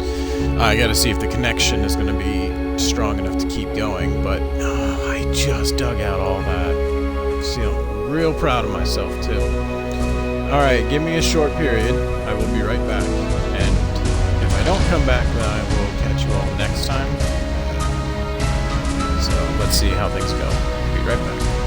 I gotta see if the connection is gonna be strong enough to keep going, but I just dug out all that. Feel real proud of myself too. Alright, give me a short period. I will be right back. And if I don't come back, then I will catch you all next time. So let's see how things go. Be right back.